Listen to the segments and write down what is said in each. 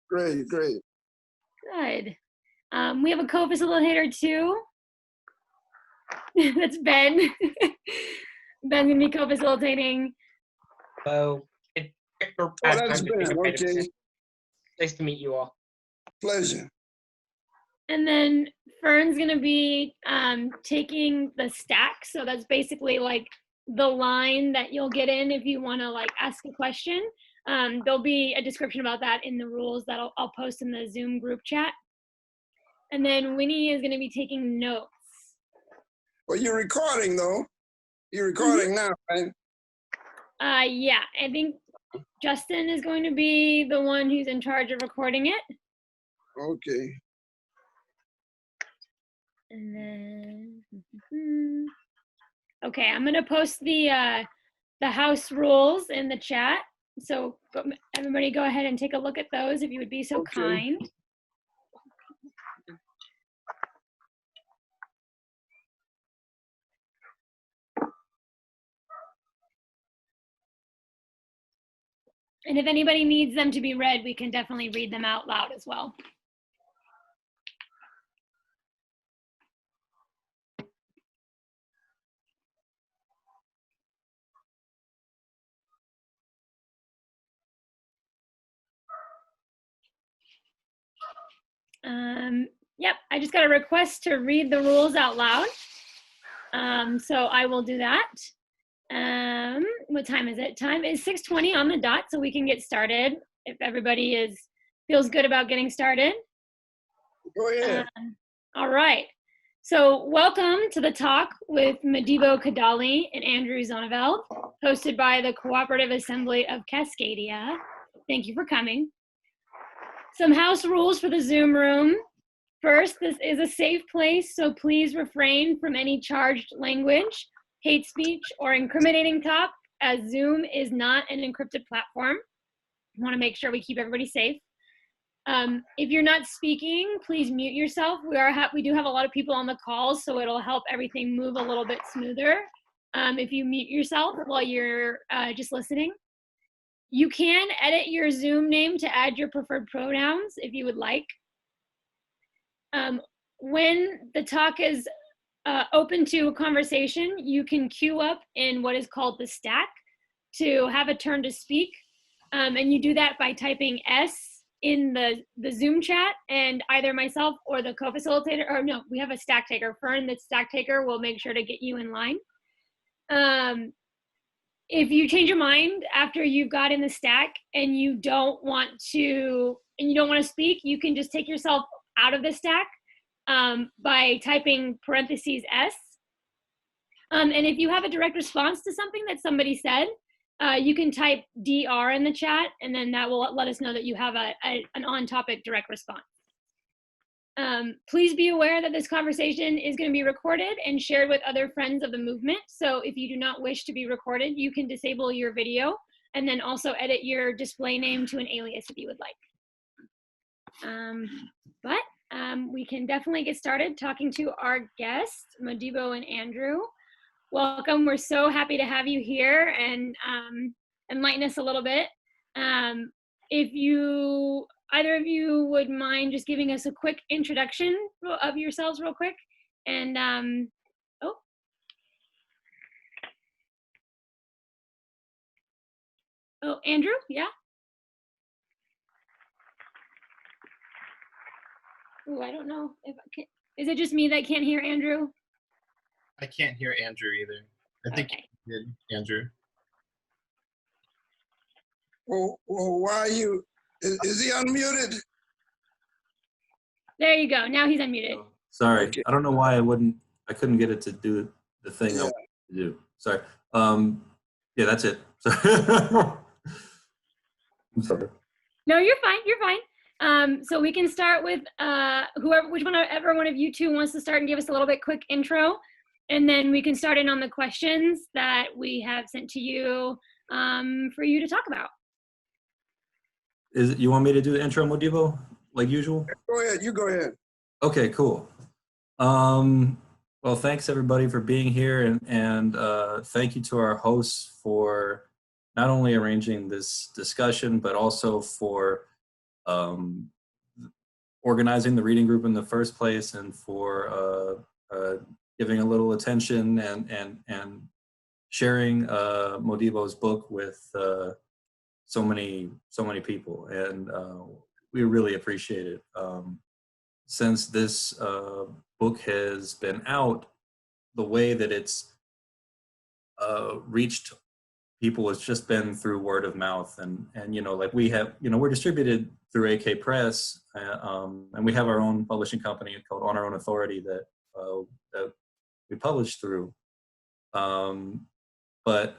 Great, great. Good. We have a co-facilitator too. That's Ben. Ben's gonna be co-facilitating. Hello. Oh, that's Ben. Okay. Nice to meet you all. Pleasure. And then Fern's gonna be taking the stack. So that's basically like the line that you'll get in if you wanna like ask a question. There'll be a description about that in the rules that I'll post in the Zoom group chat. And then Winnie is gonna be taking notes. Well, you're recording though. You're recording now, right? Yeah, I think Justin is going to be the one who's in charge of recording it. Okay. And then, okay, I'm gonna post the house rules in the chat. So everybody go ahead and take a look at those if you would be so kind. And if anybody needs them to be read, we can definitely read them out loud as well. Yep, I just got a request to read the rules out loud. So I will do that. What time is it? Time is 6:20 on the dot, so we can get started if everybody feels good about getting started. Go ahead. All right. So welcome to the talk with Modibo, Kadalie, and Andrew Zonneveld, hosted by the Cooperative Assembly of Cascadia. Thank you for coming. Some house rules for the Zoom room. First, this is a safe place, so please refrain from any charged language, hate speech, or incriminating talk, as Zoom is not an encrypted platform. We want to make sure we keep everybody safe. If you're not speaking, please mute yourself. We do have a lot of people on the call, so it'll help everything move a little bit smoother if you mute yourself while you're just listening. You can edit your Zoom name to add your preferred pronouns if you would like. When the talk is open to a conversation, you can queue up in what is called the stack to have a turn to speak. And you do that by typing S in the Zoom chat, and either myself or the co-facilitator, or no, we have a stack taker. Fern, the stack taker, will make sure to get you in line. If you change your mind after you've got in the stack and you don't want to speak, you can just take yourself out of the stack by typing parentheses S. And if you have a direct response to something that somebody said, you can type DR in the chat, and then that will let us know that you have an on-topic direct response. Please be aware that this conversation is going to be recorded and shared with other friends of the movement. So if you do not wish to be recorded, you can disable your video and then also edit your display name to an alias if you would like. We can definitely get started talking to our guests, Modibo and Andrew. Welcome. We're so happy to have you here and enlighten us a little bit. If either of you would mind just giving us a quick introduction of yourselves real quick. And, Andrew, yeah? Oh, I don't know if I can. Is it just me that can't hear Andrew? I can't hear Andrew either. I think you did, Andrew. Well, why are you, is he unmuted? There you go. Now he's unmuted. Oh, sorry. Okay. I don't know why I couldn't get it to do the thing I wanted to do. Sorry. Yeah, that's it. Sorry. I'm sorry. No, you're fine. You're fine. So we can start with whichever one of you two wants to start and give us a little bit quick intro, and then we can start in on the questions that we have sent to you for you to talk about. You want me to do the intro, Modibo, like usual? Go ahead. You go ahead. Okay, cool. Well, thanks everybody for being here, and thank you to our hosts for not only arranging this discussion, but also for um, organizing the reading group in the first place, and for giving a little attention and sharing Modibo's book with so many people, and we really appreciate it. Since this book has been out, the way that it's reached people has just been through word of mouth, and like we have, we're distributed through AK Press, and we have our own publishing company called On Our Own Authority that we publish through. But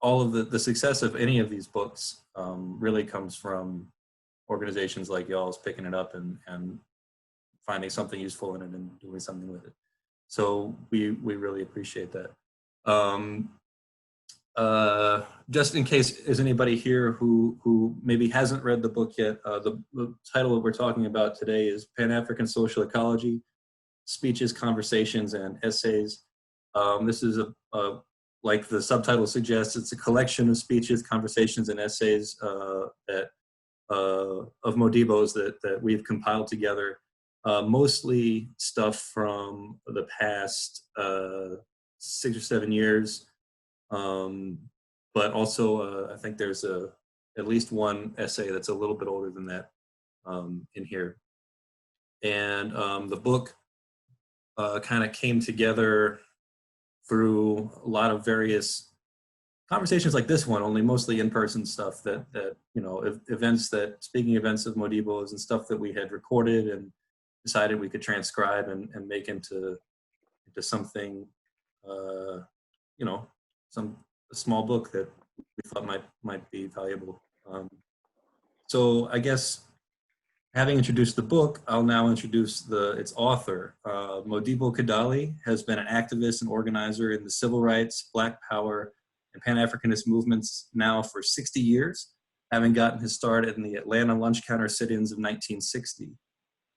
all of the success of any of these books really comes from organizations like y'all's picking it up and finding something useful in it and doing something with it. So we really appreciate that. Just in case there's anybody here who maybe hasn't read the book yet, the title that we're talking about today is Pan-African Social Ecology, Speeches, Conversations, and Essays. This is like the subtitle suggests, it's a collection of speeches, conversations, and essays of Modibo's that we've compiled together. Mostly stuff from the past 6 or 7 years, but also I think there's at least one essay that's a little bit older than that in here. And the book kind of came together through a lot of various conversations like this one, only mostly in-person stuff that speaking events of Modibo's and stuff that we had recorded and decided we could transcribe and make into something, a small book that we thought might be valuable. So I guess, having introduced the book, I'll now introduce its author. Modibo Kadalie has been an activist and organizer in the civil rights, Black Power, and Pan-Africanist movements now for 60 years, having gotten his start in the Atlanta lunch counter sit-ins of 1960.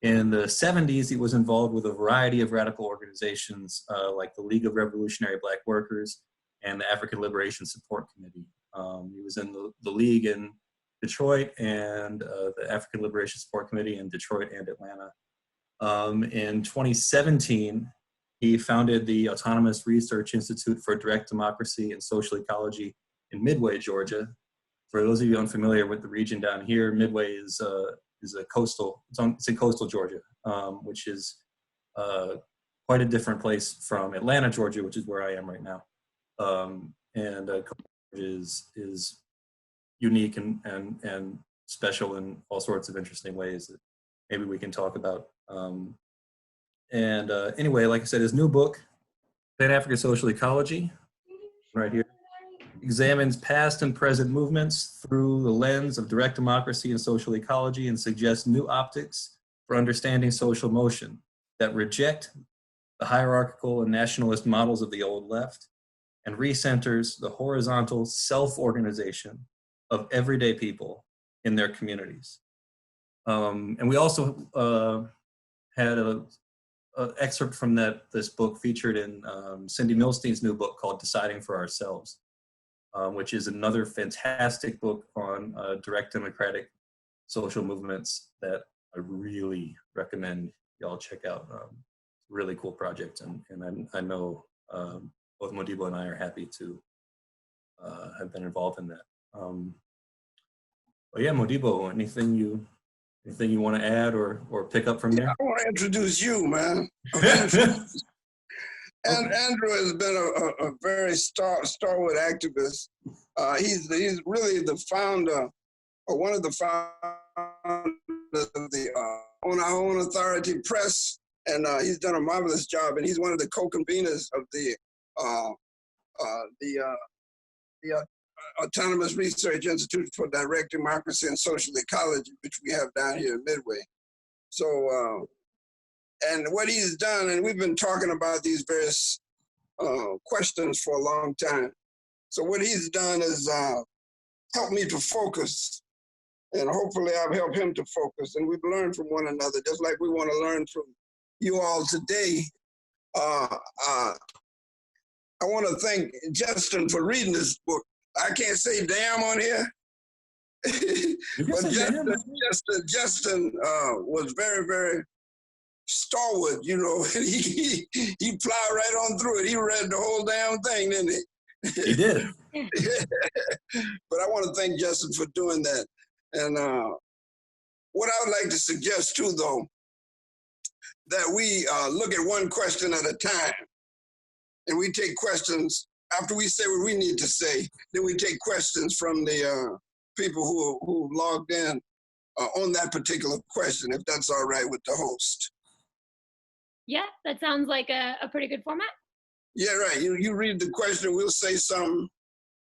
In the 70s, he was involved with a variety of radical organizations like the League of Revolutionary Black Workers and the African Liberation Support Committee. He was in the League in Detroit and the African Liberation Support Committee in Detroit and Atlanta. In 2017, he founded the Autonomous Research Institute for Direct Democracy and Social Ecology in Midway, Georgia. For those of you unfamiliar with the region down here, Midway is a coastal, it's in coastal Georgia, which is quite a different place from Atlanta, Georgia, which is where I am right now. And is unique and special in all sorts of interesting ways that maybe we can talk about. Anyway, like I said, his new book, Pan-African Social Ecology, right here, examines past and present movements through the lens of direct democracy and social ecology and suggests new optics for understanding social motion that reject the hierarchical and nationalist models of the old left and recenters the horizontal self-organization of everyday people in their communities. And we also had an excerpt from this book featured in Cindy Milstein's new book called Deciding for Ourselves, which is another fantastic book on direct democratic social movements that I really recommend y'all check out. Really cool project, and I know both Modibo and I are happy to have been involved in that. But yeah, Modibo, anything you want to add or pick up from there? I want to introduce you, man. And Andrew has been a very stalwart activist. He's really the founder, or one of the founders of the On Our Own Authority Press, and he's done a marvelous job. And he's one of the co-conveners of the Autonomous Research Institute for Direct Democracy and Social Ecology, which we have down here in Midway. So, and what he's done, and we've been talking about these various questions for a long time. So what he's done is helped me to focus, and hopefully I've helped him to focus, and we've learned from one another, just like we want to learn from you all today. I want to thank Justin for reading this book. I can't say damn on here. You can But say Justin, man. Justin was very, very stalwart, you know, and he plowed right on through it. He read the whole damn thing, didn't he? He did. But I want to thank Justin for doing that. And what I would like to suggest too, though, that we look at one question at a time, and we take questions after we say what we need to say. Then we take questions from the people who logged in on that particular question, if that's all right with the host. Yeah, that sounds like a pretty good format. Yeah, right. You read the question, we'll say something,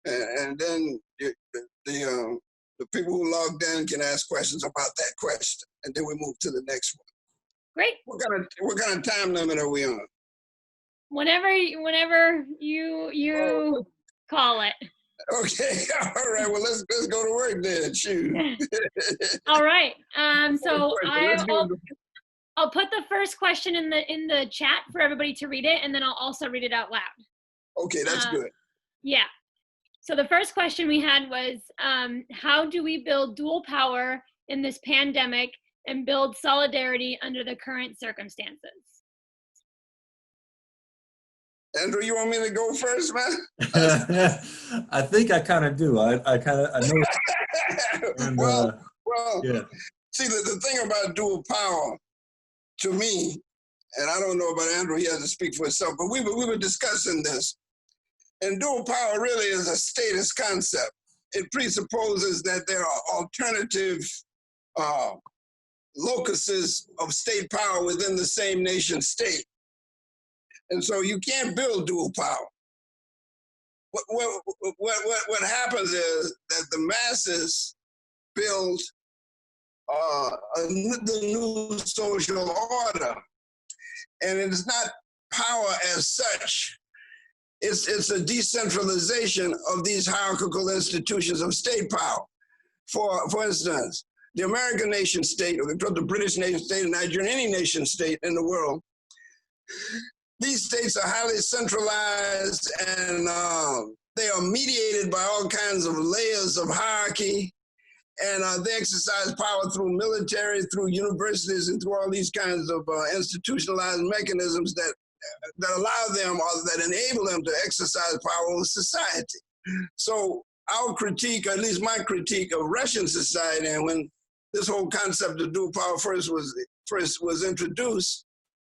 and then the people who logged in can ask questions about that question, and then we move to the next one. Great. What kind of time limit are we on? Whenever you call it. Okay, all right. Well, let's go to work then. Shoot. All right. So Let's do I'll put the first question in the chat for everybody to read it, and then I'll also read it out loud. Okay, that's good. Yeah. So the first question we had was, how do we build dual power in this pandemic and build solidarity under the current circumstances? Andrew, you want me to go first, man? I think I kind of do. I know. And, well, yeah. See, the thing about dual power, to me, and I don't know about Andrew, he has to speak for himself, but we were discussing this. And dual power really is a statist concept. It presupposes that there are alternative locuses of state power within the same nation state. And so you can't build dual power. What happens is that the masses build the new social order. And it is not power as such. It's a decentralization of these hierarchical institutions of state power. For instance, the American nation state, or the British nation state, the Nigerian, any nation state in the world, these states are highly centralized, and they are mediated by all kinds of layers of hierarchy, and they exercise power through military, through universities, and through all these kinds of institutionalized mechanisms that allow them, or that enable them to exercise power over society. So our critique, or at least my critique of Russian society, and when this whole concept of dual power first was introduced,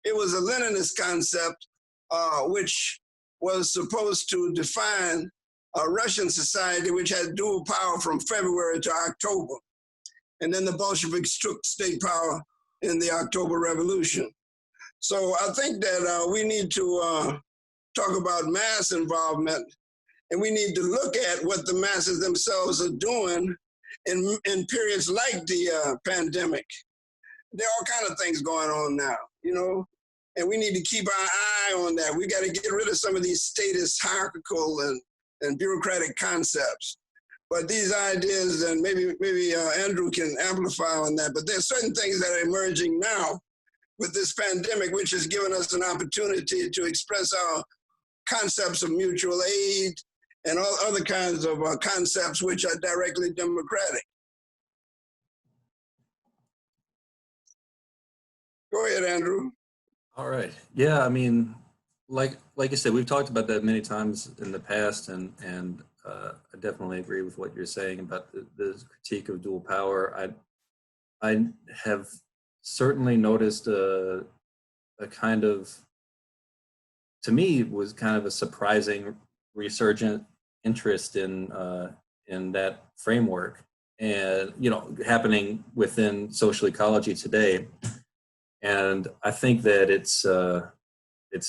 it was a Leninist concept, which was supposed to define a Russian society which had dual power from February to October. And then the Bolsheviks took state power in the October Revolution. So I think that we need to talk about mass involvement, and we need to look at what the masses themselves are doing in periods like the pandemic. There are all kinds of things going on now, you know, and we need to keep our eye on that. We got to get rid of some of these statist, hierarchical, and bureaucratic concepts. But these ideas, and maybe Andrew can amplify on that, but there's certain things that are emerging now with this pandemic, which has given us an opportunity to express our concepts of mutual aid and all other kinds of concepts which are directly democratic. Go ahead, Andrew. All right. Yeah, I mean, like you said, we've talked about that many times in the past, and I definitely agree with what you're saying about the critique of dual power. I have certainly noticed a kind of, to me, it was kind of a surprising resurgent interest in that framework, and happening within social ecology today. And I think that it's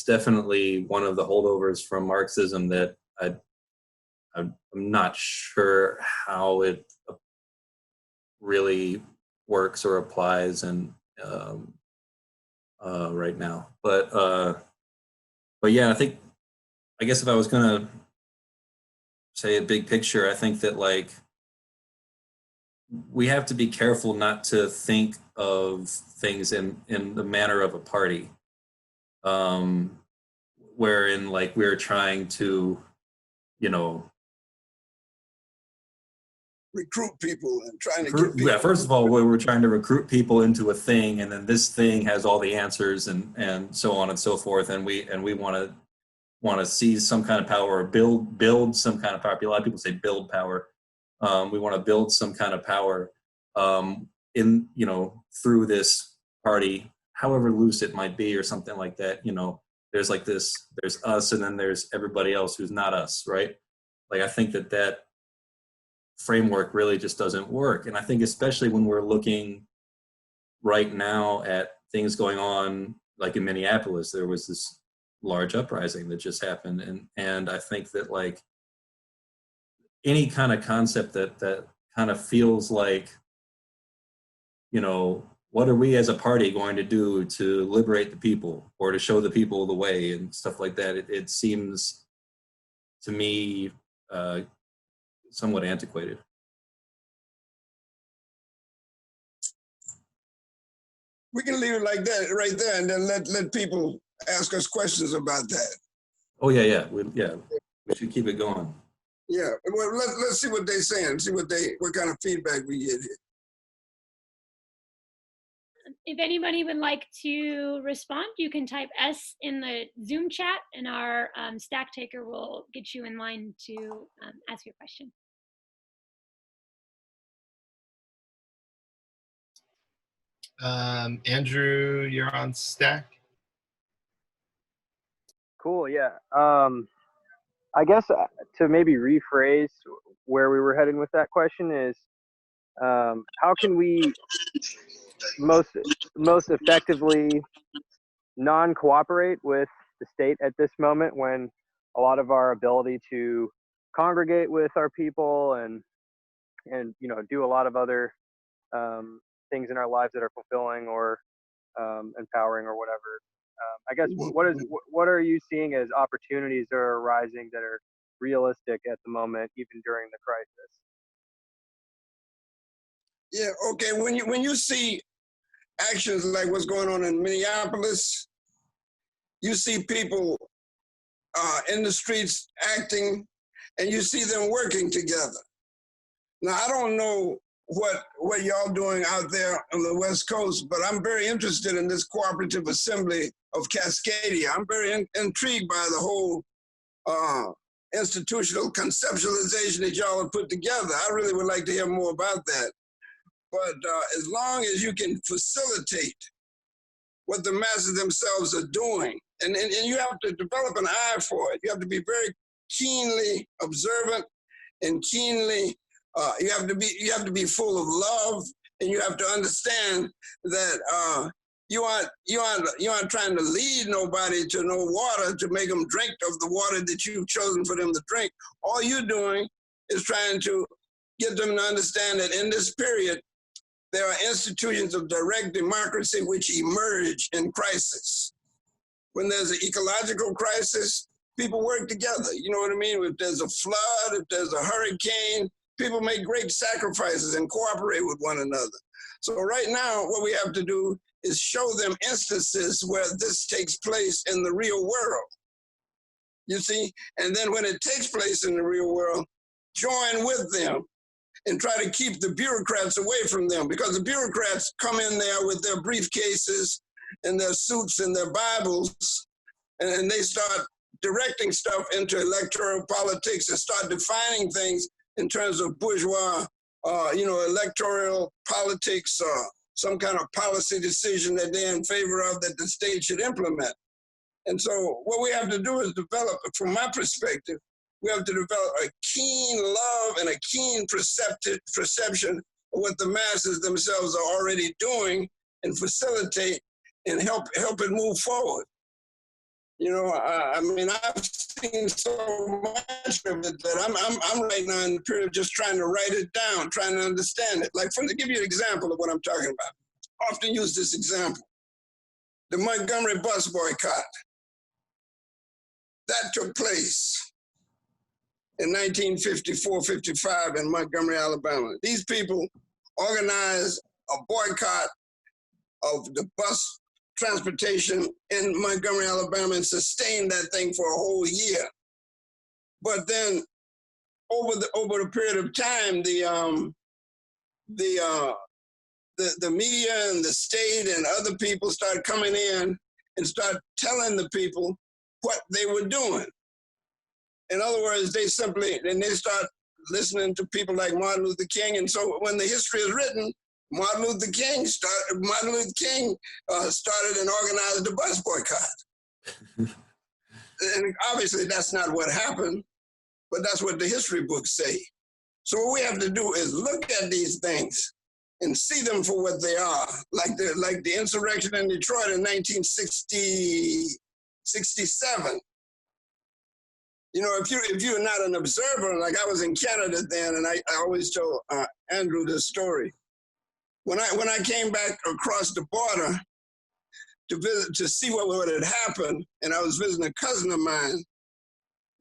definitely one of the holdovers from Marxism that I'm not sure how it really works or applies and right now. But yeah, I guess if I was gonna say a big picture, I think that we have to be careful not to think of things in the manner of a party, wherein we're trying to, recruit people and trying to get people. Yeah, first of all, we were trying to recruit people into a thing, and then this thing has all the answers and so on and so forth, and we want to seize some kind of power or build some kind of power. A lot of people say build power. We want to build some kind of power in, you know, through this party, however loose it might be or something like that. You know, there's like this, there's us, and then there's everybody else who's not us, right? Like, I think that framework really just doesn't work. And I think especially when we're looking right now at things going on, like in Minneapolis, there was this large uprising that just happened. And I think that, like, any kind of concept that kind of feels like, you know, what are we as a party going to do to liberate the people or to show the people the way and stuff like that, it seems to me somewhat antiquated. We can leave it like that right there, and then let people ask us questions about that. Oh yeah, we should keep it going. Yeah, well, let's see what they're saying. See what kind of feedback we get here. If anybody would like to respond, you can type S in the Zoom chat, and our stack taker will get you in line to ask your question. Andrew, you're on stack. Cool, yeah. I guess to maybe rephrase where we were heading with that question is, how can we most effectively non-cooperate with the state at this moment, when a lot of our ability to congregate with our people and you know, do a lot of other things in our lives that are fulfilling or empowering or whatever. I guess what are you seeing as opportunities that are arising that are realistic at the moment, even during the crisis? Yeah, okay. When you see actions like what's going on in Minneapolis, you see people in the streets acting, and you see them working together. Now, I don't know what y'all doing out there on the West Coast, but I'm very interested in this cooperative assembly of Cascadia. I'm very intrigued by the whole institutional conceptualization that y'all have put together. I really would like to hear more about that. But as long as you can facilitate what the masses themselves are doing, and you have to develop an eye for it. You have to be very keenly observant and keenly. You have to be full of love, and you have to understand that you aren't trying to lead nobody to no water to make them drink of the water that you've chosen for them to drink. All you're doing is trying to get them to understand that in this period, there are institutions of direct democracy which emerge in crisis. When there's an ecological crisis, people work together. You know what I mean? If there's a flood, if there's a hurricane, people make great sacrifices and cooperate with one another. So right now, what we have to do is show them instances where this takes place in the real world. You see? And then when it takes place in the real world, join with them and try to keep the bureaucrats away from them, because the bureaucrats come in there with their briefcases and their suits and their Bibles, and they start directing stuff into electoral politics and start defining things in terms of bourgeois, electoral politics, some kind of policy decision that they're in favor of that the state should implement. And so what we have to do is develop, from my perspective, we have to develop a keen love and a keen perception of what the masses themselves are already doing, and facilitate and help it move forward. You know, I mean, I've seen so much of it that I'm right now in the period of just trying to write it down, trying to understand it. Like, to give you an example of what I'm talking about, I often use this example. The Montgomery bus boycott. That took place in 1954-55 in Montgomery, Alabama. These people organized a boycott of the bus transportation in Montgomery, Alabama, and sustained that thing for a whole year. But then over the period of time, the media and the state and other people start coming in and start telling the people what they were doing. In other words, they start listening to people like Martin Luther King. And so when the history is written, Martin Luther King started and organized the bus boycott. And obviously that's not what happened, but that's what the history books say. So what we have to do is look at these things and see them for what they are, like the insurrection in Detroit in 1967. You know, if you're not an observer, like I was in Canada then, and I always tell Andrew this story. When I came back across the border to visit, to see what had happened, and I was visiting a cousin of mine,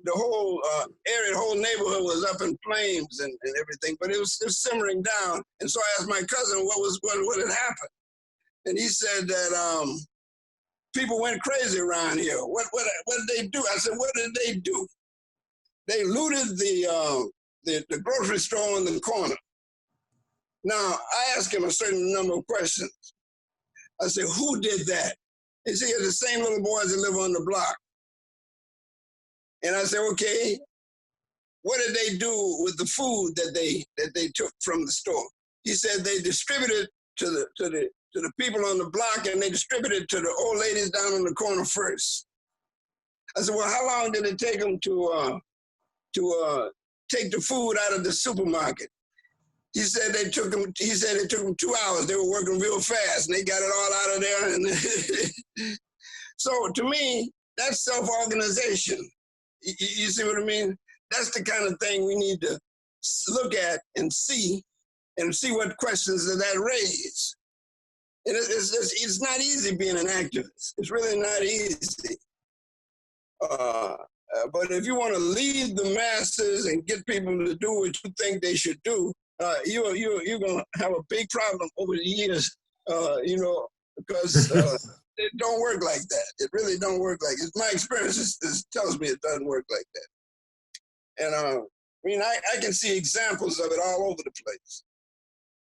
the whole area, the whole neighborhood was up in flames and everything, but it was simmering down. And so I asked my cousin what had happened. And he said that people went crazy around here. What did they do? I said, what did they do? They looted the grocery store in the corner. Now, I asked him a certain number of questions. I said, who did that? He said, the same little boys that live on the block. And I said, okay, what did they do with the food that they took from the store? He said they distributed to the people on the block, and they distributed to the old ladies down on the corner first. I said, well, how long did it take them to take the food out of the supermarket? He said it took them 2 hours. They were working real fast, and they got it all out of there. And so to me, that's self-organization. You see what I mean? That's the kind of thing we need to look at and see what questions that raise. And it's not easy being an activist. It's really not easy. But if you want to lead the masses and get people to do what you think they should do, you're going to have a big problem over the years, because it don't work like that. It really don't work like it. My experience tells me it doesn't work like that. And I can see examples of it all over the place.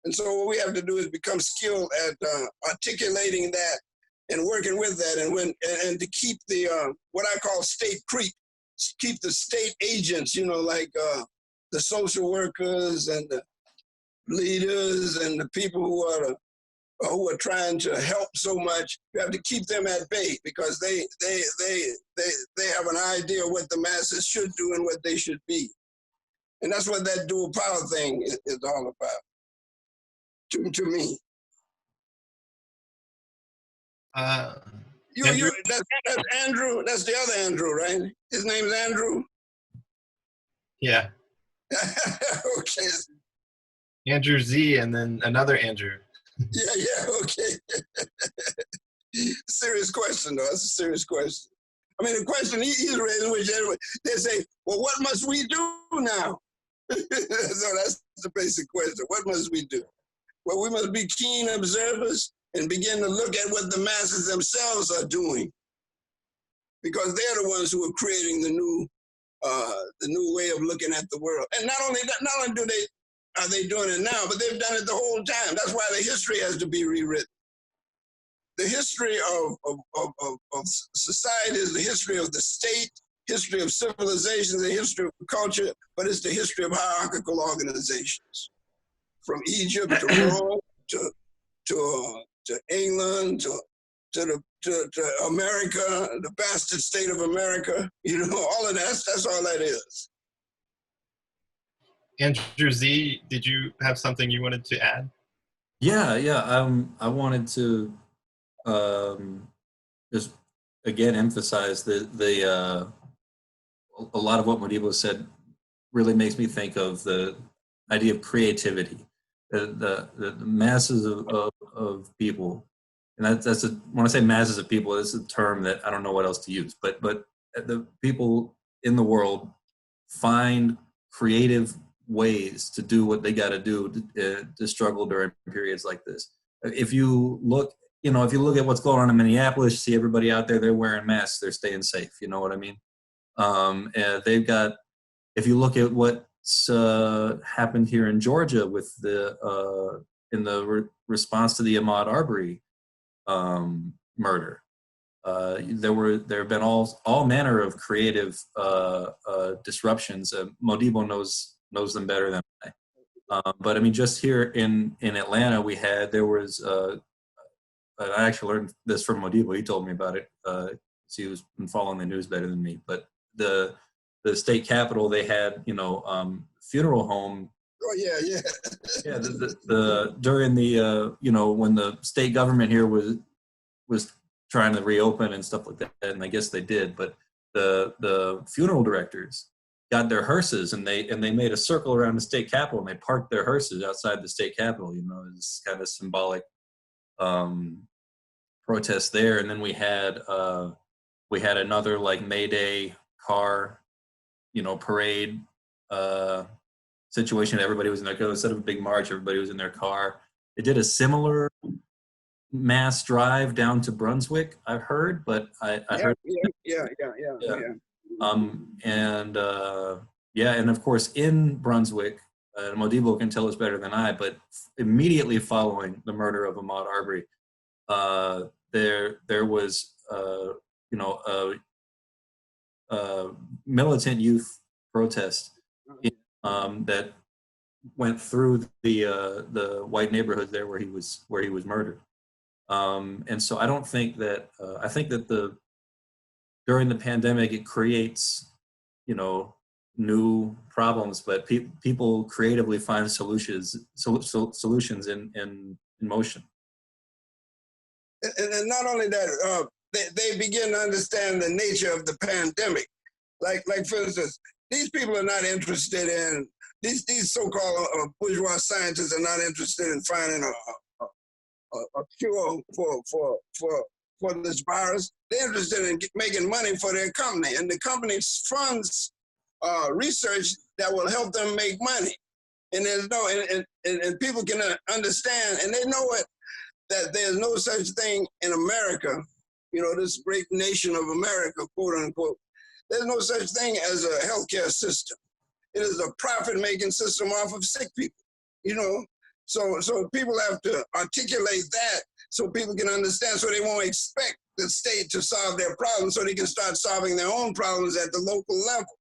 And so what we have to do is become skilled at articulating that and working with that, and to keep the what I call state creep, keep the state agents, like the social workers and the leaders and the people who are trying to help so much. You have to keep them at bay, because they have an idea what the masses should do and what they should be. And that's what that dual power thing is all about, to me. That's Andrew. That's the other Andrew, right? His name's Andrew? Yeah. Okay. Andrew Z, and then another Andrew. Yeah, okay. Serious question, though. That's a serious question. I mean, the question he's raising, which they say, well, what must we do now? So that's the basic question. What must we do? Well, we must be keen observers and begin to look at what the masses themselves are doing, because they're the ones who are creating the new way of looking at the world. And not only are they doing it now, but they've done it the whole time. That's why the history has to be rewritten. The history of society is the history of the state, history of civilization, the history of culture, but it's the history of hierarchical organizations, from Egypt to Rome to England to America, the bastard state of America. All of that. That's all that is. Andrew Z, did you have something you wanted to add? Yeah. I wanted to just again emphasize a lot of what Modibo said really makes me think of the idea of creativity. The masses of people, and when I say masses of people, it's a term that I don't know what else to use. But the people in the world find creative ways to do what they got to do to struggle during periods like this. If you look at what's going on in Minneapolis, you see everybody out there, they're wearing masks, they're staying safe. You know what I mean? And they've got, if you look at what happened here in Georgia with the in the response to the Ahmaud Arbery murder. There have been all manner of creative disruptions. Modibo knows them better than I. But I mean, just here in Atlanta, I actually learned this from Modibo. He told me about it. He was been following the news better than me. But the state capitol, they had funeral home. Oh yeah, yeah. Yeah, during the when the state government here was trying to reopen and stuff like that, and I guess they did. But the funeral directors got their hearses and they made a circle around the state capitol and they parked their hearses outside the state capitol. It's kind of symbolic protest there. And then we had another like May Day car, parade situation. Everybody was in their car. Instead of a big march, everybody was in their car. They did a similar mass drive down to Brunswick, I've heard, but I heard. Yeah. And of course in Brunswick, Modibo can tell us better than I, but immediately following the murder of Ahmaud Arbery, there was a militant youth protest that went through the white neighborhood there where he was murdered. And so I don't think that I think that during the pandemic it creates new problems, but people creatively find solutions in motion. And not only that, they begin to understand the nature of the pandemic. Like for instance, these people are not interested in these so-called bourgeois scientists are not interested in finding a cure for this virus. They're interested in making money for their company, and the company funds research that will help them make money. And there's and people can understand, and they know it, that there's no such thing in America, this great nation of America, quote unquote. There's no such thing as a healthcare system. It is a profit-making system off of sick people, So people have to articulate that so people can understand, so they won't expect the state to solve their problems, so they can start solving their own problems at the local level.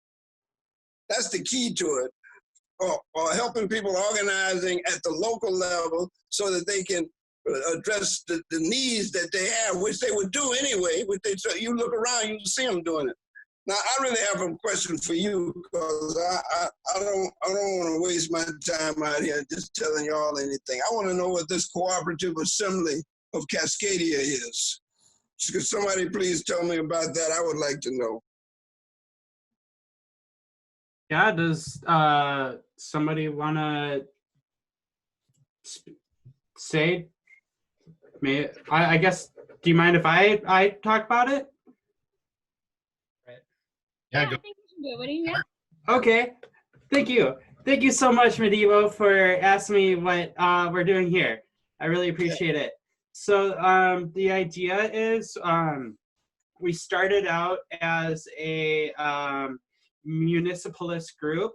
That's the key to it. Or helping people organizing at the local level so that they can address the needs that they have, which they would do anyway. You look around, you see them doing it. Now, I really have a question for you, because I don't want to waste my time out here just telling y'all anything. I want to know what this cooperative assembly of Cascadia is. Could somebody please tell me about that? I would like to know. Yeah, does somebody want to say? I guess, do you mind if I talk about it? Yeah, I go. think we should do it. What do you think? Okay, thank you. Thank you so much, Modibo, for asking me what we're doing here. I really appreciate it. So the idea is we started out as a municipalist group,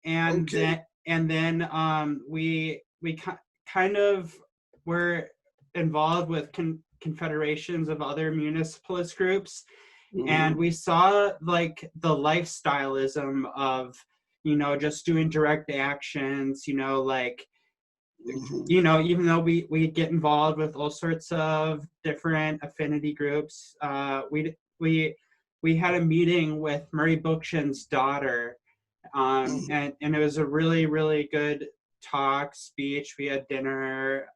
and then we kind of were involved with confederations of other municipalist groups. Mm-hmm. And we saw like the lifestyleism of, just doing direct actions, like, even though we get involved with all sorts of different affinity groups, we had a meeting with Murray Bookchin's daughter, and it was a really, really good speech. We had dinner,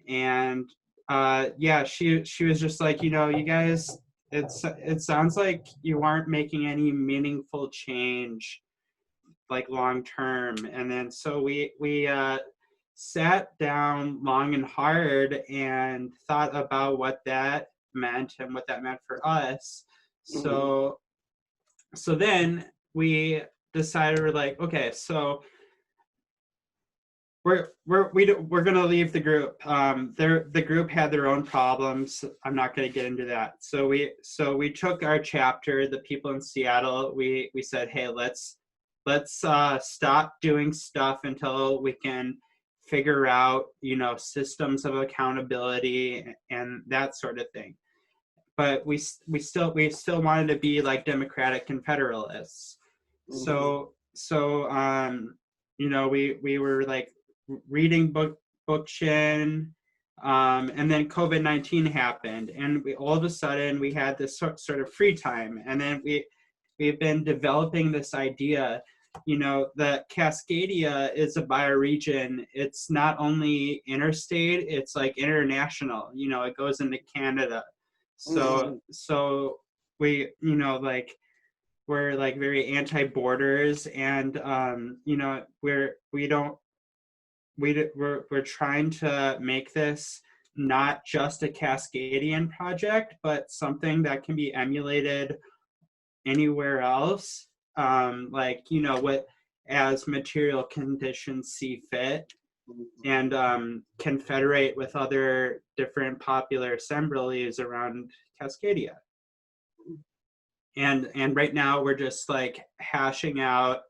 and she was just like, you guys, it sounds like you aren't making any meaningful change, like long term. And then so we sat down long and hard and thought about what that meant and what that meant for us. So then we decided, we're like, okay, so we're gonna leave the group. The group had their own problems. I'm not gonna get into that. So we took our chapter, the people in Seattle. We said, hey, let's let's stop doing stuff until we can figure out, systems of accountability and that sort of thing. But we still wanted to be like democratic confederalists. So we were like reading Bookchin, and then COVID-19 happened, and all of a sudden we had this sort of free time, and then we've been developing this idea, that Cascadia is a bioregion. It's not only interstate, it's like international. It goes into Canada. So we, we're like very anti-borders, and we're trying to make this not just a Cascadian project, but something that can be emulated anywhere else, what as material conditions see fit, and confederate with other different popular assemblies around Cascadia. And right now we're just like hashing out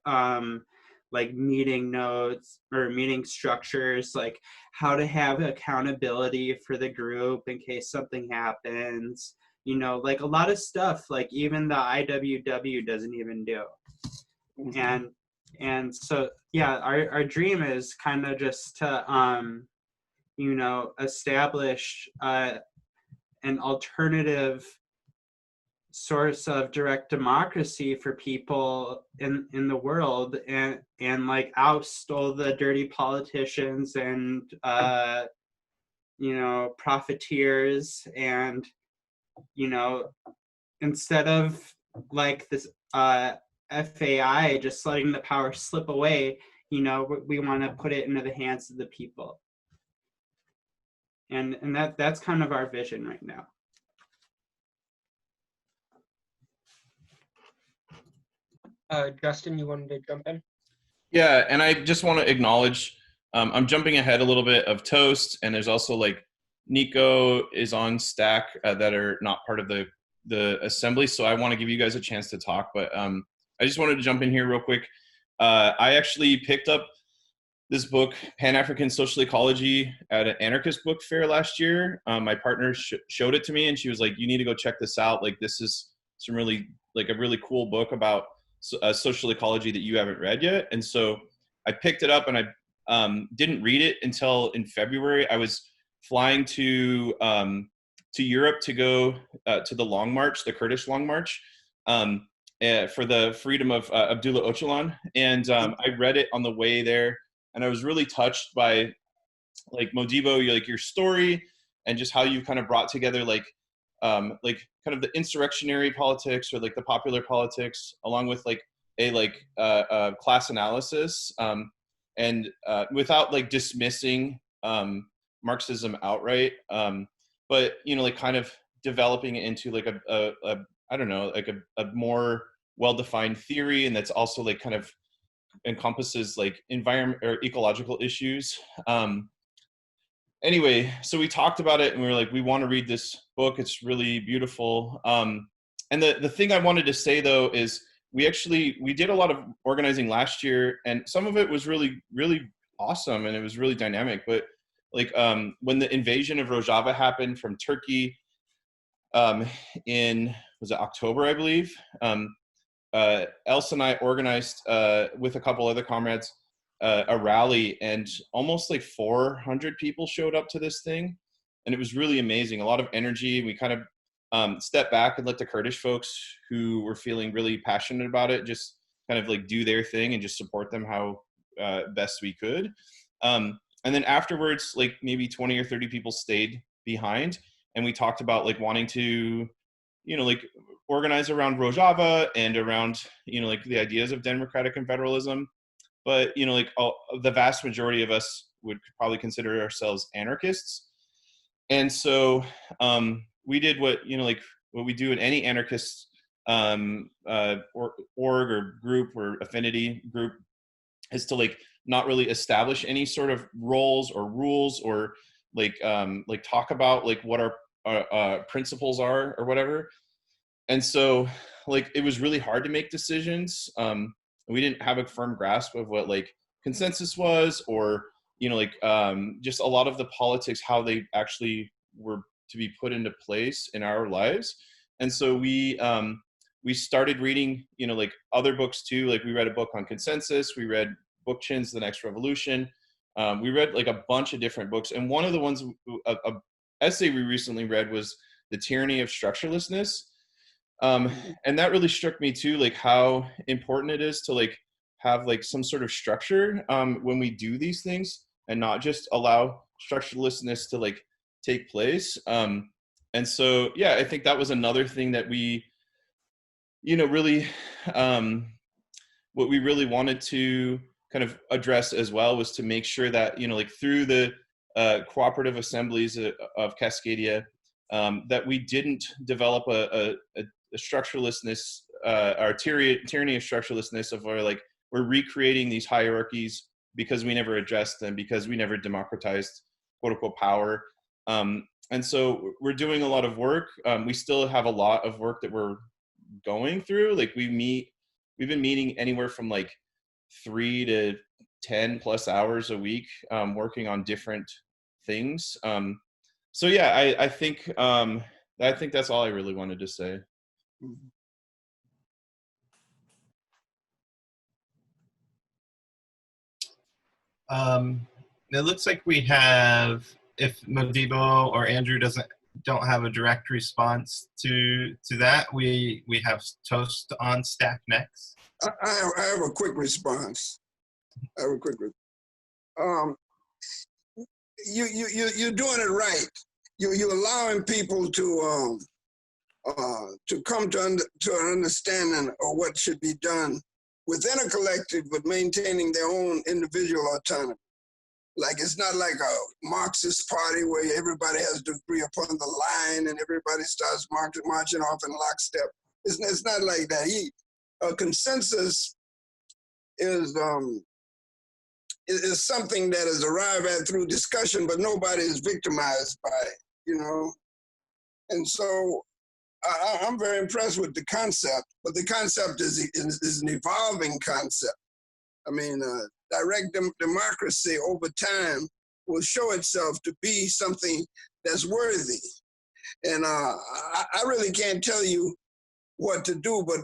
like meeting notes or meeting structures, like how to have accountability for the group in case something happens, like a lot of stuff like even the IWW doesn't even do. And so yeah, our dream is kind of just to establish an alternative source of direct democracy for people in the world, and like oust all the dirty politicians and profiteers, and instead of like this FAI just letting the power slip away, we want to put it into the hands of the people, and that's kind of our vision right now. Justin, you wanted to jump in? Yeah, and I just want to acknowledge, I'm jumping ahead a little bit of Toast, and there's also like Nico is on Stack that are not part of the assembly, so I want to give you guys a chance to talk, but I just wanted to jump in here real quick. I actually picked up this book, Pan-African Social Ecology, at an anarchist book fair last year. My partner showed it to me, and she was like, you need to go check this out. Like, this is some really, like a really cool book about social ecology that you haven't read yet. And so I picked it up, and I didn't read it until in February. I was flying to Europe to go to the Long March, the Kurdish Long March, for the freedom of Abdullah Öcalan. And I read it on the way there, and I was really touched by like Modibo, your story, and just how you kind of brought together like kind of the insurrectionary politics or like the popular politics, along with like a class analysis, and without like dismissing Marxism outright, but like kind of developing it into like a I don't know, like a more well-defined theory, and that's also like kind of encompasses like environment or ecological issues. Anyway, so we talked about it, and we were like, we want to read this book. It's really beautiful. And the thing I wanted to say though is we did a lot of organizing last year, and some of it was really, really awesome, and it was really dynamic. But like when the invasion of Rojava happened from Turkey in, was it October, I believe? Elsa and I organized with a couple other comrades a rally, and almost like 400 people showed up to this thing, and it was really amazing. A lot of energy. We kind of stepped back and let the Kurdish folks who were feeling really passionate about it just kind of like do their thing and just support them how best we could. And then afterwards, like maybe 20 or 30 people stayed behind, and we talked about like wanting to, like organize around Rojava and around, like the ideas of democratic and federalism. But, like the vast majority of us would probably consider ourselves anarchists. And so we did what, like what we do in any anarchist org or group or affinity group, is to like not really establish any sort of roles or rules, or like talk about like what our principles are or whatever. And so like it was really hard to make decisions. we didn't have a firm grasp of what like consensus was, or like just a lot of the politics, how they actually were to be put into place in our lives. And so we started reading like other books too. Like we read a book on consensus, we read Bookchin's The Next Revolution. We read like a bunch of different books, and one of the ones, a essay we recently read was The Tyranny of Structurelessness. And that really struck me too, like how important it is to like have like some sort of structure when we do these things, and not just allow structurelessness to like take place. And so, yeah, I think that was another thing that we, really, what we really wanted to kind of address as well was to make sure that, like through the cooperative assemblies of Cascadia, that we didn't develop a structurelessness, our tyranny of structurelessness, of where like we're recreating these hierarchies because we never addressed them, because we never democratized quote unquote power. And so we're doing a lot of work. We still have a lot of work that we're going through. Like we've been meeting anywhere from like 3 to 10 plus hours a week, working on different things. So yeah, I think that's all I really wanted to say. It looks like we have, if Modibo or Andrew don't have a direct response to that, we have Toast on stack next. I have a quick response. You're doing it right. You're allowing people to come to an understanding of what should be done within a collective, but maintaining their own individual autonomy. Like it's not like a Marxist party where everybody has to agree upon the line and everybody starts marching off in lockstep. It's not like that. A consensus is something that is arrived at through discussion, but nobody is victimized by it, And so I'm very impressed with the concept, but the concept is an evolving concept. I mean, direct democracy over time will show itself to be something that's worthy. And I really can't tell you what to do, but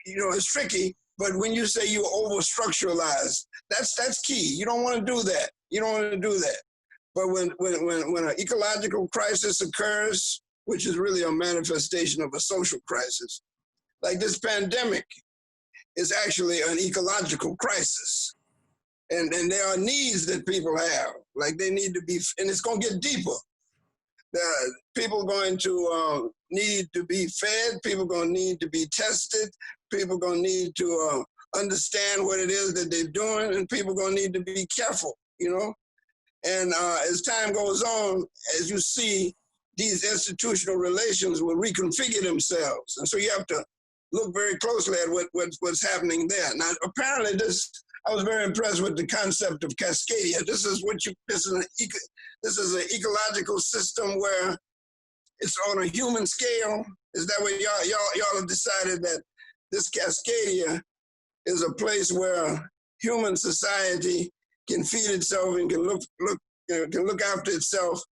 it's tricky. But when you say you over-structuralize, that's key. You don't want to do that. You don't want to do that. But when an ecological crisis occurs, which is really a manifestation of a social crisis, like this pandemic is actually an ecological crisis. And there are needs that people have, like they need to be, and it's going to get deeper. People are going to need to be fed, people are going to need to be tested, people are going to need to understand what it is that they're doing, and people are going to need to be careful, And as time goes on, as you see, these institutional relations will reconfigure themselves. And so you have to look very closely at what's happening there. Now, apparently I was very impressed with the concept of Cascadia. This is an ecological system where it's on a human scale. Is that what y'all have decided that this Cascadia is a place where human society can feed itself and can look after itself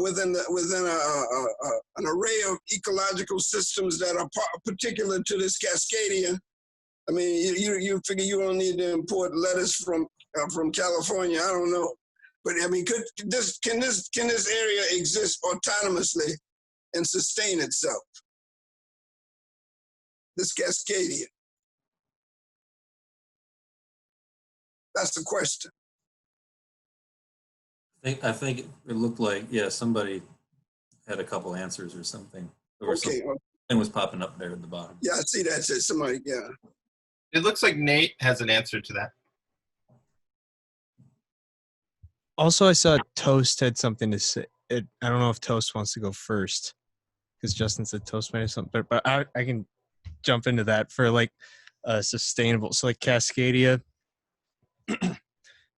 within an array of ecological systems that are particular to this Cascadia? I mean, you figure you don't need to import lettuce from California. I don't know, but I mean, can this area exist autonomously and sustain itself? This Cascadia. That's the question. I think it looked like, yeah, somebody had a couple answers or something. Okay. Something was popping up there at the bottom. Yeah, I see that. Somebody, yeah. It looks like Nate has an answer to that. Also, I saw Toast had something to say. I don't know if Toast wants to go first, because Justin said Toast might have something, but I can jump into that for like sustainable. So like Cascadia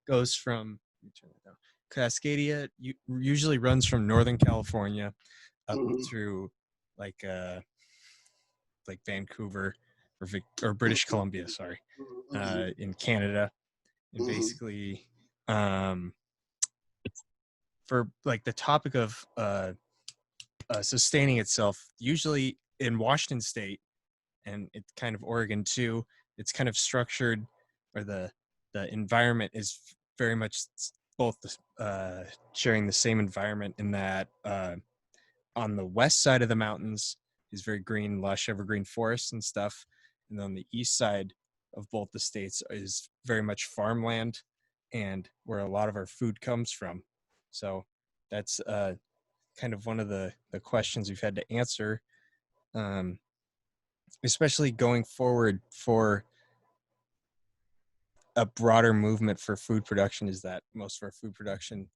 goes from, let me turn it down. Cascadia usually runs from Northern California up through like Vancouver, or British Columbia, sorry, in Canada, and basically for like the topic of sustaining itself, usually in Washington State and it's kind of Oregon too, it's kind of structured, or the environment is very much both sharing the same environment in that on the west side of the mountains is very green, lush, evergreen forests and stuff, and on the east side of both the states is very much farmland and where a lot of our food comes from. So that's kind of one of the questions we've had to answer, especially going forward for a broader movement for food production, is that most of our food production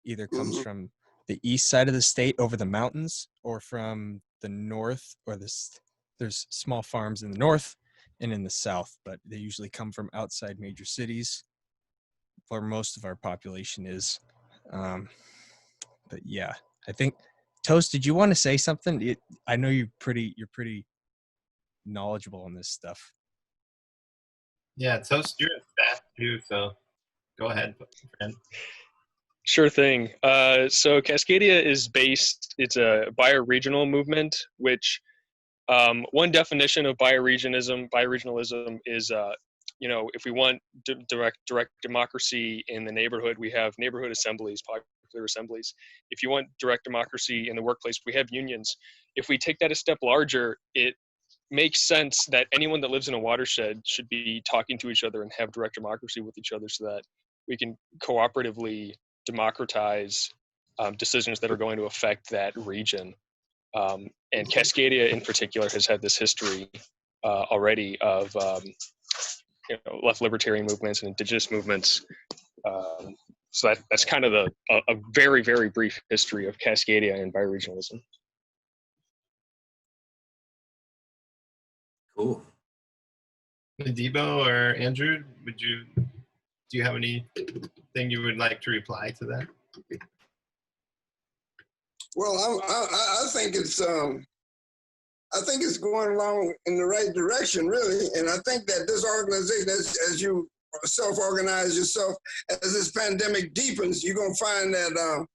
either comes from the east side of the state over the mountains or from the north, or there's small farms in the north and in the south, but they usually come from outside major cities where most of our population is. But yeah, I think Toast, did you want to say something? I know you're pretty knowledgeable on this stuff. Yeah, Toast, you're in staff too, so go ahead, friend. Sure thing. So Cascadia is based, it's a bioregional movement, which one definition of bioregionalism is, if we want direct democracy in the neighborhood, we have neighborhood assemblies, popular assemblies. If you want direct democracy in the workplace, we have unions. If we take that a step larger, it makes sense that anyone that lives in a watershed should be talking to each other and have direct democracy with each other so that we can cooperatively democratize decisions that are going to affect that region. And Cascadia in particular has had this history already of left libertarian movements and indigenous movements. So that's kind of a very, very brief history of Cascadia and bioregionalism. Cool. Modibo or Andrew, do you have anything you would like to reply to that? Well, I think it's going along in the right direction, really, and I think that this organization, as you self-organize yourself, as this pandemic deepens, you're gonna find that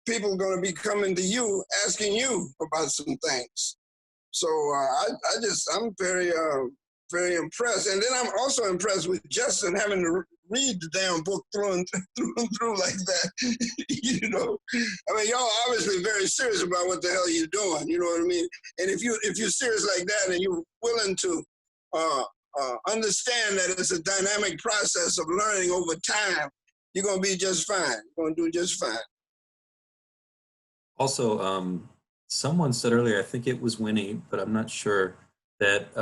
people are gonna be coming to you, asking you about some things. So I'm very very impressed, and then I'm also impressed with Justin having to read the damn book through and through like that. I mean, y'all obviously very serious about what the hell you're doing. You know what I mean? And if you're serious like that and you're willing to understand that it's a dynamic process of learning over time, you're gonna be just fine. You're gonna do just fine. Also, someone said earlier, I think it was Winnie, but I'm not sure, that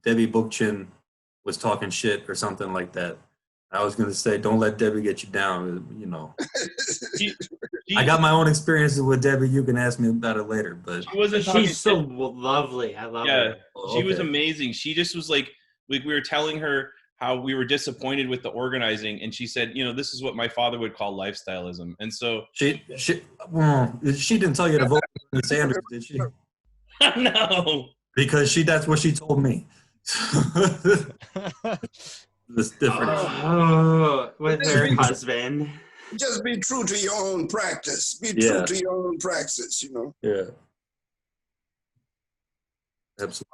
Debbie Bookchin was talking shit or something like that. I was going to say, don't let Debbie get you down. I got my own experiences with Debbie. You can ask me about it later. But she's so lovely. I love her. She was amazing. She just was like we were telling her how we were disappointed with the organizing, and she said, this is what my father would call lifestyleism. And so she didn't tell you to vote for Sanders, did she? No. Because that's what she told me. This different. With her husband. Just be true to your own practice. Be true to your own practice, Yeah. Absolutely.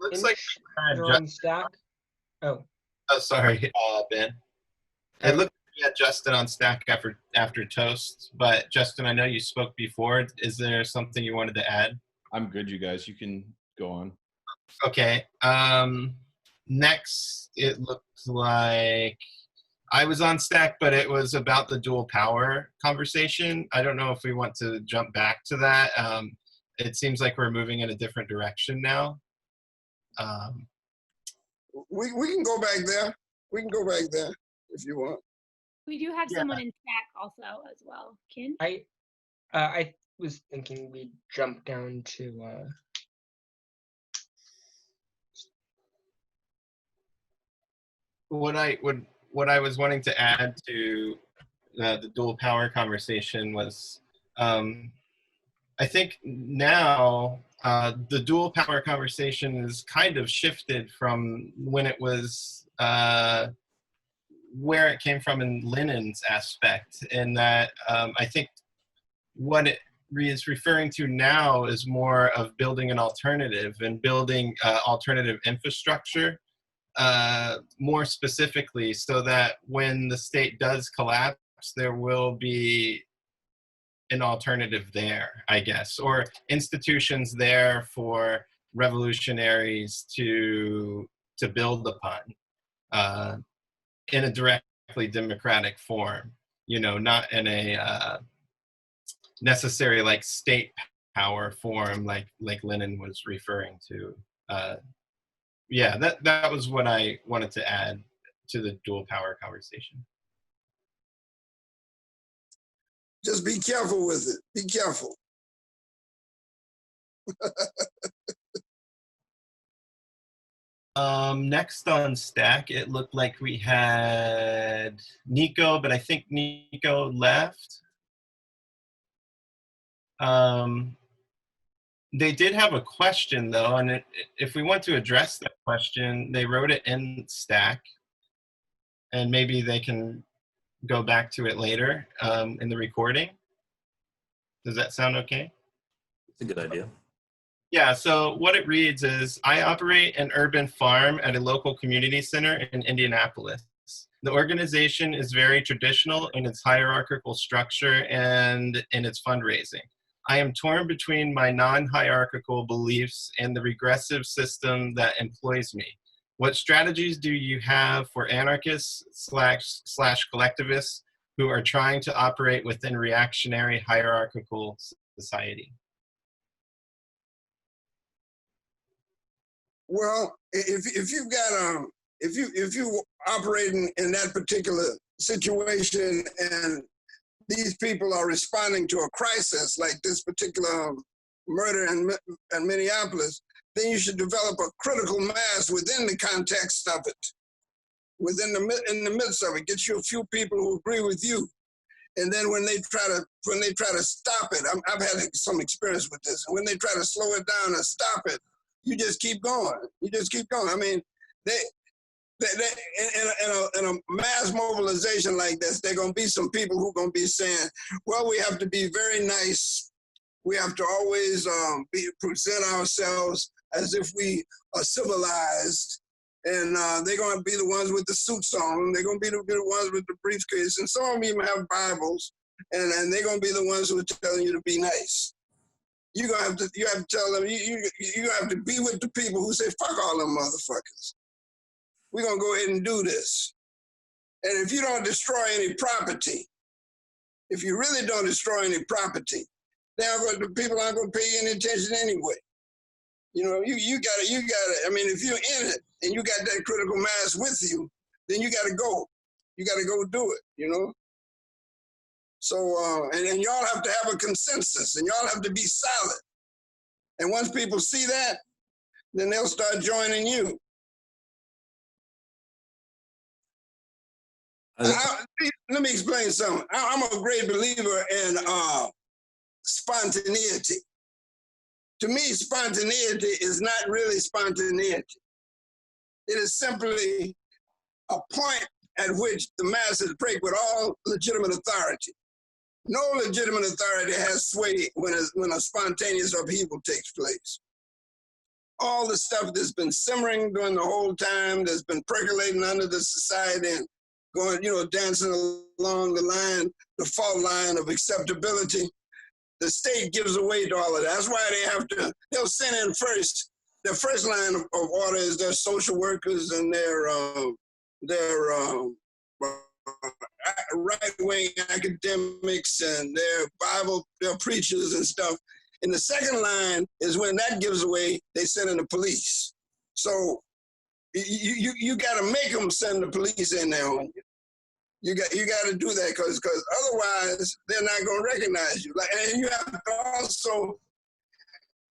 Looks like you're on stack. Oh, sorry, Ben. It looks like we had Justin on stack after Toast, but Justin, I know you spoke before. Is there something you wanted to add? I'm good, you guys. You can go on. Okay. Next, it looks like I was on stack, but it was about the dual power conversation. I don't know if we want to jump back to that. It seems like we're moving in a different direction now. We can go back there. We can go back there if you want. We do have someone in stack also as well. Kin? I was thinking we'd jump down to what I was wanting to add to the dual power conversation was I I think now the dual power conversation is kind of shifted from when it was where it came from in Lenin's aspect, in that I think what it is referring to now is more of building an alternative and building alternative infrastructure, more specifically, so that when the state does collapse, there will be an alternative there, I guess, or institutions there for revolutionaries to build upon in a directly democratic form. You know, not in a necessary like state power form, like Lenin was referring to. Yeah, that was what I wanted to add to the dual power conversation. Just be careful with it. Be careful. Next on stack, it looked like we had Nico, but I think Nico left. They did have a question though, and if we want to address that question, they wrote it in stack, and maybe they can go back to it later in the recording. Does that sound okay? It's a good idea. Yeah, so what it reads is, I operate an urban farm at a local community center in Indianapolis. The organization is very traditional in its hierarchical structure and in its fundraising. I am torn between my non-hierarchical beliefs and the regressive system that employs me. What strategies do you have for anarchists slash collectivists who are trying to operate within reactionary hierarchical society? Well, if you've got if you operating in that particular situation and these people are responding to a crisis like this particular murder in Minneapolis, then you should develop a critical mass within the context of it, in the midst of it. Get you a few people who agree with you, and then when they try to stop it, I've had some experience with this. When they try to slow it down and stop it, you just keep going. You just keep going. I mean, in a mass mobilization like this, there are going to be some people who are going to be saying, well, we have to be very nice. We have to always present ourselves as if we are civilized. And they're going to be the ones with the suits on. They're going to be the ones with the briefcase. And some of them even have Bibles. And they're going to be the ones who are telling you to be nice. You have to tell them, you have to be with the people who say, fuck all them motherfuckers. We're going to go ahead and do this. And if you don't destroy any property, if you really don't destroy any property, the people aren't going to pay you any attention anyway. You know, you got to, I mean, if you're in it and you got that critical mass with you, then you got to go. You got to go do it, you know? So, and y'all have to have a consensus, and y'all have to be solid. And once people see that, then they'll start joining you. Let me explain something. I'm a great believer in spontaneity. To me, spontaneity is not really spontaneity. It is simply a point at which the masses break with all legitimate authority. No legitimate authority has sway when a spontaneous upheaval takes place. All the stuff that's been simmering during the whole time, that's been percolating under the society and going, you know, dancing along the line, the fault line of acceptability, the state gives away to all of that. That's why they'll send in first. The first line of order is their social workers and their right-wing academics and their preachers and stuff. And the second line is when that gives away, they send in the police. So you got to make them send the police in there on you. You got to do that because otherwise they're not going to recognize you. And you have to also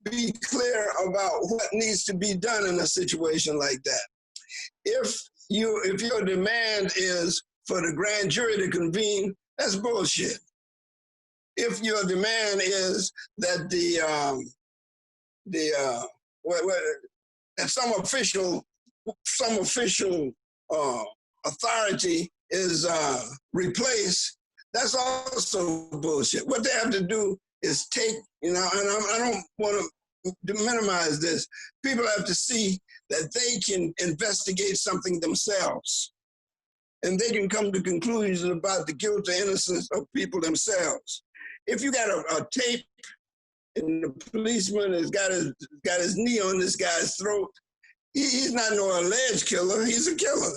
be clear about what needs to be done in a situation like that. If your demand is for the grand jury to convene, that's bullshit. if your demand is that that some official authority is replaced, that's also bullshit. What they have to do is take, and I don't want to minimize this. People have to see that they can investigate something themselves, and they can come to conclusions about the guilt or innocence of people themselves. If you got a tape and the policeman has got his knee on this guy's throat, he's not no alleged killer, he's a killer,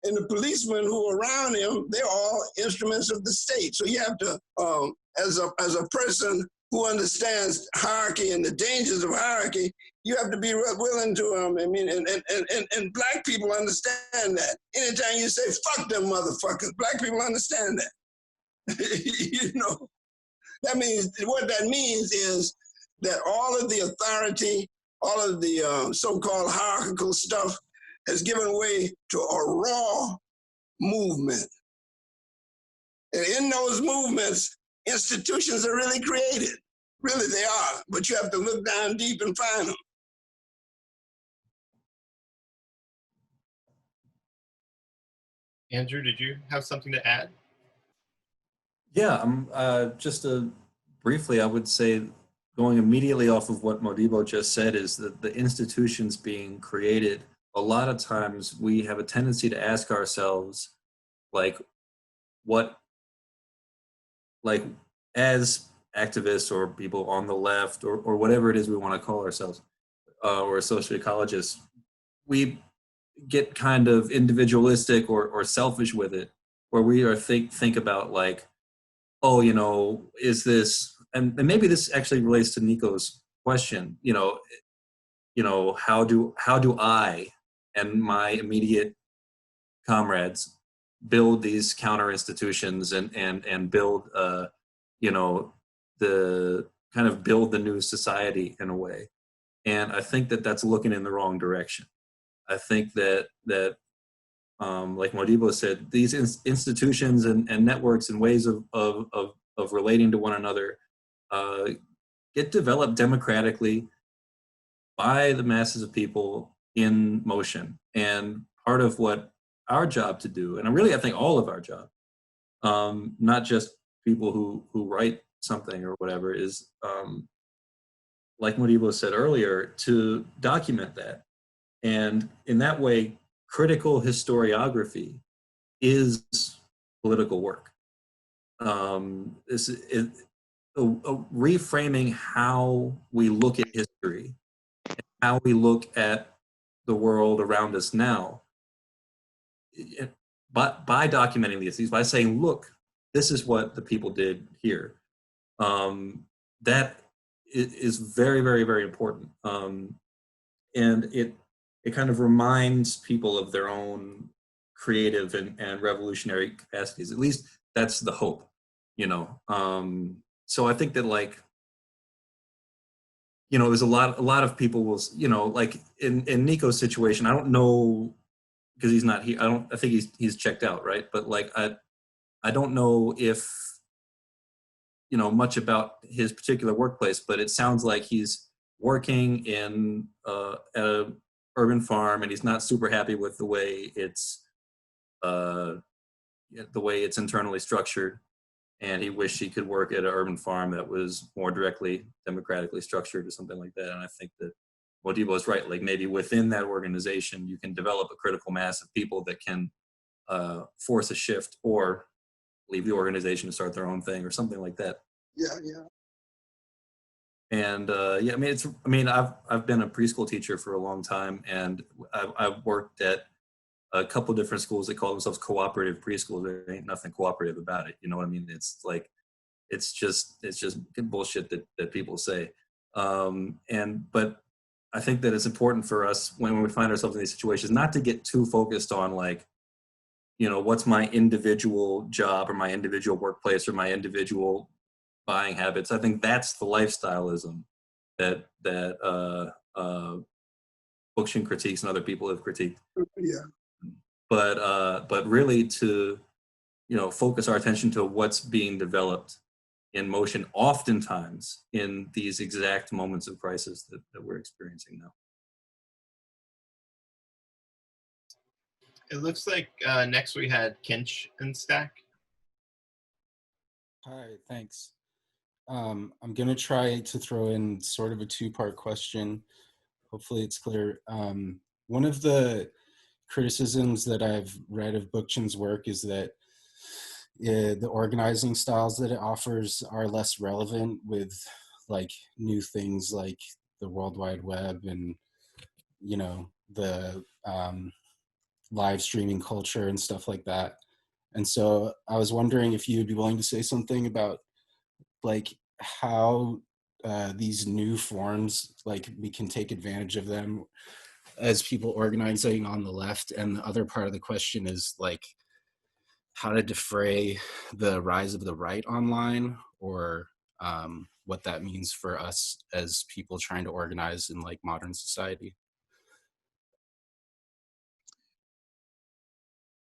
And the policemen who are around him, they're all instruments of the state. So you have to, as a person who understands hierarchy and the dangers of hierarchy, you have to be willing to, and black people understand that. Anytime you say, fuck them motherfuckers, black people understand that. That means, what that means is that all of the authority, all of the so-called hierarchical stuff has given way to a raw movement. And in those movements, institutions are really created. Really, they are. But you have to look down deep and find them. Andrew, did you have something to add? Yeah, briefly, I would say, going immediately off of what Modibo just said, is that the institutions being created, a lot of times we have a tendency to ask ourselves, as activists or people on the left or whatever it is we want to call ourselves, or social ecologists, we get kind of individualistic or selfish with it, where we are think about is this, and maybe this actually relates to Nico's question, how do I and my immediate comrades build these counter institutions and build build the new society in a way. And I think that that's looking in the wrong direction. I think that like Modibo said, these institutions and networks and ways of relating to one another get developed democratically by the masses of people in motion. And part of what our job to do, and I think all of our job, not just people who write something or whatever, is like Modibo said earlier, to document that. And in that way, critical historiography is political work. Reframing how we look at history, and how we look at the world around us now, but by documenting these, by saying, look, this is what the people did here. That is very, very, very important. And it kind of reminds people of their own creative and revolutionary capacities. At least that's the hope, So I think that there's a lot of people will, in Nico's situation, I don't know, because he's not here. I think he's checked out, right? But I don't know if much about his particular workplace, but it sounds like he's working in a urban farm, and he's not super happy with the way it's internally structured, and he wished he could work at an urban farm that was more directly democratically structured or something like that. And I think that Modibo is right. Maybe within that organization, you can develop a critical mass of people that can force a shift, or leave the organization to start their own thing or something like that. Yeah. And I've been a preschool teacher for a long time, and I've worked at a couple different schools that call themselves cooperative preschools. There ain't nothing cooperative about it. You know what I mean? It's just bullshit that people say. But I think that it's important for us when we find ourselves in these situations not to get too focused on what's my individual job or my individual workplace or my individual buying habits. I think that's the lifestyleism that Bookchin critiques and other people have critiqued. Yeah. But really to focus our attention to what's being developed in motion, oftentimes in these exact moments of crisis that we're experiencing now. It looks like next we had Kinch and Stack. Hi, thanks. I'm going to try to throw in sort of a two-part question. Hopefully it's clear. One of the criticisms that I've read of Bookchin's work is that the organizing styles that it offers are less relevant with like new things like the World Wide Web and, the live streaming culture and stuff like that. And so I was wondering if you'd be willing to say something about like how these new forms, like we can take advantage of them as people organizing on the left. And the other part of the question is like how to defray the rise of the right online, or what that means for us as people trying to organize in like modern society.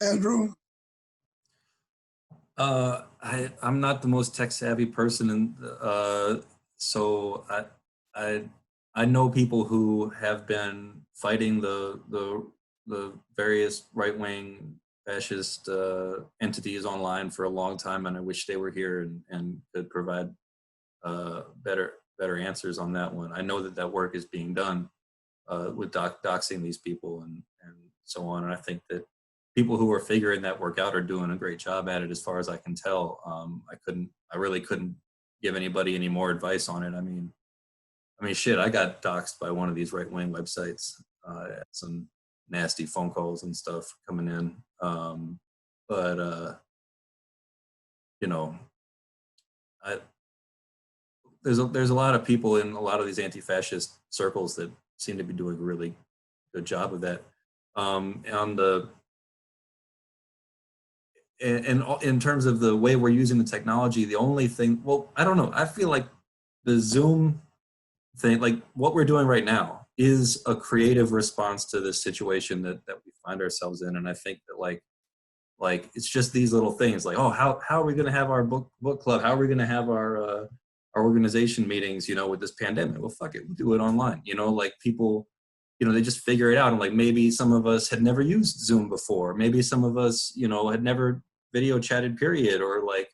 Andrew? I'm not the most tech savvy person, and so I know people who have been fighting the various right wing fascist entities online for a long time, and I wish they were here and could provide better answers on that one. I know that work is being done with doxing these people and so on, and I think that people who are figuring that work out are doing a great job at it, as far as I can tell. I really couldn't give anybody any more advice on it. I mean, shit, I got doxed by one of these right-wing websites. Some nasty phone calls and stuff coming in. There's a lot of people in a lot of these anti-fascist circles that seem to be doing a really good job of that. And in terms of the way we're using the technology, the only thing, well, I don't know. I feel like the Zoom thing, like what we're doing right now, is a creative response to this situation that we find ourselves in. And I think that like it's just these little things, like, oh, how are we going to have our book club? How are we going to have our organization meetings? With this pandemic, well, fuck it, we'll do it online. Like people, they just figure it out. And like maybe some of us had never used Zoom before. Maybe some of us, had never video chatted, period, or like,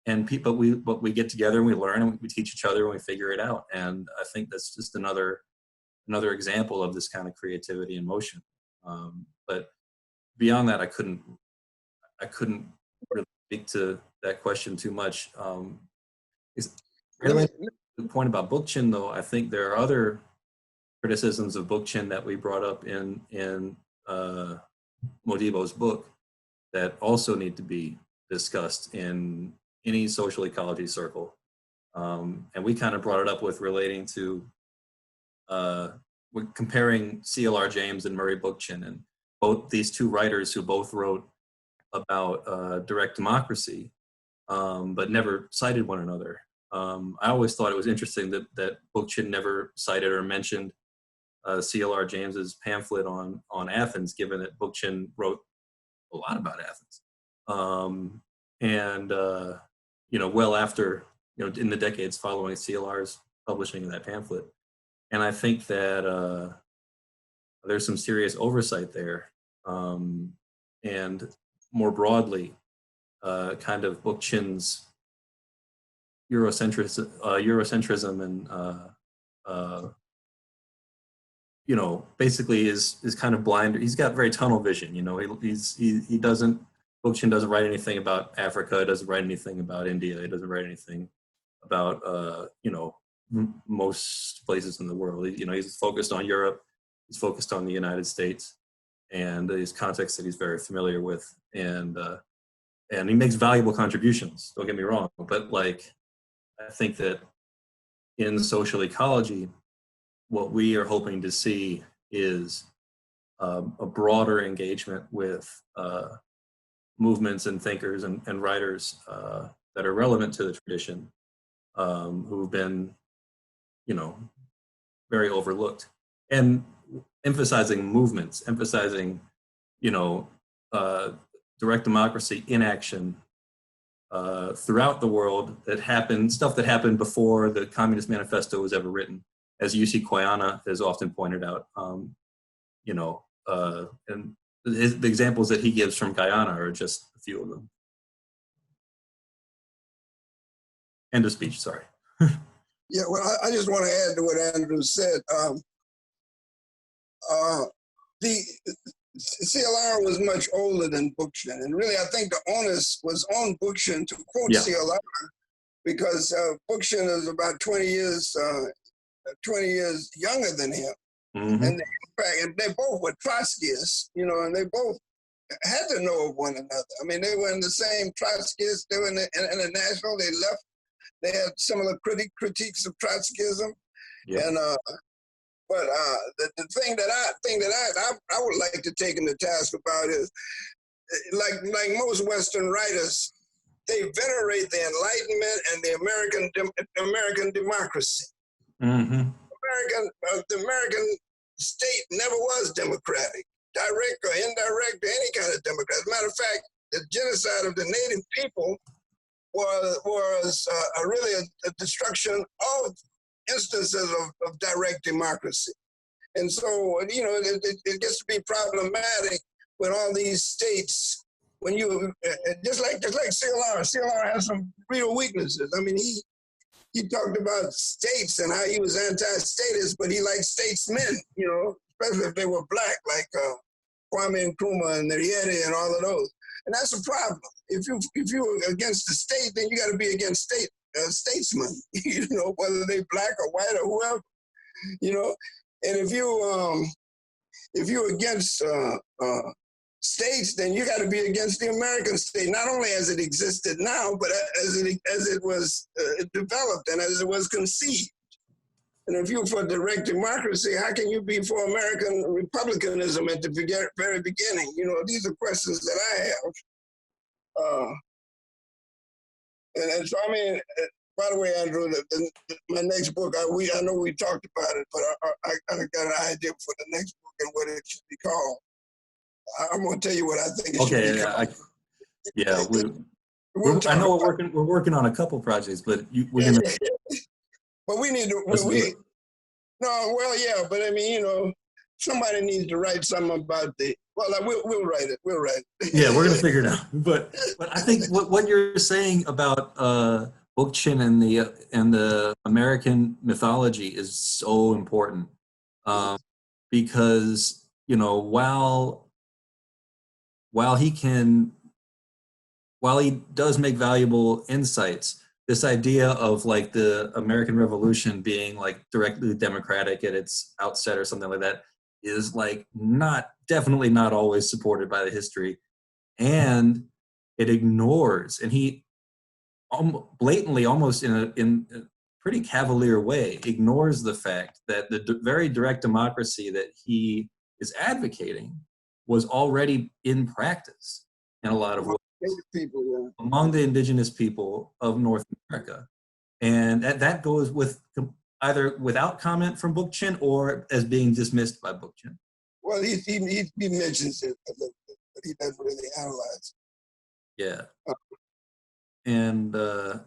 and people, but we get together and we learn and we teach each other and we figure it out. And I think that's just another example of this kind of creativity in motion. But beyond that, I couldn't really speak to that question too much. Really, the point about Bookchin, though, I think there are other criticisms of Bookchin that we brought up in Modibo's book that also need to be discussed in any social ecology circle. And we kind of brought it up with relating to comparing C.L.R. James and Murray Bookchin, and both these two writers who both wrote about direct democracy, but never cited one another. I always thought it was interesting that Bookchin never cited or mentioned C.L.R. James's pamphlet on Athens, given that Bookchin wrote a lot about Athens. Well after, in the decades following C.L.R.'s publishing of that pamphlet. And I think that there's some serious oversight there. And more broadly, kind of Bookchin's Eurocentrism and basically is kind of blind. He's got very tunnel vision. Bookchin doesn't write anything about Africa. Doesn't write anything about India. He doesn't write anything about most places in the world. He's focused on Europe. He's focused on the United States and these contexts that he's very familiar with, and he makes valuable contributions. Don't get me wrong, but like I think that in social ecology, what we are hoping to see is a broader engagement with movements and thinkers and writers that are relevant to the tradition, who've been, very overlooked, and emphasizing movements, emphasizing, direct democracy in action throughout the world stuff that happened before the Communist Manifesto was ever written, as UC Koyana has often pointed out. And the examples that he gives from Guyana are just a few of them. End of speech, sorry. Yeah, well, I just want to add to what Andrew said. The CLR was much older than Bookchin, and really, I think the onus was on Bookchin to quote CLR, because Bookchin is about 20 years younger than him, Mm-hmm. and they both were Trotskyists, and they both had to know of one another. I mean, they were in the same Trotskyists. They were in the International. They left. They had similar critiques of Trotskyism, and but the thing that I would like to take him to task about is, like most Western writers, they venerate the Enlightenment and the American democracy. Mm-hmm. The American state never was democratic, direct or indirect, or any kind of democracy. As a matter of fact, the genocide of the native people was really a destruction of instances of direct democracy. And so, it gets to be problematic when all these states, when you, just like CLR has some real weaknesses. I mean, he talked about states and how he was anti-statist, but he liked statesmen, especially if they were black, like Kwame Nkrumah and Nyerere and all of those. And that's a problem. If you're against the state, then you got to be against statesmen, whether they black or white or whoever, And if you're against states, then you got to be against the American state, not only as it existed now, but as it was developed and as it was conceived. And if you're for direct democracy, how can you be for American republicanism at the very beginning? These are questions that I have. And so, I mean, by the way, Andrew, my next book, I know we talked about it, but I kind of got an idea for the next book and what it should be called. I'm going to tell you what I think it should be called. I know we're working on a couple projects, but we're gonna. But we need to. But I mean, somebody needs to write something about the. Well, we'll write it. We'll write it. Yeah, we're gonna figure it out. But I think what you're saying about Bookchin and the American mythology is so important, because while he does make valuable insights, this idea of like the American Revolution being like directly democratic at its outset or something like that is like definitely not always supported by the history, and it ignores, and he blatantly, almost in a pretty cavalier way, ignores the fact that the very direct democracy that he is advocating was already in practice in a lot of ways among the indigenous people of North America. And that goes with either without comment from Bookchin or as being dismissed by Bookchin. Well, he mentions it a little bit, but he doesn't really analyze it. Yeah. And so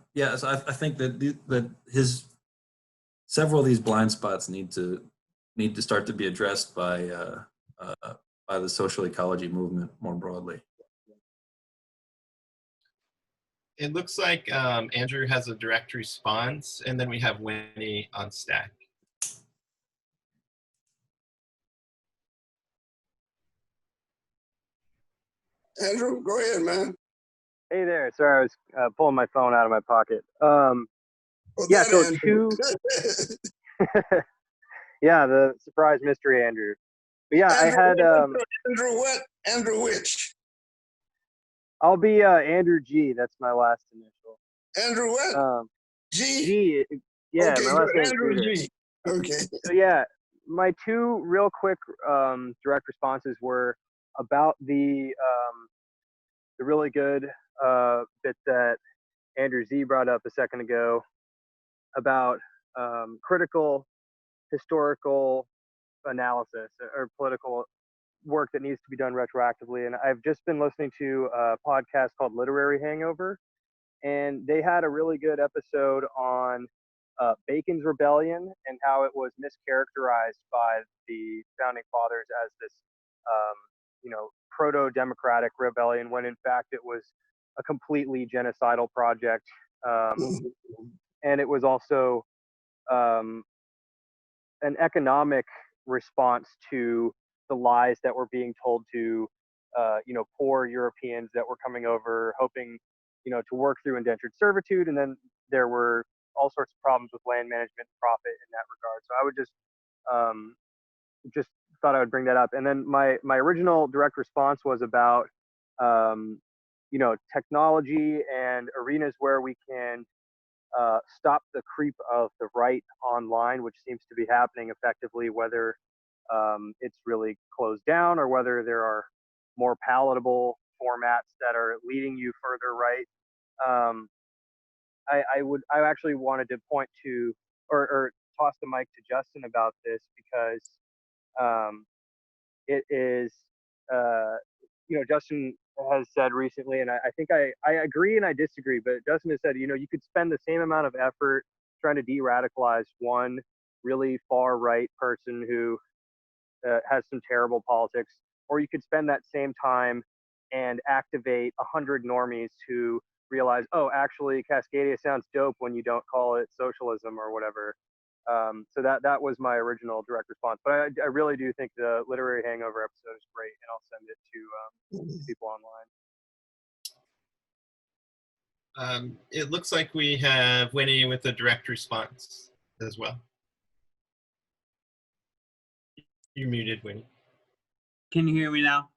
I think that his several of these blind spots need to start to be addressed by the social ecology movement more broadly. It looks like Andrew has a direct response, and then we have Winnie on Stack. Andrew, go ahead, man. Hey there. Sorry, I was pulling my phone out of my pocket. Yeah, the surprise mystery Andrew. But yeah, Andrew, I had Andrew what? Andrew which? I'll be Andrew G. That's my last initial. Andrew what? G. G. Yeah, okay, my last name Andrew G. Okay. So yeah, my two real quick direct responses were about the really good bit that Andrew Z brought up a second ago about critical historical analysis or political work that needs to be done retroactively. And I've just been listening to a podcast called Literary Hangover, and they had a really good episode on Bacon's Rebellion and how it was mischaracterized by the founding fathers as this, proto-democratic rebellion, when in fact it was a completely genocidal project. And it was also an economic response to the lies that were being told to, poor Europeans that were coming over, hoping, to work through indentured servitude. And then there were all sorts of problems with land management and profit in that regard. So I would just thought I would bring that up. And then my original direct response was about, technology and arenas where we can stop the creep of the right online, which seems to be happening effectively, whether it's really closed down or whether there are more palatable formats that are leading you further right. I actually wanted to point to or toss the mic to Justin about this, because it is, Justin has said recently, and I think I agree and I disagree, but Justin has said, you could spend the same amount of effort trying to de-radicalize one really far right person who has some terrible politics, or you could spend that same time and activate 100 normies who realize, oh, actually Cascadia sounds dope when you don't call it socialism or whatever. So that was my original direct response. But I really do think the Literary Hangover episode is great, and I'll send it to people online. It looks like we have Winnie with a direct response as well. You're muted, Winnie. Can you hear me now?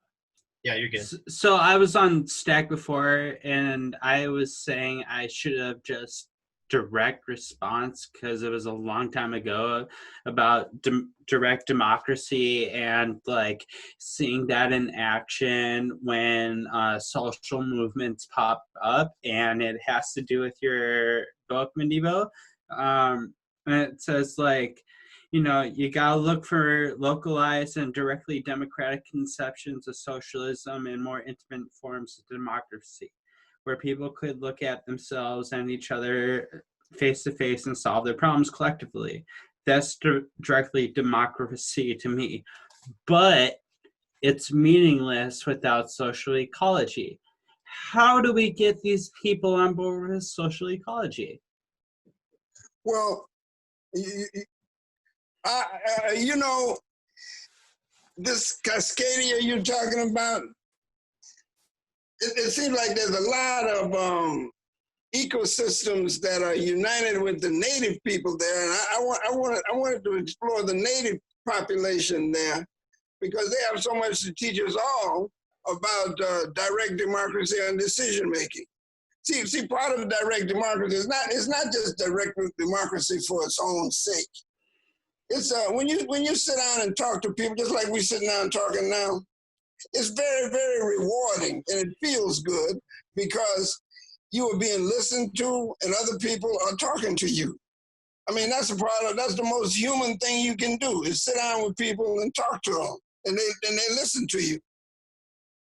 Yeah, you're good. So I was on Stack before, and I was saying I should have just direct response because it was a long time ago about direct democracy and like seeing that in action when social movements pop up, and it has to do with your book, Modibo. And it says like, you gotta look for localized and directly democratic conceptions of socialism and more intimate forms of democracy, where people could look at themselves and each other face to face and solve their problems collectively. That's directly democracy to me. But it's meaningless without social ecology. How do we get these people on board with social ecology? Well, this Cascadia you're talking about, it seems like there's a lot of ecosystems that are united with the native people there, and I wanted to explore the native population there, because they have so much to teach us all about direct democracy and decision making. See, part of direct democracy is not just direct democracy for its own sake. It's when you sit down and talk to people, just like we sitting down talking now, it's very, very rewarding, and it feels good because you are being listened to and other people are talking to you. I mean, that's the most human thing you can do, is sit down with people and talk to them, and they listen to you.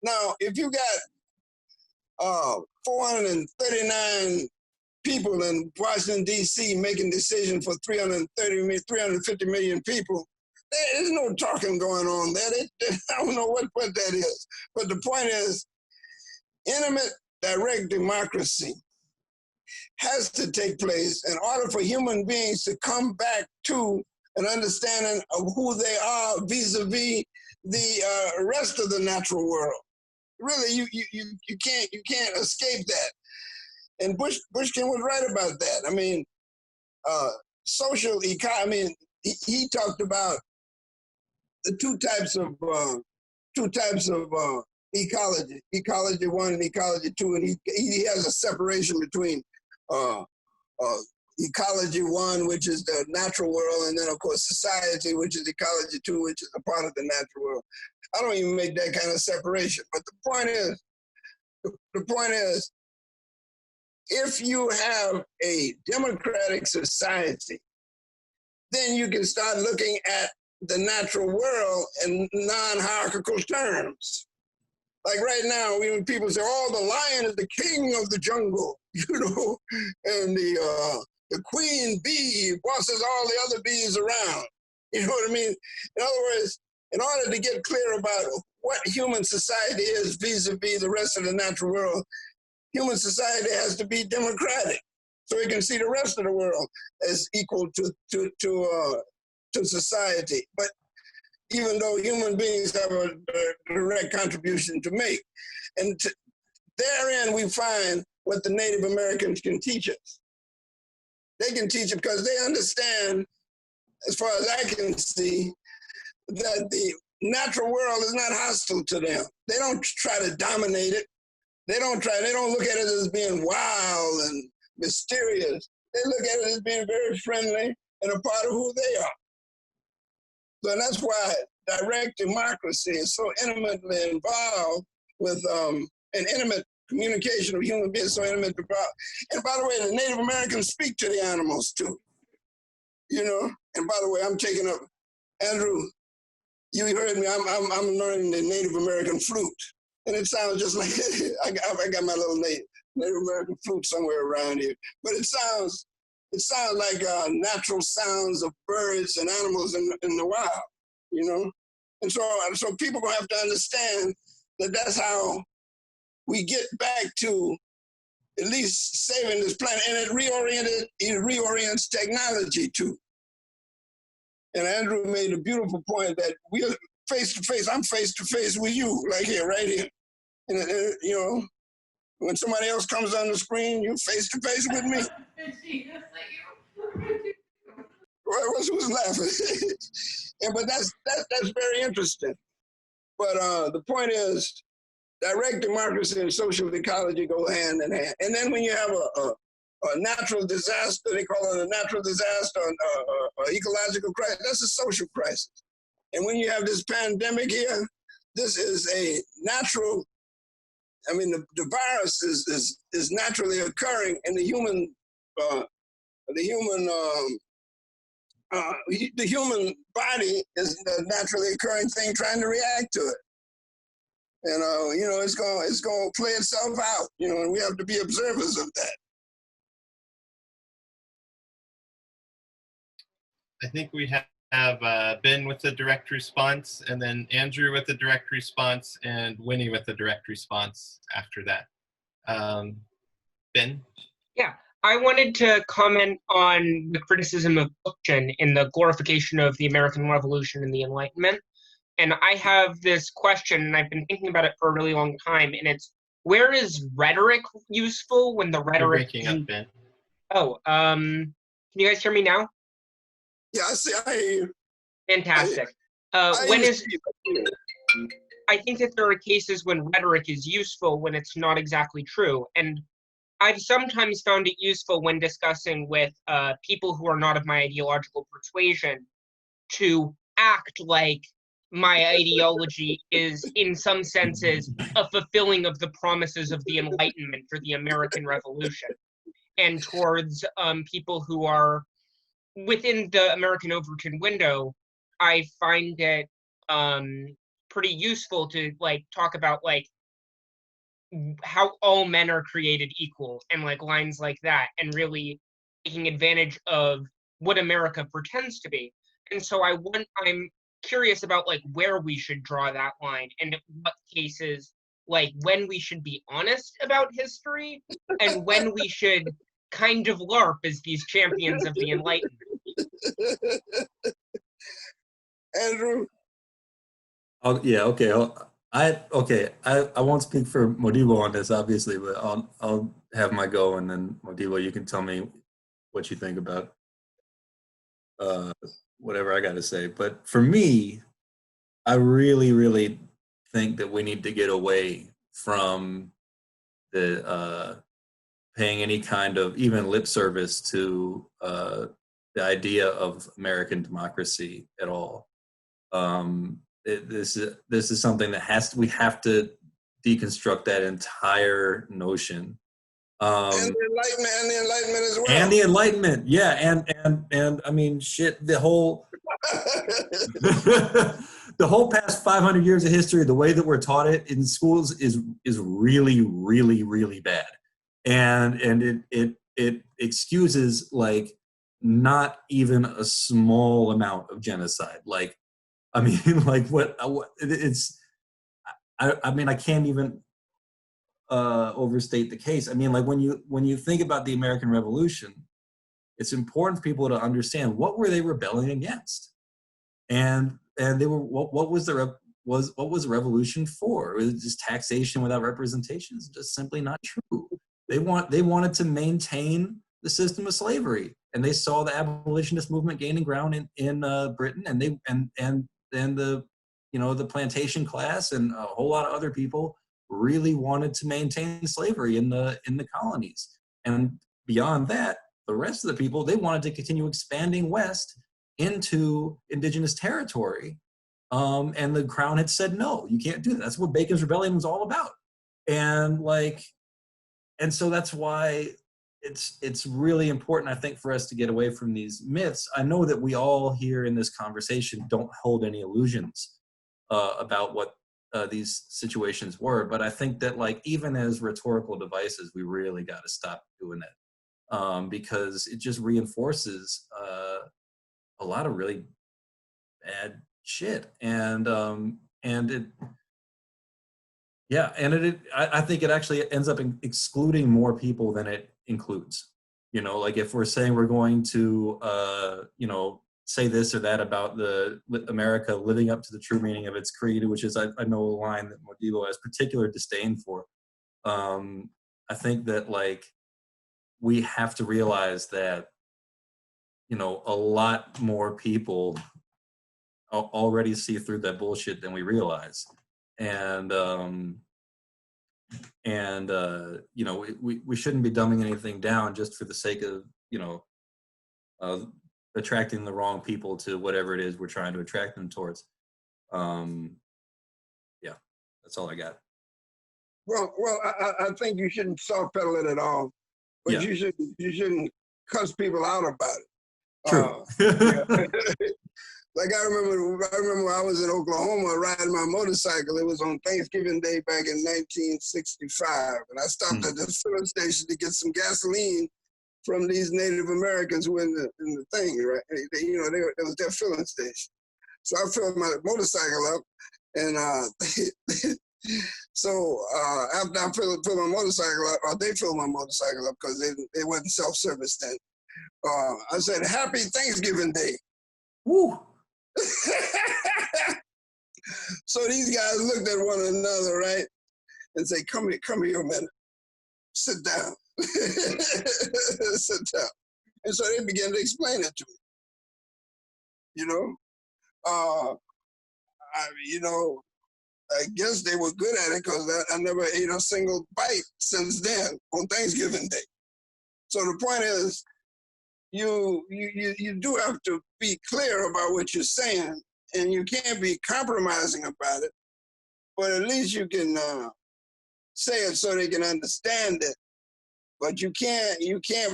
Now, if you got 439 people in Washington, D.C. making decisions for 350 million people, there's no talking going on there. I don't know what that is. But the point is, intimate, direct democracy has to take place in order for human beings to come back to an understanding of who they are vis-a-vis the rest of the natural world. Really, you can't escape that. And Bushkin was right about that. I mean, social economy. I mean, he talked about the two types of ecology: ecology 1 and ecology 2, and he has a separation between ecology 1, which is the natural world, and then of course society, which is ecology 2, which is a part of the natural world. I don't even make that kind of separation. But the point is, if you have a democratic society, then you can start looking at the natural world in non-hierarchical terms. Like right now, when people say, "Oh, the lion is the king of the jungle," and the queen bee bosses all the other bees around. You know what I mean? In other words, in order to get clear about what human society is vis-a-vis the rest of the natural world, human society has to be democratic, so we can see the rest of the world as equal to society. But even though human beings have a direct contribution to make, and therein we find what the Native Americans can teach us. They can teach it because they understand, as far as I can see, that the natural world is not hostile to them. They don't try to dominate it. They don't look at it as being wild and mysterious. They look at it as being very friendly and a part of who they are. So that's why direct democracy is so intimately involved with an intimate communication of human beings, so intimate. And by the way, the Native Americans speak to the animals too. And by the way, I'm taking up, Andrew, you heard me, I'm learning the Native American flute. And it sounds just like, I got my little Native American flute somewhere around here. But it sounds like natural sounds of birds and animals in the wild, And so people gonna have to understand that that's how we get back to at least saving this planet. And it reorients technology too. And Andrew made a beautiful point that we are face to face. I'm face to face with you, like here, right here. And when somebody else comes on the screen, you face to face with me. Who's laughing? But that's very interesting. But the point is, direct democracy and social ecology go hand in hand. And then when you have a natural disaster, they call it a natural disaster, or ecological crisis, that's a social crisis. And when you have this pandemic here, this is a natural, the virus is naturally occurring in the human body is a naturally occurring thing trying to react to it. And, it's going to play itself out, and we have to be observers of that. I think we have Ben with the direct response, and then Andrew with the direct response, and Winnie with the direct response after that. Ben? Yeah, I wanted to comment on the criticism of fiction in the glorification of the American Revolution and the Enlightenment. And I have this question, and I've been thinking about it for a really long time, and it's, where is rhetoric useful when the rhetoric... You're breaking up, Ben. Oh, can you guys hear me now? Yeah, I hear you. Fantastic. I think that there are cases when rhetoric is useful when it's not exactly true. And I've sometimes found it useful when discussing with people who are not of my ideological persuasion to act like my ideology is, in some senses, a fulfilling of the promises of the Enlightenment for the American Revolution. And towards people who are within the American Overton window, I find it pretty useful to talk about how all men are created equal and lines like that, and really taking advantage of what America pretends to be. And so I'm curious about where we should draw that line, and in what cases, when we should be honest about history and when we should kind of LARP as these champions of the Enlightenment. Andrew? Oh, yeah, okay. I won't speak for Modibo on this, obviously, but I'll have my go, and then Modibo, you can tell me what you think about whatever I got to say. But for me, I really, really think that we need to get away from the paying any kind of even lip service to the idea of American democracy at all. This is something that we have to deconstruct that entire notion. And the Enlightenment as well. And the Enlightenment, yeah, and I mean, shit, the whole The whole past 500 years of history, the way that we're taught it in schools is really, really, really bad, and it excuses like not even a small amount of genocide. Like, I mean, like what it's. I mean, I can't even overstate the case. I mean, like when you think about the American Revolution, it's important for people to understand what were they rebelling against, and they were what was the revolution for? It was just taxation without representation. It's just simply not true. They wanted to maintain the system of slavery, and they saw the abolitionist movement gaining ground in Britain, and the the plantation class and a whole lot of other people really wanted to maintain slavery in the colonies. And beyond that, the rest of the people, they wanted to continue expanding west into indigenous territory. And the crown had said, no, you can't do that. That's what Bacon's Rebellion was all about. And so that's why it's really important, I think, for us to get away from these myths. I know that we all here in this conversation don't hold any illusions about what these situations were, but I think that even as rhetorical devices, we really got to stop doing it, because it just reinforces a lot of really bad shit, and I think it actually ends up excluding more people than it includes. If we're saying we're going to say this or that about America living up to the true meaning of its creed, which is, I know a line that Modibo has particular disdain for. I think that we have to realize that, a lot more people already see through that bullshit than we realize. And we shouldn't be dumbing anything down just for the sake of, attracting the wrong people to whatever it is we're trying to attract them towards. Yeah, that's all I got. Well, I think you shouldn't soft pedal it at all, but you shouldn't cuss people out about it. True. Like I remember when I was in Oklahoma riding my motorcycle. It was on Thanksgiving Day back in 1965, and I stopped at the filling station to get some gasoline from these Native Americans who were in the thing, right? It was their filling station. So I filled my motorcycle up, and so after I filled my motorcycle up, or they filled my motorcycle up because they wasn't self-service then. I said, "Happy Thanksgiving Day." Woo! So these guys looked at one another, right, and say, "Come here a minute. Sit down." Sit down. And so they began to explain it to me. I guess they were good at it because I never ate a single bite since then on Thanksgiving Day. So the point is, you do have to be clear about what you're saying, and you can't be compromising about it, but at least you can say it so they can understand it. But you can't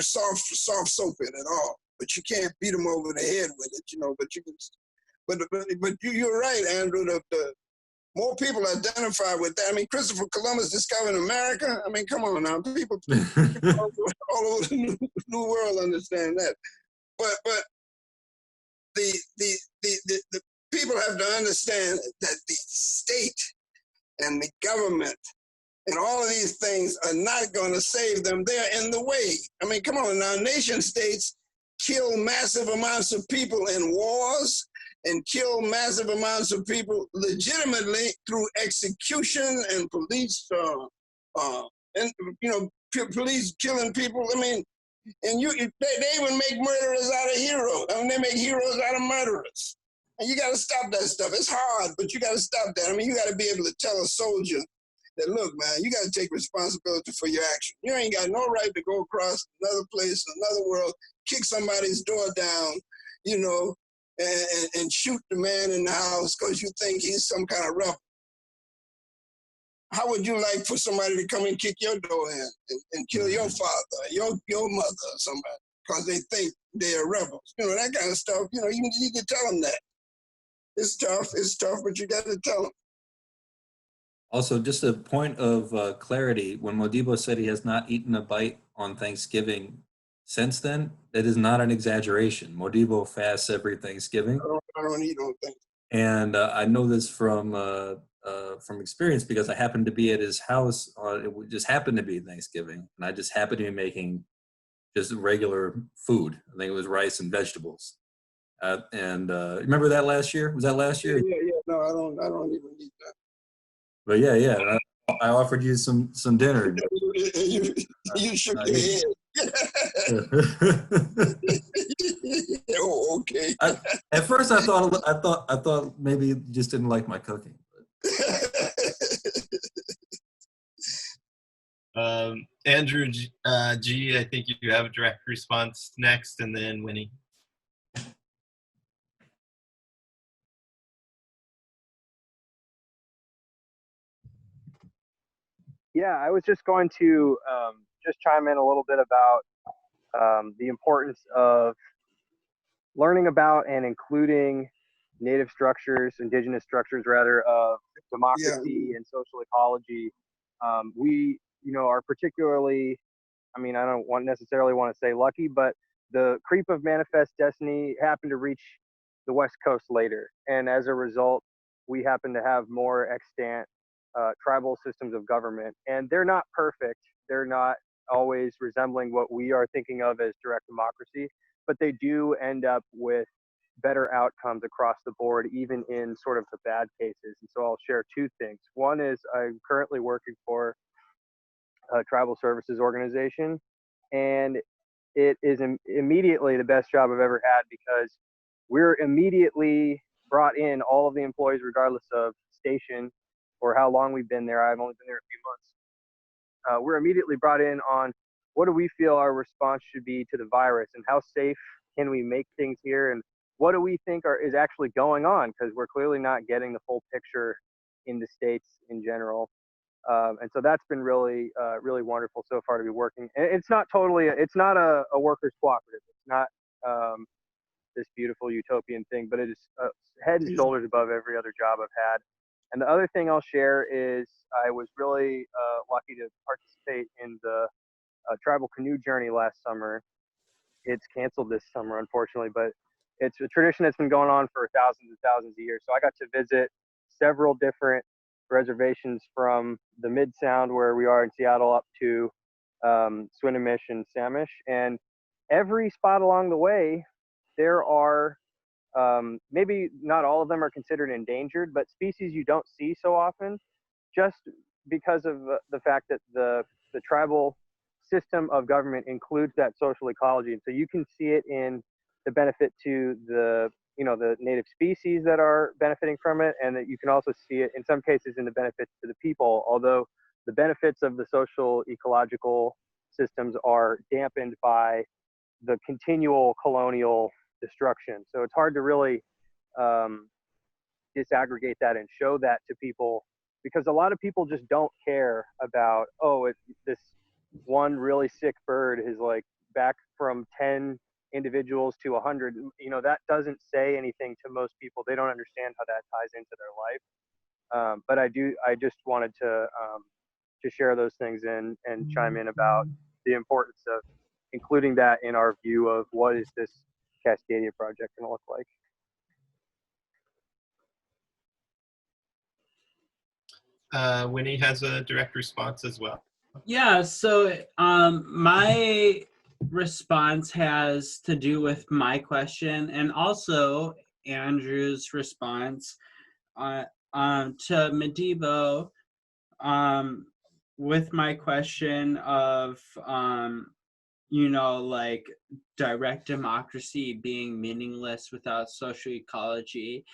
soft soap it at all. But you can't beat them over the head with it, But you can. But you're right, Andrew. The more people identify with that. I mean, Christopher Columbus discovered America. I mean, come on now, people all over the new world understand that. But the people have to understand that the state and the government and all of these things are not going to save them. They're in the way. I mean, come on now. Nation states kill massive amounts of people in wars and kill massive amounts of people legitimately through execution and police, police killing people. I mean, and they even make murderers out of heroes. I mean, they make heroes out of murderers. And you got to stop that stuff. It's hard, but you got to stop that. I mean, you got to be able to tell a soldier that, look, man, you got to take responsibility for your action. You ain't got no right to go across another place, another world, kick somebody's door down, and shoot the man in the house because you think he's some kind of rebel. How would you like for somebody to come and kick your door in and kill your father, your mother, or somebody? because they think they're rebels. You know, that kind of stuff. You know, you can tell them that. It's tough, but you got to tell them. Also, just a point of clarity, when Modibo said he has not eaten a bite on Thanksgiving since then, that is not an exaggeration. Modibo fasts every Thanksgiving. I don't eat on Thanksgiving. And I know this from experience because I happened to be at his house. It just happened to be Thanksgiving, and I just happened to be making just regular food. I think it was rice and vegetables. Remember that last year? Was that last year? Yeah. No, I don't even eat that. But yeah. I offered you some dinner. You shook your head. Oh, okay. At first, I thought maybe you just didn't like my cooking. Andrew G, I think you have a direct response next, and then Winnie. Yeah, I was just going to just chime in a little bit about the importance of learning about and including native structures, indigenous structures rather, of democracy and social ecology. We, are particularly, I don't necessarily want to say lucky, but the creep of Manifest Destiny happened to reach the West Coast later. And as a result, we happen to have more extant tribal systems of government. And they're not perfect. They're not always resembling what we are thinking of as direct democracy, but they do end up with better outcomes across the board, even in sort of the bad cases. And so I'll share two things. One is I'm currently working for a tribal services organization, and it is immediately the best job I've ever had because we're immediately brought in, all of the employees, regardless of station or how long we've been there. I've only been there a few months. We're immediately brought in on what do we feel our response should be to the virus, and how safe can we make things here, and what do we think is actually going on, because we're clearly not getting the full picture in the States in general. And so that's been really, really wonderful so far to be working. And it's not a workers' cooperative. It's not this beautiful utopian thing, but it is head and shoulders above every other job I've had. And the other thing I'll share is I was really lucky to participate in the tribal canoe journey last summer. It's canceled this summer, unfortunately, but it's a tradition that's been going on for thousands and thousands of years. So I got to visit several different reservations from the Mid-Sound, where we are in Seattle, up to Swinomish and Samish. And every spot along the way, there are, maybe not all of them are considered endangered, but species you don't see so often, just because of the fact that the tribal system of government includes that social ecology. And so you can see it in the benefit to the native species that are benefiting from it, and that you can also see it in some cases in the benefits to the people, although the benefits of the social ecological systems are dampened by the continual colonial destruction. So it's hard to really disaggregate that and show that to people, because a lot of people just don't care about, this one really sick bird is like back from 10 individuals to 100. That doesn't say anything to most people. They don't understand how that ties into their life. But I just wanted to share those things and chime in about the importance of including that in our view of what is this Cascadia project going to look like. Winnie has a direct response as well. Yeah, so my response has to do with my question, and also Andrew's response to Modibo, with my question of like direct democracy being meaningless without social ecology.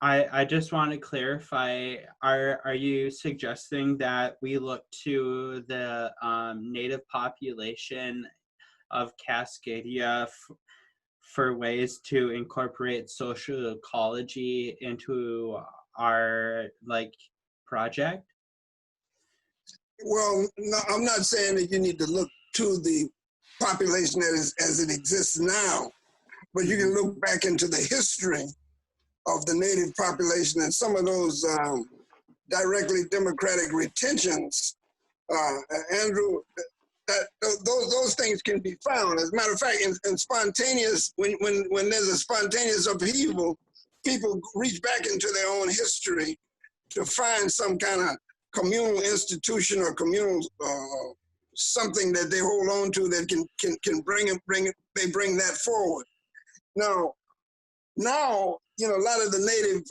I just want to clarify, are you suggesting that we look to the native population of Cascadia for ways to incorporate social ecology into our project? Well, no, I'm not saying that you need to look to the population as it exists now. But you can look back into the history of the native population and some of those directly democratic retentions, Andrew, those things can be found. As a matter of fact, in spontaneous, when there's a spontaneous upheaval, people reach back into their own history to find some kind of communal institution or communal something that they hold on to that can bring that forward. Now, you know, a lot of the native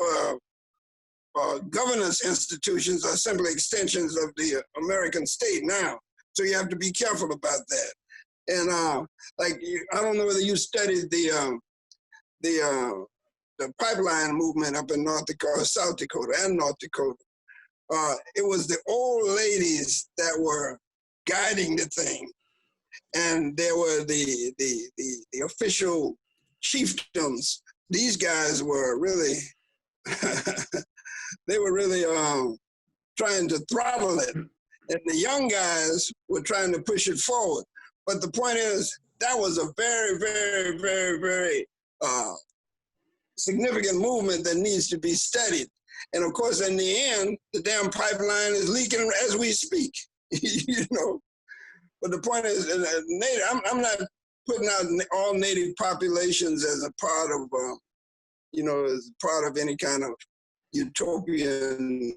governance institutions are simply extensions of the American state now. So you have to be careful about that. And like, I don't know whether you studied the pipeline movement up in North Dakota, South Dakota, and North Dakota. It was the old ladies that were guiding the thing, and there were the official chiefdoms. These guys were really, they were really trying to throttle it, and the young guys were trying to push it forward. But the point is, that was a very, very, very, very significant movement that needs to be studied. And of course, in the end, the damn pipeline is leaking as we speak, you know. But the point is, I'm not putting out all native populations as a part of, you know, as part of any kind of utopian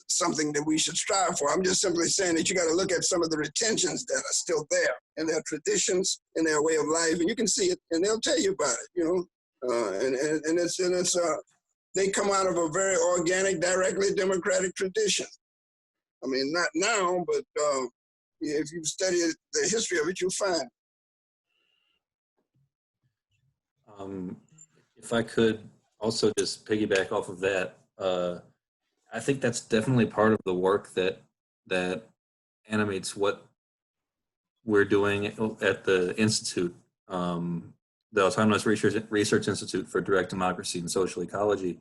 something that we should strive for. I'm just simply saying that you got to look at some of the retentions that are still there, and their traditions and their way of life, and you can see it, and they'll tell you about it, you know. And it's they come out of a very organic, directly democratic tradition. I mean, not now, but if you study the history of it, you'll find. If I could also just piggyback off of that, I think that's definitely part of the work that animates what we're doing at the Institute, the Autonomous Research Institute for Direct Democracy and Social Ecology,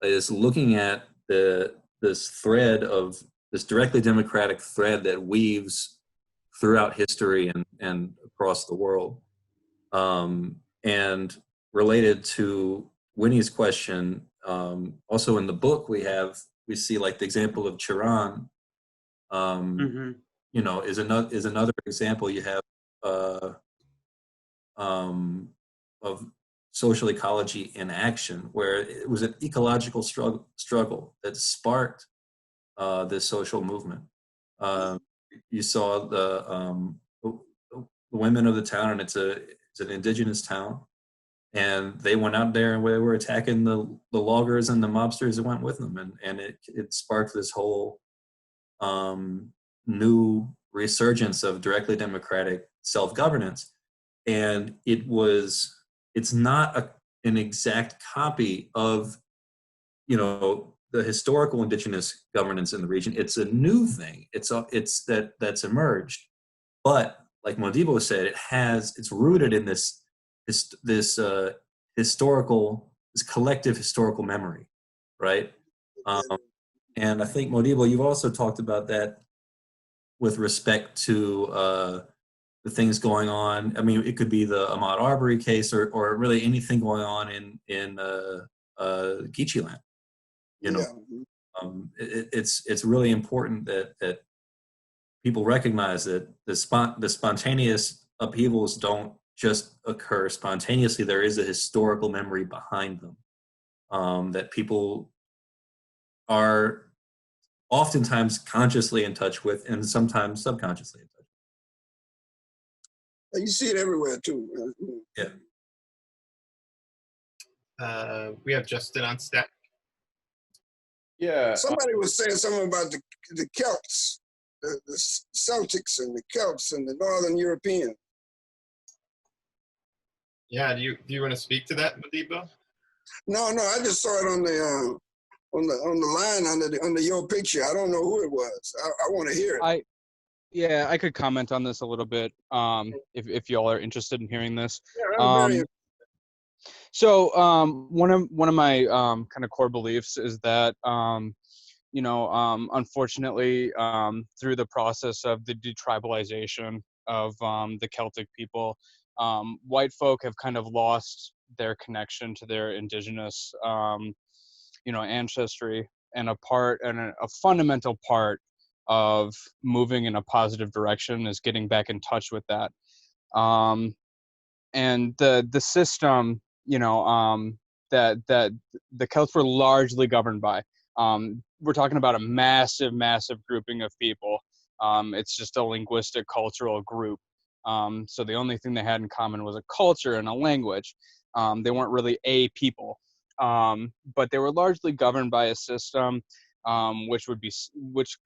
is looking at this thread of this directly democratic thread that weaves throughout history and across the world. And related to Winnie's question, also in the book we see like the example of Chiran, you know, is another example. You have of social ecology in action, where it was an ecological struggle that sparked this social movement. You saw the women of the town, and it's an indigenous town, and they went out there and they were attacking the loggers and the mobsters that went with them, and it sparked this whole new resurgence of directly democratic self-governance. And it's not an exact copy of, you know, the historical indigenous governance in the region. It's a new thing. That's emerged. But like Modibo said, it's rooted in this collective historical memory, right? And I think, Modibo, you've also talked about that with respect to the things going on. I mean, it could be the Ahmaud Arbery case, or really anything going on in Geechee-land. You know, it's really important that people recognize that the spontaneous upheavals don't just occur spontaneously. There is a historical memory behind them, that people are oftentimes consciously in touch with, and sometimes subconsciously in touch with. You see it everywhere too. Yeah. We have Justin on stack. Yeah. Somebody was saying something about the Celts, the Celtics and the Celts and the Northern Europeans. Yeah, do you want to speak to that, Modibo? No, I just saw it on the line under your picture. I don't know who it was. I want to hear it. I could comment on this a little bit, if y'all are interested in hearing this. Yeah, I'm very. So one of my kind of core beliefs is that unfortunately, through the process of the detribalization of the Celtic people, white folk have kind of lost their connection to their indigenous, ancestry, and a fundamental part of moving in a positive direction is getting back in touch with that. And the system, that the Celts were largely governed by. We're talking about a massive grouping of people. It's just a linguistic, cultural group. So the only thing they had in common was a culture and a language. They weren't really a people, but they were largely governed by a system which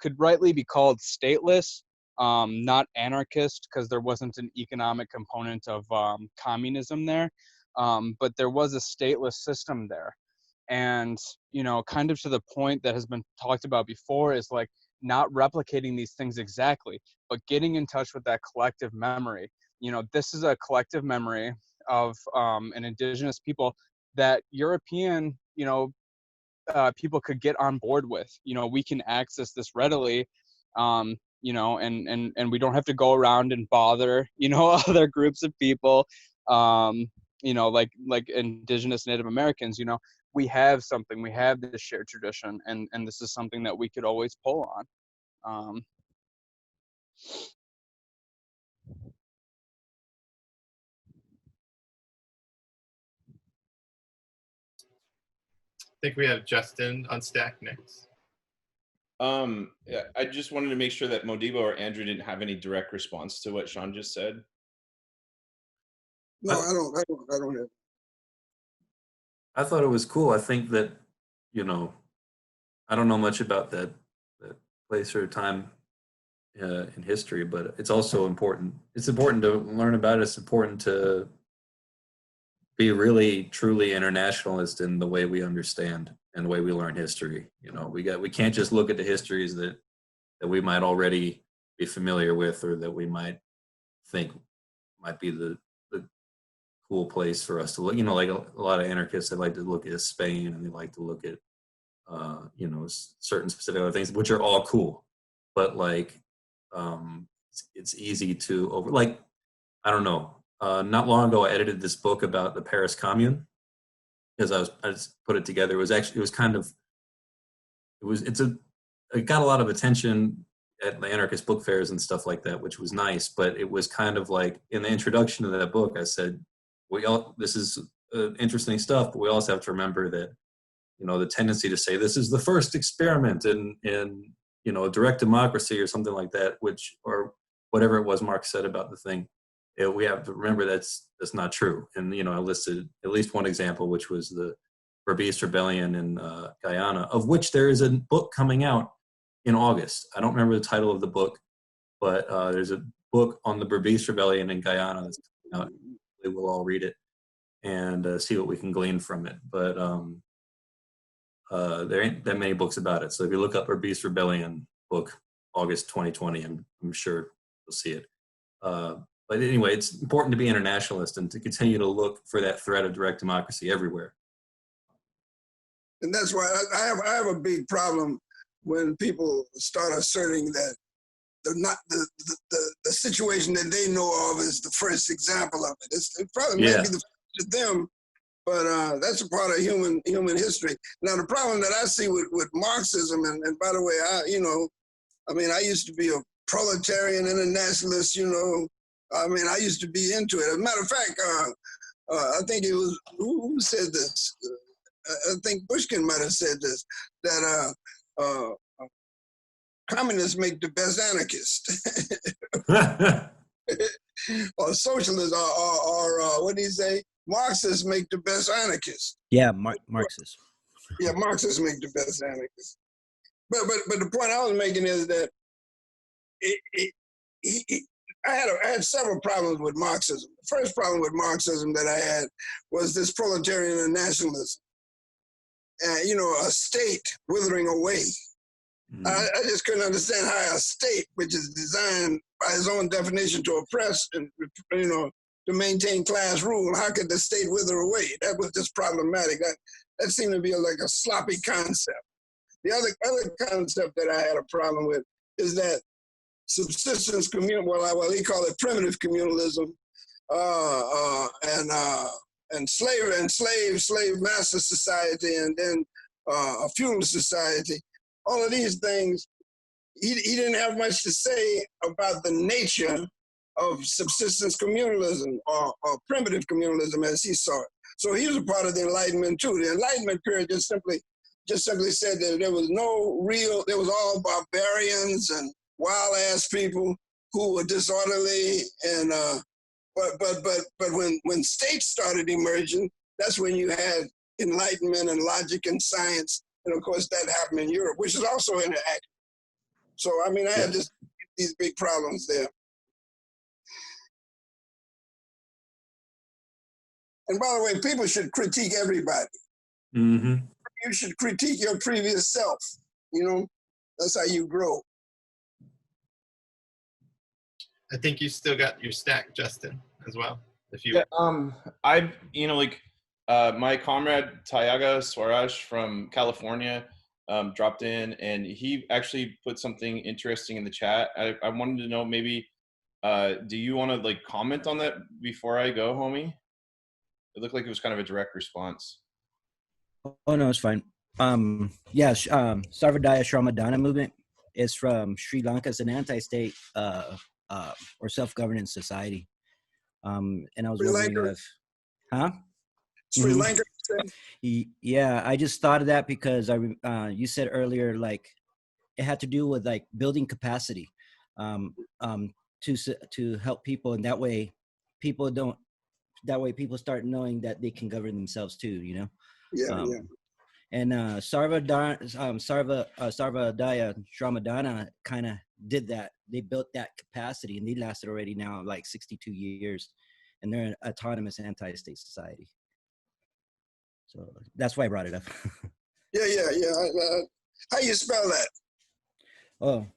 could rightly be called stateless, not anarchist, because there wasn't an economic component of communism there, but there was a stateless system there. And kind of to the point that has been talked about before is like not replicating these things exactly, but getting in touch with that collective memory. This is a collective memory of an indigenous people that European people could get on board with. We can access this readily, and we don't have to go around and bother other groups of people, like indigenous Native Americans. We have something, we have this shared tradition, and this is something that we could always pull on. I think we have Justin on Stack next. Yeah, I just wanted to make sure that Modibo or Andrew didn't have any direct response to what Sean just said. No, I don't have. I thought it was cool. I think that, I don't know much about that place or time in history, but it's also important. It's important to learn about it. It's important to be really, truly internationalist in the way we understand and the way we learn history. We can't just look at the histories that we might already be familiar with, or that we might think might be the cool place for us to look. Like a lot of anarchists, they like to look at Spain, and they like to look at certain specific other things, which are all cool. But it's easy to I don't know. Not long ago, I edited this book about the Paris Commune, because I just put it together. It got a lot of attention at the anarchist book fairs and stuff like that, which was nice. But it was kind of like, in the introduction to that book, I said, this is interesting stuff, but we also have to remember that, the tendency to say this is the first experiment in direct democracy or something like that, or whatever it was Marx said about the thing. We have to remember that's not true. And I listed at least one example, which was the Berbice Rebellion in Guyana, of which there is a book coming out in August. I don't remember the title of the book, but there's a book on the Berbice Rebellion in Guyana that's coming out. We'll all read it and see what we can glean from it. But there ain't that many books about it. So if you look up Berbice Rebellion book, August 2020, I'm sure you'll see it. But anyway, it's important to be internationalist and to continue to look for that threat of direct democracy everywhere. And that's why I have a big problem when people start asserting that the situation that they know of is the first example of it. It probably may be the first to them, but that's a part of human history. Now, the problem that I see with Marxism, and by the way, I used to be a proletarian internationalist, I used to be into it. As a matter of fact, I think it was, who said this? I think Pushkin might have said this, that communists make the best anarchists. Or socialists, or what do you say? Marxists make the best anarchists. Yeah, Marxists. Yeah, Marxists make the best anarchists. But the point I was making is that I had several problems with Marxism. The first problem with Marxism that I had was this proletarian nationalism. A state withering away. I just couldn't understand how a state, which is designed by its own definition to oppress and, to maintain class rule, how could the state wither away? That was just problematic. That seemed to be like a sloppy concept. The other concept that I had a problem with is that subsistence communal, well, he called it primitive communalism, and slave master society, and then a feudal society. All of these things, he didn't have much to say about the nature of subsistence communalism or primitive communalism as he saw it. So he was a part of the Enlightenment too. The Enlightenment period just simply said that there was all barbarians and wild ass people who were disorderly, and but when states started emerging, that's when you had enlightenment and logic and science, and of course that happened in Europe, which is also interactive. So I mean, I had these big problems there. And by the way, people should critique everybody. Mm-hmm. You should critique your previous self. You know, that's how you grow. I think you still got your stack, Justin, as well. If you I've my comrade Tyaga Swaraj from California dropped in, and he actually put something interesting in the chat. I wanted to know, maybe do you want to like comment on that before I go, homie? It looked like it was kind of a direct response. Oh no, it's fine. Sarvodaya Shramadana movement is from Sri Lanka. It's an anti-state or self-governance society. And I was wondering if, Sri Lanka. Yeah, I just thought of that because you said earlier, like it had to do with like building capacity to help people, and that way people start knowing that they can govern themselves too, you know. And Sarvodaya Shramadana kind of did that. They built that capacity, and they lasted already now like 62 years, and they're an autonomous anti-state society. So that's why I brought it up. Yeah. How you spell that? Oh,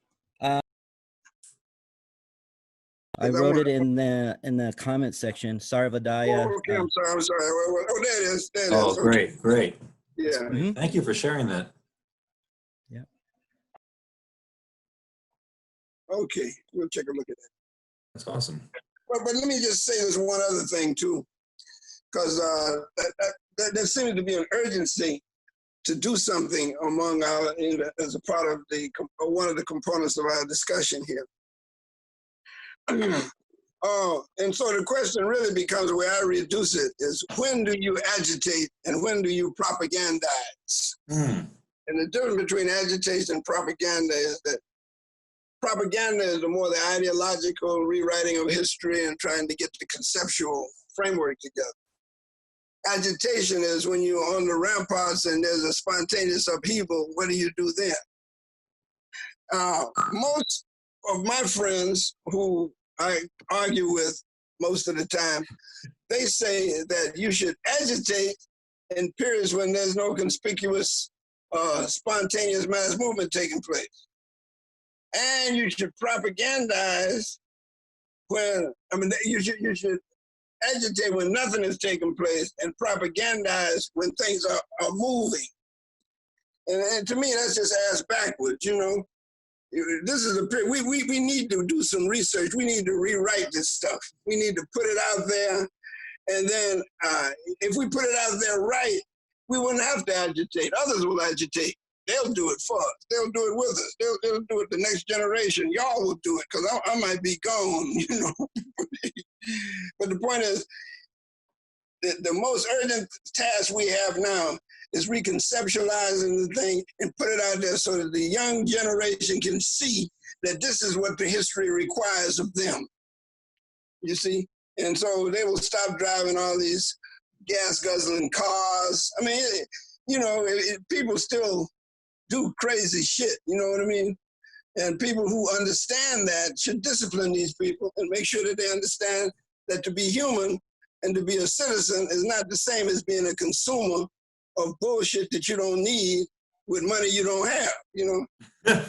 I wrote it in the comment section. Sarvodaya. Oh, okay, I'm sorry. Oh, there it is. Oh, great. Yeah. Great. Thank you for sharing that. Yeah. Okay, we'll take a look at that. That's awesome. But let me just say this one other thing too, because there seems to be an urgency to do something among our, as a part of one of the components of our discussion here. And so the question really becomes, where I reduce it, is when do you agitate and when do you propagandize? And the difference between agitation and propaganda is that propaganda is more the ideological rewriting of history and trying to get the conceptual framework together. Agitation is when you're on the ramparts and there's a spontaneous upheaval. What do you do then? Most of my friends who I argue with most of the time, they say that you should agitate in periods when there's no conspicuous spontaneous mass movement taking place. And you should propagandize you should agitate when nothing is taking place and propagandize when things are moving. And to me, that's just ass backwards, you know. This is we need to do some research. We need to rewrite this stuff. We need to put it out there. And then if we put it out there right, we wouldn't have to agitate. Others will agitate. They'll do it for us. They'll do it with us. They'll do it the next generation. Y'all will do it because I might be gone, you know. But the point is, the most urgent task we have now is reconceptualizing the thing and put it out there so that the young generation can see that this is what the history requires of them. You see? And so they will stop driving all these gas-guzzling cars. I mean, you know, people still do crazy shit, you know what I mean? And people who understand that should discipline these people and make sure that they understand that to be human and to be a citizen is not the same as being a consumer of bullshit that you don't need with money you don't have, you know?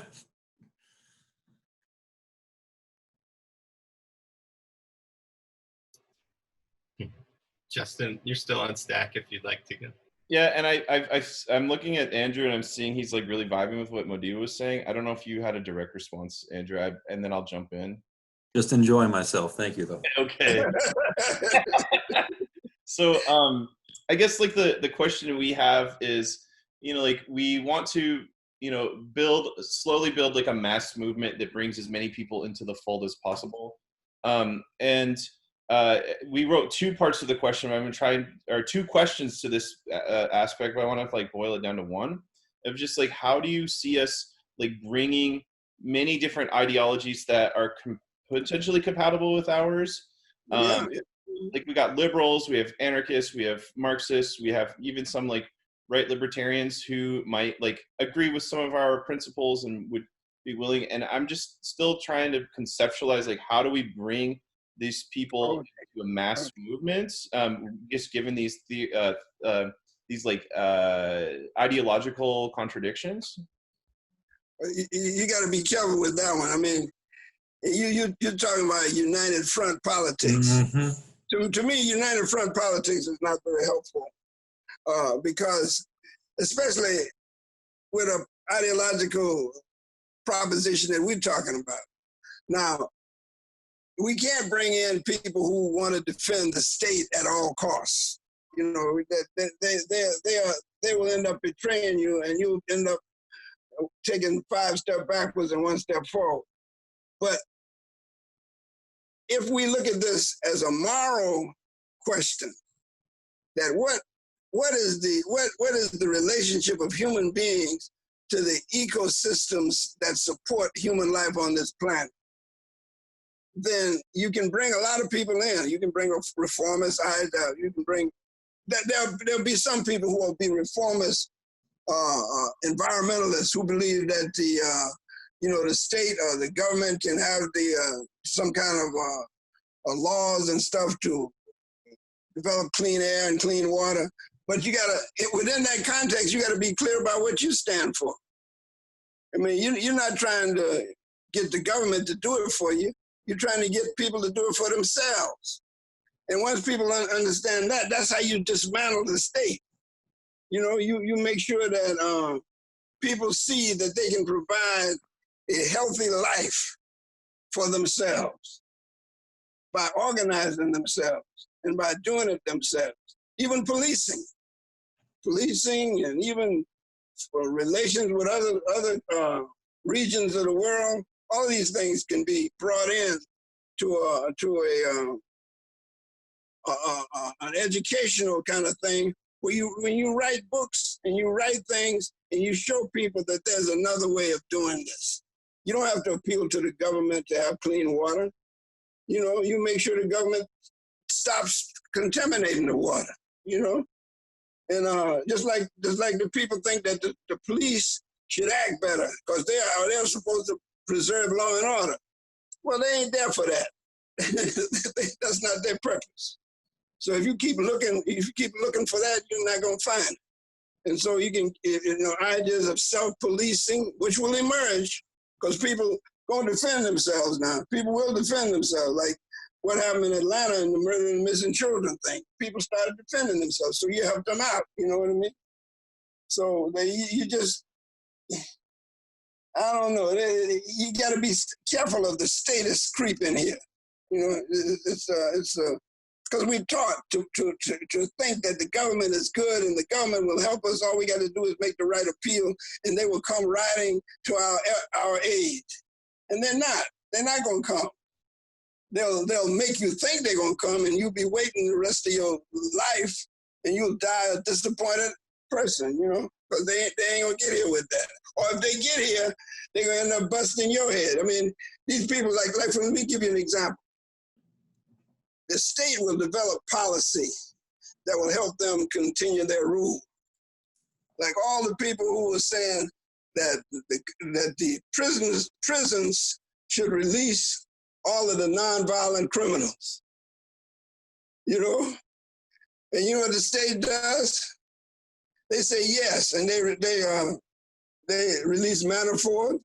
Justin, you're still on stack if you'd like to go. Yeah, and I'm looking at Andrew and I'm seeing he's like really vibing with what Modibo was saying. I don't know if you had a direct response, Andrew, and then I'll jump in. Just enjoying myself. Thank you, though. Okay. So I guess like the question we have is, like we want to, slowly build like a mass movement that brings as many people into the fold as possible. And we wrote two parts of the question. I'm going to try, or two questions to this aspect, but I want to like boil it down to one of just like, how do you see us like bringing many different ideologies that are potentially compatible with ours? Like we got liberals, we have anarchists, we have Marxists, we have even some like right libertarians who might like agree with some of our principles and would be willing. And I'm just still trying to conceptualize like, how do we bring these people to a mass movement, just given these like ideological contradictions? You got to be careful with that one. I mean, you're talking about united front politics. Mm-hmm. To me, united front politics is not very helpful because, especially with an ideological proposition that we're talking about. Now, we can't bring in people who want to defend the state at all costs. You know, they will end up betraying you, and you'll end up taking 5 steps backwards and 1 step forward. But if we look at this as a moral question, that what is the relationship of human beings to the ecosystems that support human life on this planet, then you can bring a lot of people in. You can bring a reformist, you can bring, there'll be some people who will be reformist environmentalists who believe that the state or the government can have some kind of laws and stuff to develop clean air and clean water. But within that context, you gotta be clear about what you stand for. I mean, you're not trying to get the government to do it for you. You're trying to get people to do it for themselves. And once people understand that, that's how you dismantle the state. You know, you make sure that people see that they can provide a healthy life for themselves by organizing themselves and by doing it themselves. Even policing and even relations with other regions of the world, all these things can be brought in to an educational kind of thing where when you write books and you write things and you show people that there's another way of doing this. You don't have to appeal to the government to have clean water. You know, you make sure the government stops contaminating the water, you know? And just like the people think that the police should act better because they're supposed to preserve law and order. Well, they ain't there for that. That's not their purpose. So if you keep looking for that, you're not gonna find it. And so you can, ideas of self-policing, which will emerge because people gonna defend themselves now. People will defend themselves. Like what happened in Atlanta and the murder and missing children thing. People started defending themselves, so you help them out. You know what I mean? So you just, I don't know. You got to be careful of the status creep in here. You know, it's because we're taught to think that the government is good and the government will help us. All we got to do is make the right appeal, and they will come riding to our aid. And they're not. They're not going to come. They'll make you think they're going to come, and you'll be waiting the rest of your life, and you'll die a disappointed person, you know, because they ain't going to get here with that. Or if they get here, they're going to end up busting your head. I mean, these people, let me give you an example. The state will develop policy that will help them continue their rule. Like all the people who were saying that the prisons should release all of the nonviolent criminals, you know? And you know what the state does? They say yes, and they release Manafort.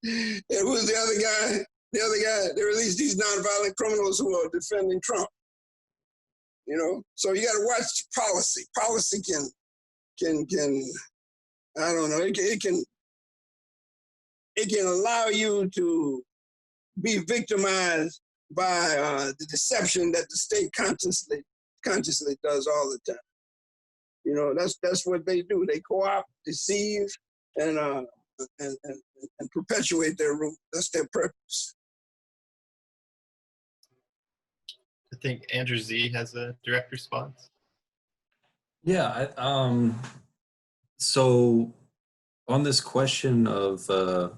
And who's the other guy? They release these nonviolent criminals who are defending Trump. you know. So you got to watch policy. Policy can I don't know. It can allow you to be victimized by the deception that the state consciously does all the time. You know, that's what they do. They co-opt, deceive, and perpetuate their rule. That's their purpose. I think Andrew Z has a direct response. Yeah. So on this question of the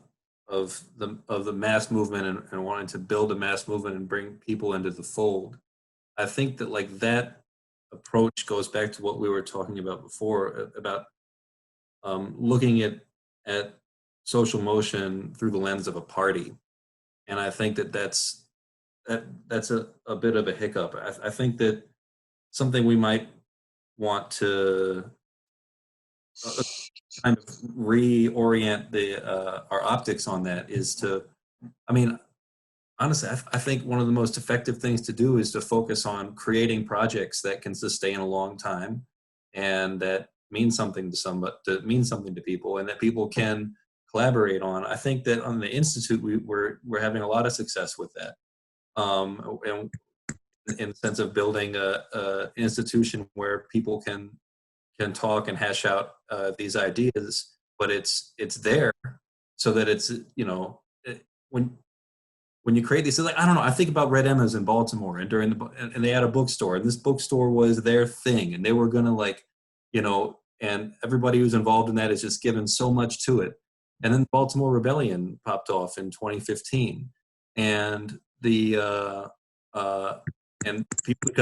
mass movement and wanting to build a mass movement and bring people into the fold, I think that like that approach goes back to what we were talking about before about looking at social motion through the lens of a party, and I think that's a bit of a hiccup. I think that something we might want to kind of reorient our optics on that is to, I mean, honestly, I think one of the most effective things to do is to focus on creating projects that can sustain a long time and that mean something to somebody, that mean something to people, and that people can collaborate on. I think that on the Institute, we're having a lot of success with that. And in the sense of building a institution where people can talk and hash out these ideas, but it's there so that it's, you know, when you create these, like, I don't know, I think about Red Emma's in Baltimore and and they had a bookstore, and this bookstore was their thing, and they were gonna, like, you know, and everybody who's involved in that is just given so much to it. And then the Baltimore Rebellion popped off in 2015, and because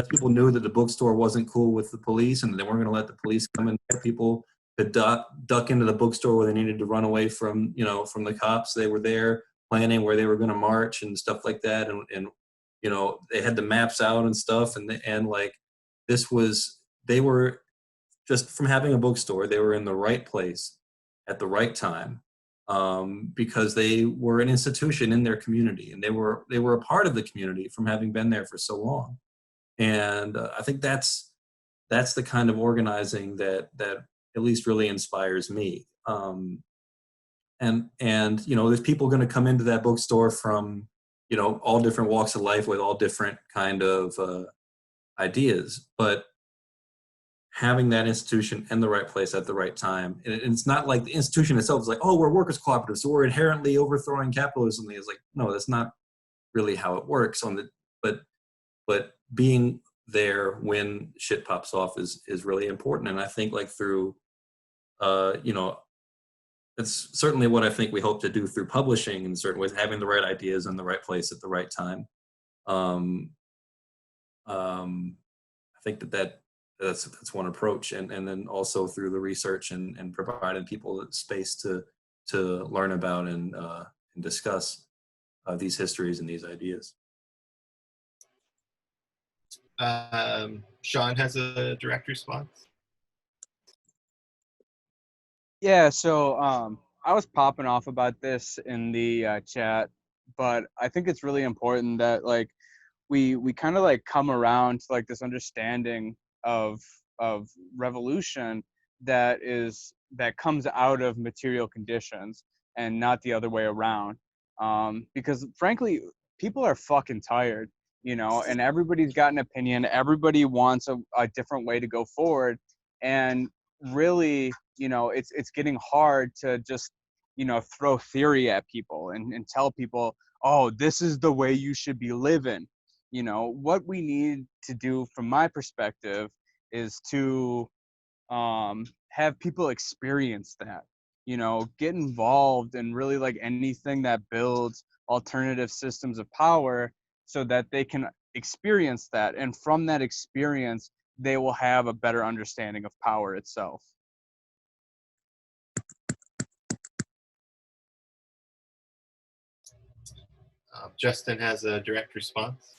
people knew that the bookstore wasn't cool with the police and they weren't going to let the police come in there, people could duck into the bookstore where they needed to run away from, you know, from the cops. They were there planning where they were going to march and stuff like that. And, you know, they had the maps out and stuff. And like, they were just, from having a bookstore, they were in the right place at the right time. Because they were an institution in their community, and they were a part of the community from having been there for so long. And I think that's the kind of organizing that at least really inspires me. And you know, there's people going to come into that bookstore from, you know, all different walks of life with all different kind of ideas, but having that institution in the right place at the right time. And it's not like the institution itself is like, oh, we're workers cooperative, so we're inherently overthrowing capitalism. It's like, no, that's not really how it works. But being there when shit pops off is really important. And I think, like, through, you know, it's certainly what I think we hope to do through publishing in certain ways, having the right ideas in the right place at the right time. I think that's one approach, and then also through the research and providing people space to learn about and discuss these histories and these ideas. Sean has a direct response. Yeah, so I was popping off about this in the chat, but I think it's really important that, like, we kind of like come around to like this understanding of revolution that comes out of material conditions and not the other way around. Because frankly, people are fucking tired, you know, and everybody's got an opinion. Everybody wants a different way to go forward, and really, you know, it's getting hard to just, you know, throw theory at people and tell people, oh, this is the way you should be living. You know, what we need to do from my perspective is to have people experience that, you know, get involved in really like anything that builds alternative systems of power so that they can experience that. And from that experience, they will have a better understanding of power itself. Justin has a direct response.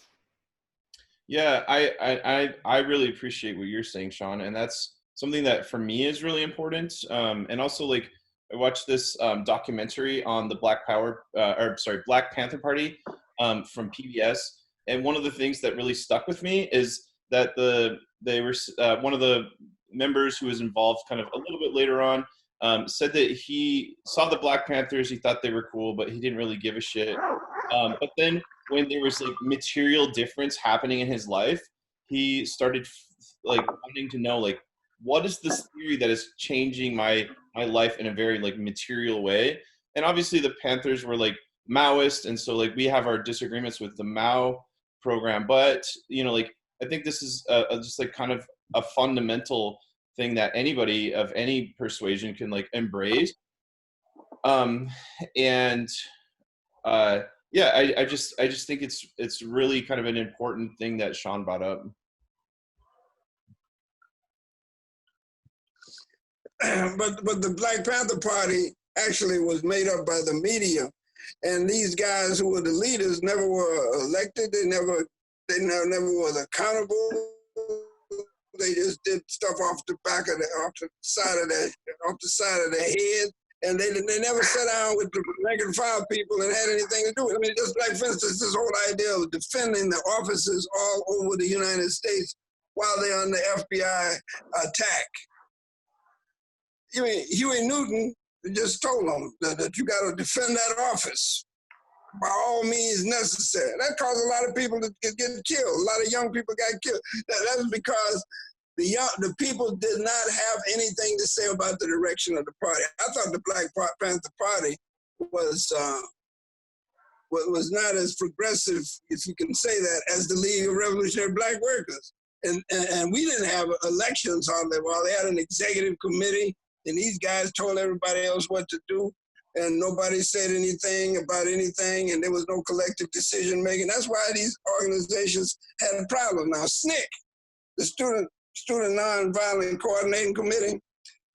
Yeah, I really appreciate what you're saying, Sean, and that's something that for me is really important. And also, like, I watched this documentary on the Black Panther Party from PBS, and one of the things that really stuck with me is that they were one of the members who was involved kind of a little bit later on said that he saw the Black Panthers, he thought they were cool, but he didn't really give a shit. But then when there was like material difference happening in his life, he started like wanting to know like, what is this theory that is changing my life in a very like material way? And obviously the Panthers were like Maoist, and so like we have our disagreements with the Mao program, but you know, like I think this is just like kind of a fundamental thing that anybody of any persuasion can like embrace. Yeah, I just think it's really kind of an important thing that Sean brought up. But the Black Panther Party actually was made up by the media, and these guys who were the leaders never were elected. They never was accountable. They just did stuff off the side of their head, and they never sat down with the rank and file people and had anything to do with it. I mean, just like, for instance, this whole idea of defending the offices all over the United States while they're under FBI attack. I mean, Huey Newton just told them that you got to defend that office by all means necessary. That caused a lot of people to get killed. A lot of young people got killed. That was because the people did not have anything to say about the direction of the party. I thought the Black Panther Party was not as progressive, if you can say that, as the League of Revolutionary Black Workers. And we didn't have elections hardly. Well, they had an executive committee, and these guys told everybody else what to do, and nobody said anything about anything, and there was no collective decision making. That's why these organizations had a problem. Now, SNCC, the Student Nonviolent Coordinating Committee,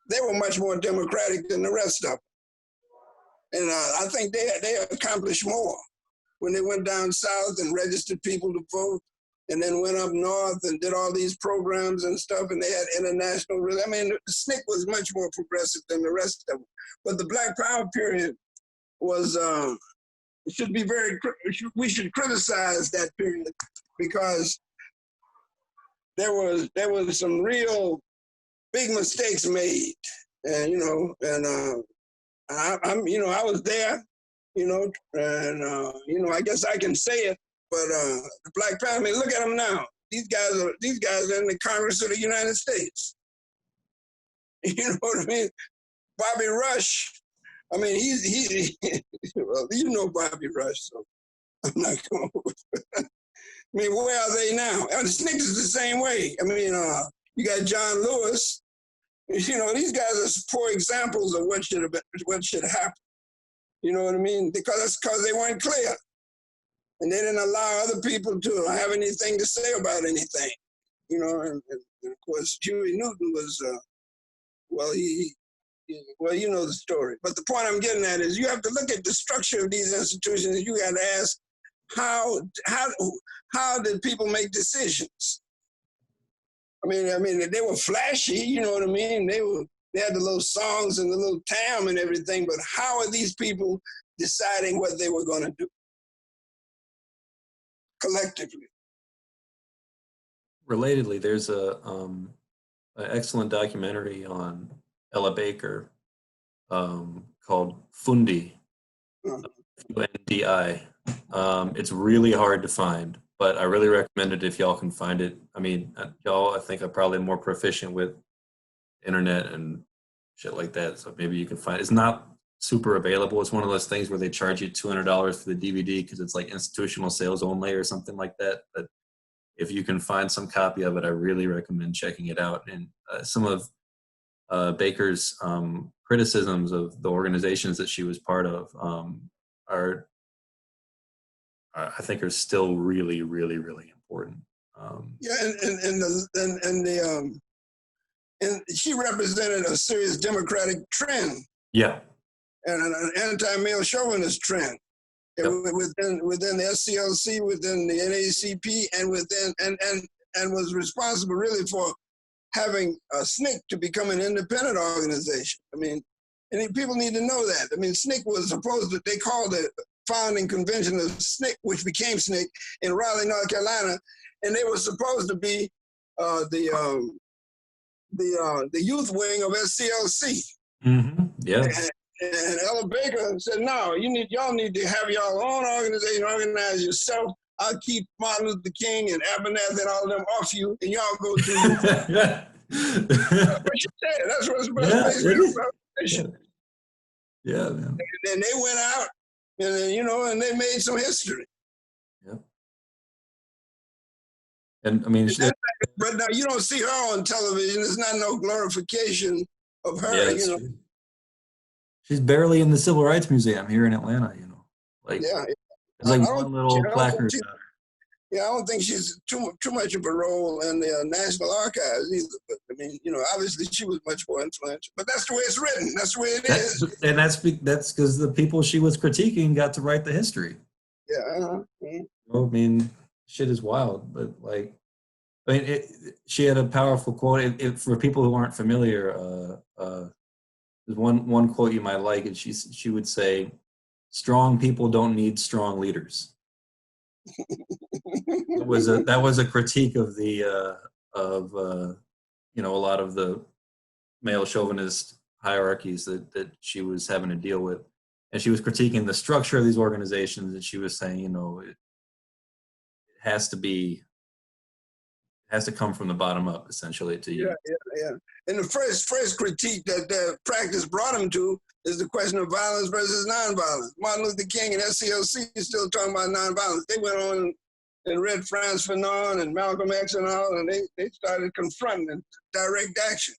they were much more democratic than the rest of them. And I think they accomplished more when they went down south and registered people to vote, and then went up north and did all these programs and stuff, and they had international, I mean, the SNCC was much more progressive than the rest of them. But the Black Power period was, we should criticize that period, because there was some real big mistakes made, and I was there, and I guess I can say it. But the Black Panther, I mean, look at them now. These guys are in the Congress of the United States. You know what I mean? Bobby Rush. I mean, well, you know Bobby Rush, so I'm not going. I mean, where are they now? And the SNCC is the same way. I mean, you got John Lewis. These guys are poor examples of what should happen. You know what I mean? Because they weren't clear. And they didn't allow other people to have anything to say about anything, and of course Huey Newton was, you know the story. But the point I'm getting at is you have to look at the structure of these institutions. You got to ask, how did people make decisions? I mean they were flashy, you know what I mean? They had the little songs and the little tam and everything, but how are these people deciding what they were going to do collectively? Relatedly, there's an excellent documentary on Ella Baker called Fundi, Fundi. It's really hard to find, but I really recommend it if y'all can find it. I mean, y'all, I think, are probably more proficient with internet and shit like that, so maybe you can find it. It's not super available. It's one of those things where they charge you $200 for the DVD because it's like institutional sales only or something like that. But if you can find some copy of it, I really recommend checking it out. And some of Baker's criticisms of the organizations that she was part of I think are still really, really, really important. And she represented a serious democratic trend. Yeah. And an anti-male chauvinist trend. Yep. Within the SCLC, within the NAACP, and was responsible really for having SNCC to become an independent organization. I mean, and people need to know that. I mean, SNCC was supposed to, they called the founding convention of SNCC, which became SNCC in Raleigh, North Carolina, and they were supposed to be the youth wing of SCLC. Yeah. And Ella Baker said, no, y'all need to have your own organization, organize yourself. I'll keep Martin Luther King and Abernathy and all of them off you, and y'all go do your thing. That's what she said. That's what it's basically. Yeah, man. And they went out, and then, and they made some history. Yeah. And I mean, but now you don't see her on television. It's not no glorification of her. Yeah, that's true. She's barely in the Civil Rights Museum here in Atlanta. Like, yeah, there's like one little placard. Yeah, I don't think she's too much of a role in the National Archives either. But I mean, obviously she was much more influential. But that's the way it's written. That's the way it is. And that's because the people she was critiquing got to write the history. Yeah. I mean, shit is wild. But she had a powerful quote. For people who aren't familiar, there's one quote you might like, and she would say, "Strong people don't need strong leaders." That was a critique of a lot of the male chauvinist hierarchies that she was having to deal with, and she was critiquing the structure of these organizations, and she was saying, it has to come from the bottom up, essentially. Yeah. And the first critique that the practice brought him to is the question of violence versus nonviolence. Martin Luther King and SCLC is still talking about nonviolence. They went on and read Frantz Fanon and Malcolm X and all, and they started confronting direct action.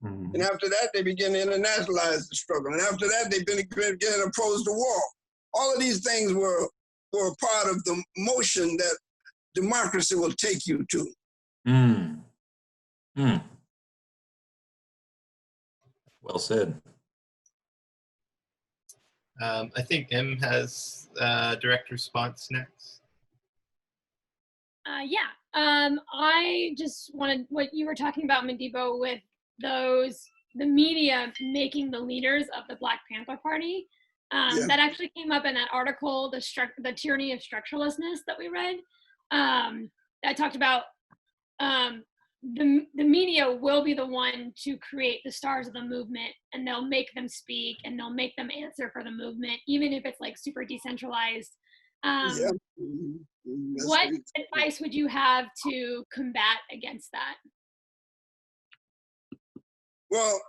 Mm-hmm. And after that, they began to internationalize the struggle. And after that, they began to oppose the war. All of these things were part of the motion that democracy will take you to. Well said. I think M has direct response next. I just wanted what you were talking about, Modibo, with the media making the leaders of the Black Panther Party. That actually came up in that article, the Tyranny of Structurelessness that we read. That talked about the media will be the one to create the stars of the movement, and they'll make them speak and they'll make them answer for the movement, even if it's like super decentralized. What advice would you have to combat against that? Well,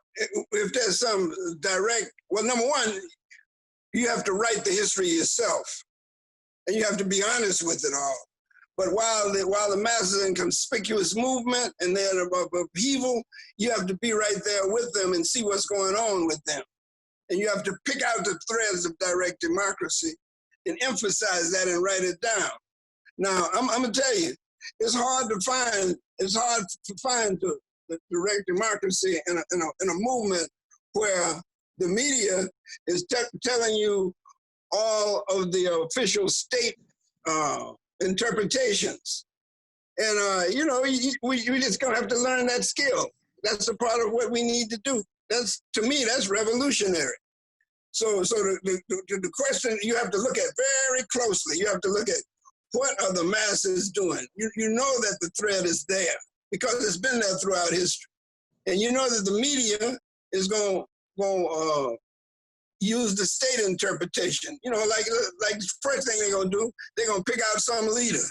if there's some number one, you have to write the history yourself, and you have to be honest with it all. But while the masses are in conspicuous movement and they're in upheaval, you have to be right there with them and see what's going on with them. And you have to pick out the threads of direct democracy and emphasize that and write it down. Now, I'm gonna tell you, it's hard to find the direct democracy in a movement where the media is telling you all of the official state interpretations. And, we just gonna have to learn that skill. That's a part of what we need to do. To me, that's revolutionary. So the question you have to look at very closely, you have to look at what are the masses doing? You know that the thread is there because it's been there throughout history. And you know that the media is going to use the state interpretation. Like the first thing they're going to do, they're going to pick out some leader.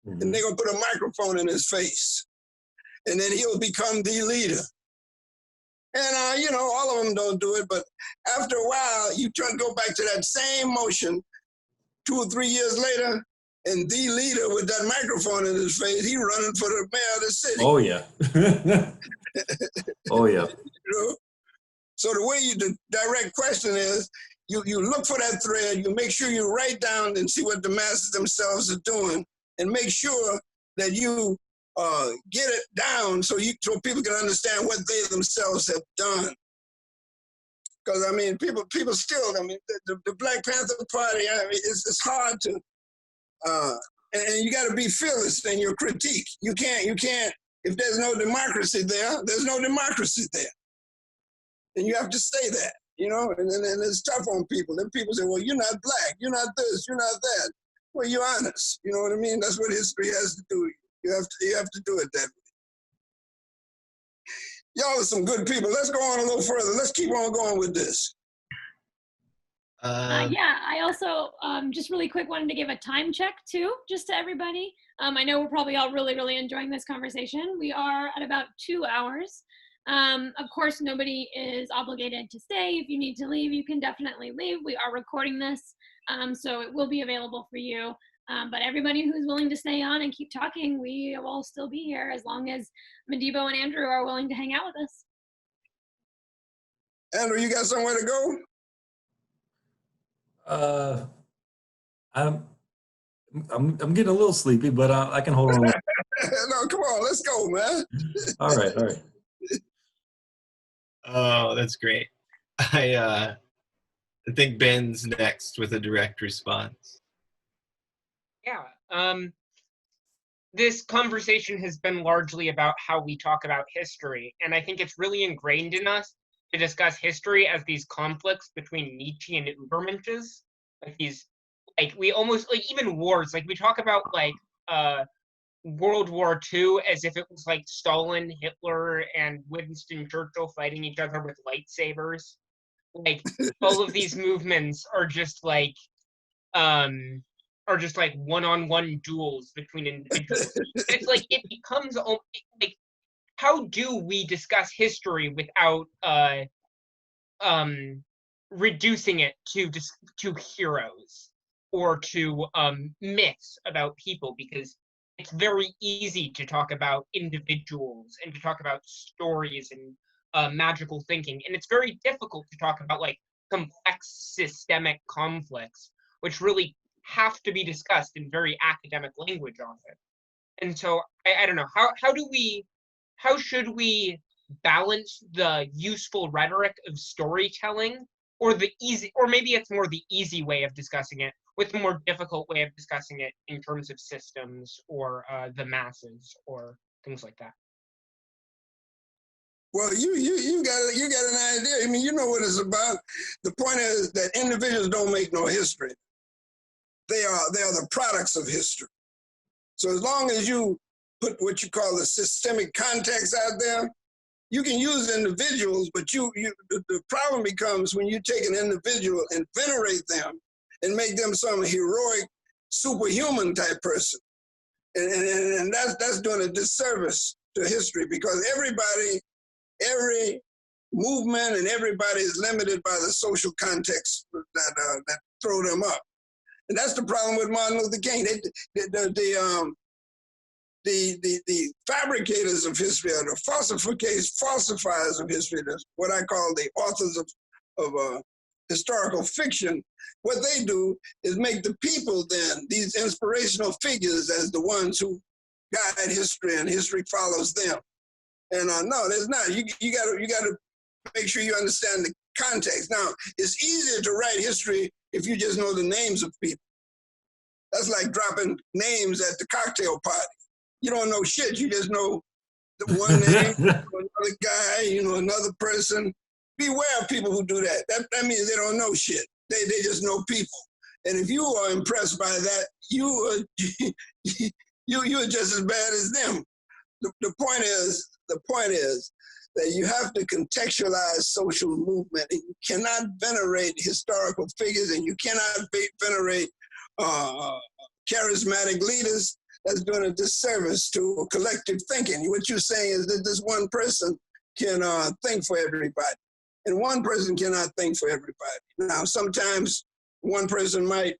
Mm-hmm. And they're going to put a microphone in his face. And then he'll become the leader. And, all of them don't do it. But after a while, you try to go back to that same motion 2 or 3 years later, and the leader with that microphone in his face, he running for the mayor of the city. Oh, yeah. Oh, yeah. So the direct question is, you look for that thread, you make sure you write down and see what the masses themselves are doing, and make sure that you get it down so people can understand what they themselves have done. Because, people still, the Black Panther Party, it's hard to, and you got to be fearless in your critique. You can't, if there's no democracy there, there's no democracy there. And you have to say that, and it's tough on people. Then people say, well, you're not Black, you're not this, you're not that. Well, you're honest, you know what I mean? That's what history has to do. You have to do it that way. Y'all are some good people. Let's go on a little further. Let's keep on going with this. Yeah, I also just really quick wanted to give a time check too, just to everybody. I know we're probably all really, really enjoying this conversation. We are at about 2 hours. Of course, nobody is obligated to stay. If you need to leave, you can definitely leave. We are recording this, so it will be available for you. But everybody who's willing to stay on and keep talking, we will still be here as long as Modibo and Andrew are willing to hang out with us. Andrew, you got somewhere to go? I'm getting a little sleepy, but I can hold on. No, come on, let's go, man. All right. Oh, that's great. I think Ben's next with a direct response. Yeah. This conversation has been largely about how we talk about history, and I think it's really ingrained in us to discuss history as these conflicts between Nietzsche and Übermenches. Like these, like we almost like even wars. Like we talk about like World War II as if it was like Stalin, Hitler, and Winston Churchill fighting each other with lightsabers. Like all of these movements are just like one-on-one duels between individuals. It's like it becomes like, how do we discuss history without reducing it to heroes or to myths about people? Because it's very easy to talk about individuals and to talk about stories and magical thinking, and it's very difficult to talk about like complex systemic conflicts, which really have to be discussed in very academic language often. And so I don't know, how should we balance the useful rhetoric of storytelling or maybe it's more the easy way of discussing it with the more difficult way of discussing it in terms of systems or the masses or things like that. Well, you got an idea. I mean, you know what it's about. The point is that individuals don't make no history. They are the products of history. So as long as you put what you call the systemic context out there, you can use individuals, but the problem becomes when you take an individual and venerate them and make them some heroic, superhuman type person. And that's doing a disservice to history, because every movement and everybody is limited by the social context that throw them up. And that's the problem with Martin Luther King. The fabricators of history, or the falsifiers of history, that's what I call the authors of historical fiction. What they do is make the people then these inspirational figures as the ones who guide history, and history follows them. And no, there's not. You got to make sure you understand the context. Now, it's easier to write history if you just know the names of people. That's like dropping names at the cocktail party. You don't know shit. You just know the one name, another guy, another person. Beware of people who do that. That means they don't know shit. They just know people. And if you are impressed by that, you are just as bad as them. The point is that you have to contextualize social movement, and you cannot venerate historical figures, and you cannot venerate charismatic leaders. That's doing a disservice to collective thinking. What you're saying is that this one person can think for everybody, and one person cannot think for everybody. Now, sometimes one person might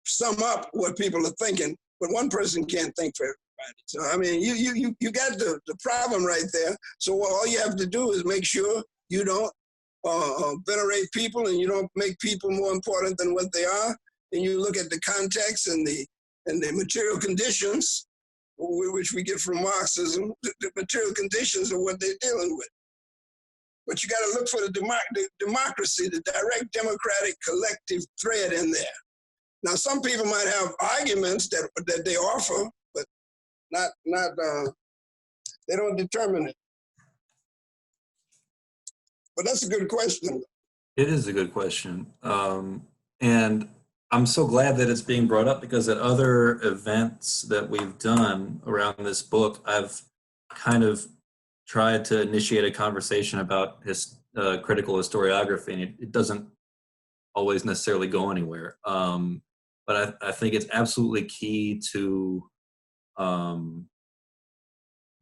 sum up what people are thinking, but one person can't think for everybody. So, I mean, you got the problem right there. So all you have to do is make sure you don't venerate people, and you don't make people more important than what they are. And you look at the context and the material conditions, which we get from Marxism. The material conditions are what they're dealing with. But you got to look for the democracy, the direct democratic collective thread in there. Now, some people might have arguments that they offer, but not they don't determine it. But that's a good question. It is a good question. And I'm so glad that it's being brought up, because at other events that we've done around this book, I've kind of tried to initiate a conversation about his critical historiography, and it doesn't always necessarily go anywhere. But I think it's absolutely key to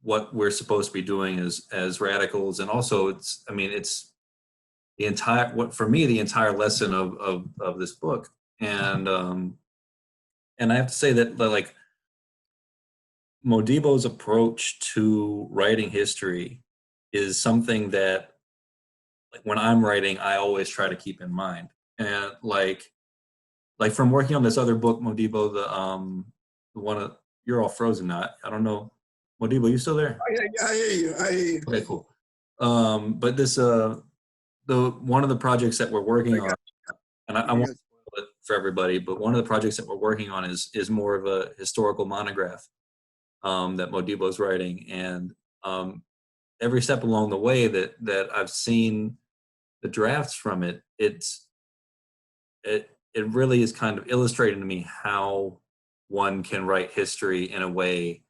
what we're supposed to be doing as radicals, and also it's the entire, what for me, the entire lesson of this book. And I have to say that, like, Modibo's approach to writing history is something that, like, when I'm writing, I always try to keep in mind. And like from working on this other book, Modibo, the one of, you're all frozen now. I don't know, Modibo, you still there? I hear you. I hear you. Okay, cool. But this one of the projects that we're working on, and I won't spoil it for everybody, but one of the projects that we're working on is more of a historical monograph that Modibo's writing. And every step along the way that I've seen the drafts from it, it really is kind of illustrating to me how one can write history in a way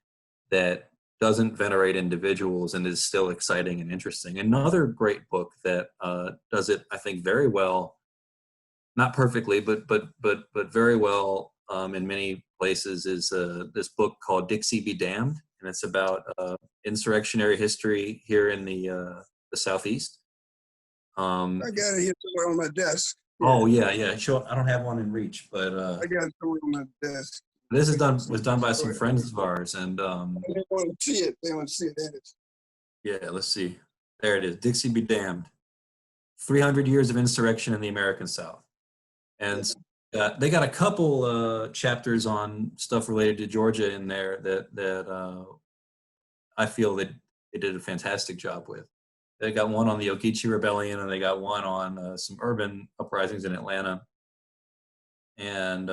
that doesn't venerate individuals and is still exciting and interesting. Another great book that does it, I think, very well, not perfectly, but very well in many places, is this book called Dixie Be Damned, and it's about insurrectionary history here in the Southeast. I got it here somewhere on my desk. Oh yeah. Sure, I don't have one in reach, but I got it somewhere on my desk. this was done by some friends of ours, and They want to see it. They want to see it. There it is. yeah, let's see. There it is. Dixie Be Damned. 300 Years of Insurrection in the American South. And they got a couple chapters on stuff related to Georgia in there that I feel that they did a fantastic job with. They got one on the Ogeechee Rebellion, and they got one on some urban uprisings in Atlanta. And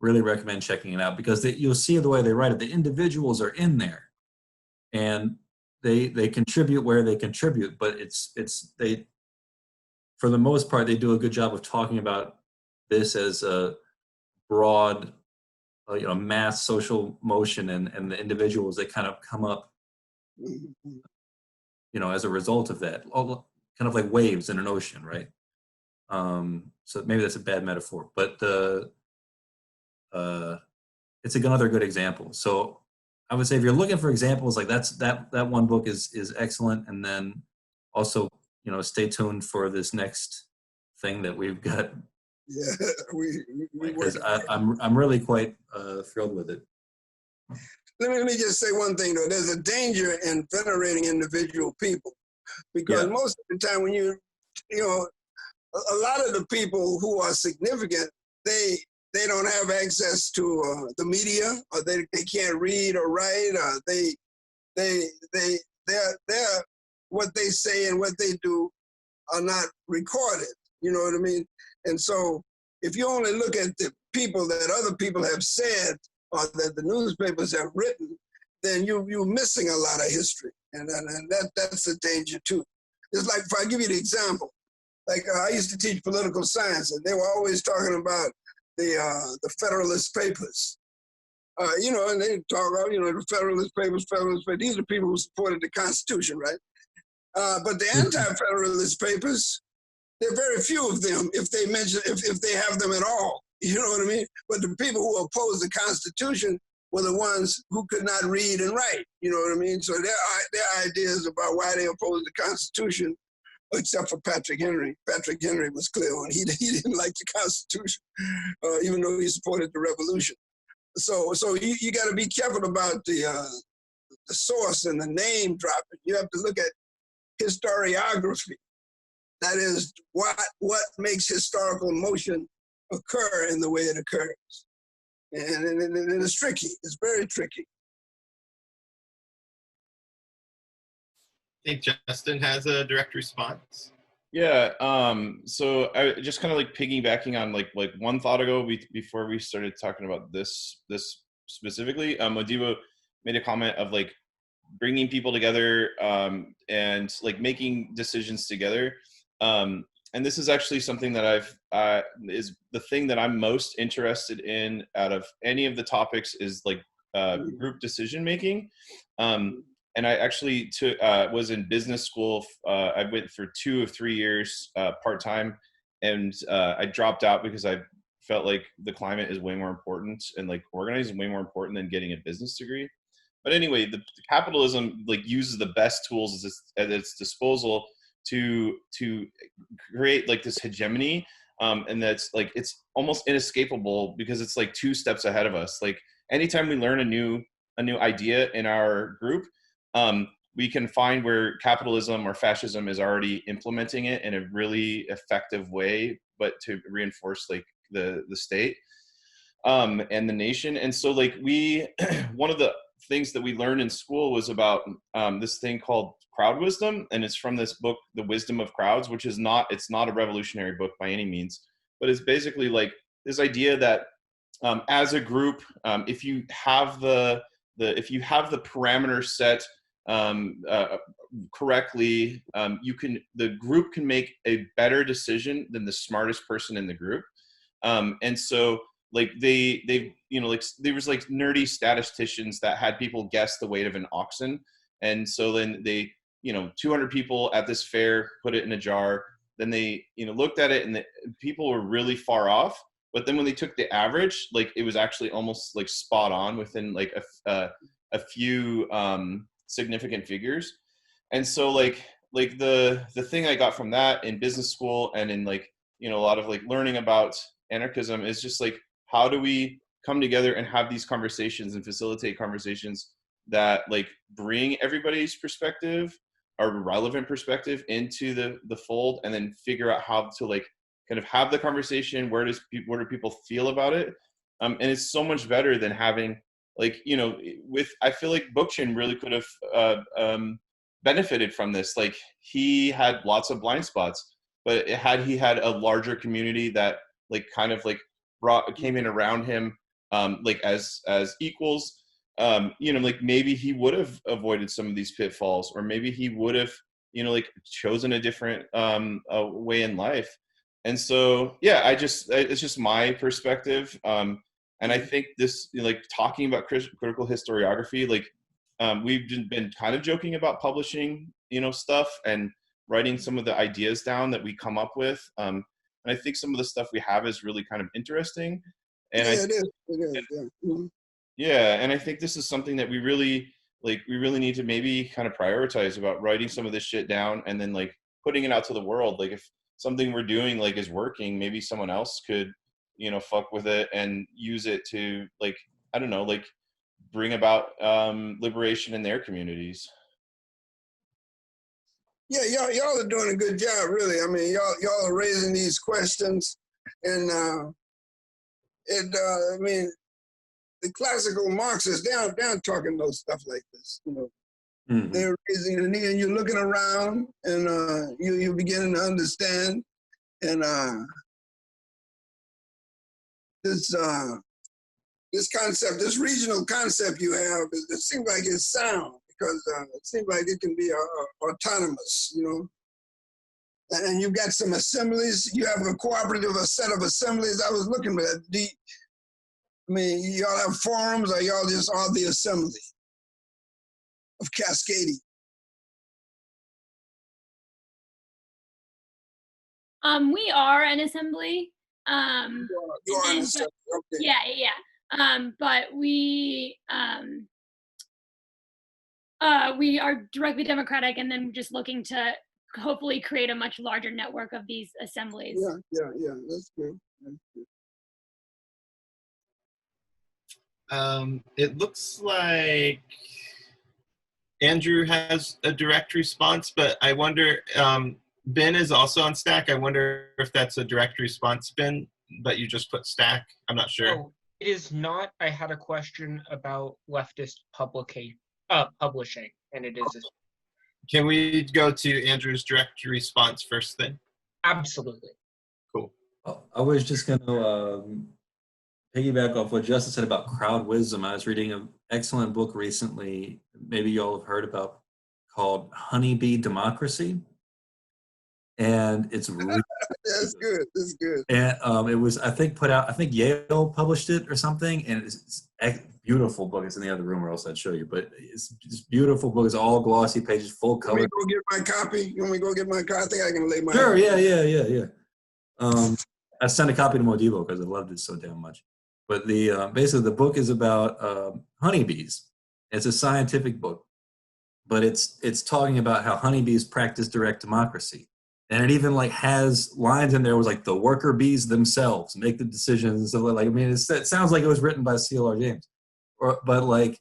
really recommend checking it out, because you'll see the way they write it. The individuals are in there, and they contribute where they contribute, but they, for the most part, they do a good job of talking about this as a broad, mass social motion, and the individuals that kind of come up, as a result of that, kind of like waves in an ocean, right? So maybe that's a bad metaphor, but it's another good example. So I would say, if you're looking for examples, like that one book is excellent. And then also, stay tuned for this next thing that we've got. Yeah, because I'm really quite thrilled with it. Let me just say one thing, though. There's a danger in venerating individual people, because most of the time when a lot of the people who are significant, they don't have access to the media, or they can't read or write, or they're what they say and what they do are not recorded. You know what I mean? And so if you only look at the people that other people have said, or that the newspapers have written, then you're missing a lot of history. And that's a danger too. It's like, if I give you the example, like I used to teach political science, and they were always talking about the Federalist Papers. And they talk about, the Federalist Papers. These are people who supported the Constitution, right? But the anti-Federalist Papers, there are very few of them, if they have them at all. You know what I mean? But the people who opposed the Constitution were the ones who could not read and write. You know what I mean? So their ideas about why they opposed the Constitution, except for Patrick Henry. Patrick Henry was clear on he didn't like the Constitution, even though he supported the Revolution. So you got to be careful about the source and the name dropping. You have to look at historiography. That is what makes historical motion occur in the way it occurs. And it's tricky. It's very tricky. I think Justin has a direct response. Yeah. So I just kind of like piggybacking on like one thought ago before we started talking about this specifically. Modibo made a comment of like bringing people together and like making decisions together. And this is actually something that is the thing that I'm most interested in out of any of the topics, is like group decision making. And I actually was in business school. I went for 2 of 3 years part-time, and I dropped out because I felt like the climate is way more important, and like organizing way more important than getting a business degree. But anyway, the capitalism like uses the best tools at its disposal to create like this hegemony, and that's like it's almost inescapable because it's like 2 steps ahead of us. Like anytime we learn a new idea in our group, we can find where capitalism or fascism is already implementing it in a really effective way, but to reinforce like the state and the nation. And so like one of the things that we learned in school was about this thing called crowd wisdom, and it's from this book, The Wisdom of Crowds, which is it's not a revolutionary book by any means, but it's basically like this idea that as a group, if you have the parameters set correctly, the group can make a better decision than the smartest person in the group. And so like they like there was like nerdy statisticians that had people guess the weight of an oxen, and so then they 200 people at this fair put it in a jar, then they looked at it and the people were really far off, but then when they took the average, like it was actually almost like spot on within like a few significant figures. And so like the thing I got from that in business school and in like a lot of like learning about anarchism is just like, how do we come together and have these conversations and facilitate conversations that like bring everybody's perspective or relevant perspective into the fold, and then figure out how to like kind of have the conversation. What do people feel about it? And it's so much better than having like, I feel like Bookchin really could have benefited from this. Like he had lots of blind spots, but he had a larger community that like kind of like came in around him like as equals, like maybe he would have avoided some of these pitfalls, or maybe he would have like chosen a different way in life. And so yeah, it's just my perspective, and I think this like talking about critical historiography, like we've been kind of joking about publishing stuff and writing some of the ideas down that we come up with, and I think some of the stuff we have is really kind of interesting. And it is. Yeah. Mm-hmm. Yeah, and I think this is something that we really need to maybe kind of prioritize about writing some of this shit down and then like putting it out to the world. Like if something we're doing like is working, maybe someone else could fuck with it and use it to like, I don't know, like bring about liberation in their communities. Yeah, y'all are doing a good job, really. I mean, y'all are raising these questions, and I mean, the classical Marxists, they're talking about stuff like this. Mm-hmm. They're raising the knee, and you're looking around, and you're beginning to understand, and this concept, this regional concept you have, it seems like it's sound. Because it seems like it can be autonomous, And you've got some assemblies. You have a set of assemblies. I was looking at that. I mean, y'all have forums, or y'all just are the assembly of Cascadia? We are an assembly. You are an assembly. Okay. Yeah. But we are directly democratic, and then just looking to hopefully create a much larger network of these assemblies. Yeah. That's good. It looks like Andrew has a direct response, but I wonder, Ben is also on Stack. I wonder if that's a direct response, Ben, but you just put Stack. I'm not sure. Oh, it is not. I had a question about leftist publishing, and it is. Can we go to Andrew's direct response first then? Absolutely. Cool. I was just going to piggyback off what Justin said about crowd wisdom. I was reading an excellent book recently, maybe you all have heard about, called Honeybee Democracy. And it's really That's good. That's good. And it was, I think, put out, I think Yale published it or something, and it's beautiful book. It's in the other room, or else I'd show you. But it's beautiful book. It's all glossy pages, full Let me color. go get my copy. You want me to go get my copy? I think I can lay my. Sure. Yeah. I sent a copy to Modibo because I loved it so damn much. But the basically the book is about honeybees. It's a scientific book, but it's talking about how honeybees practice direct democracy, and it even like has lines in there was like the worker bees themselves make the decisions and stuff like. I mean, it sounds like it was written by C.L.R. James, but like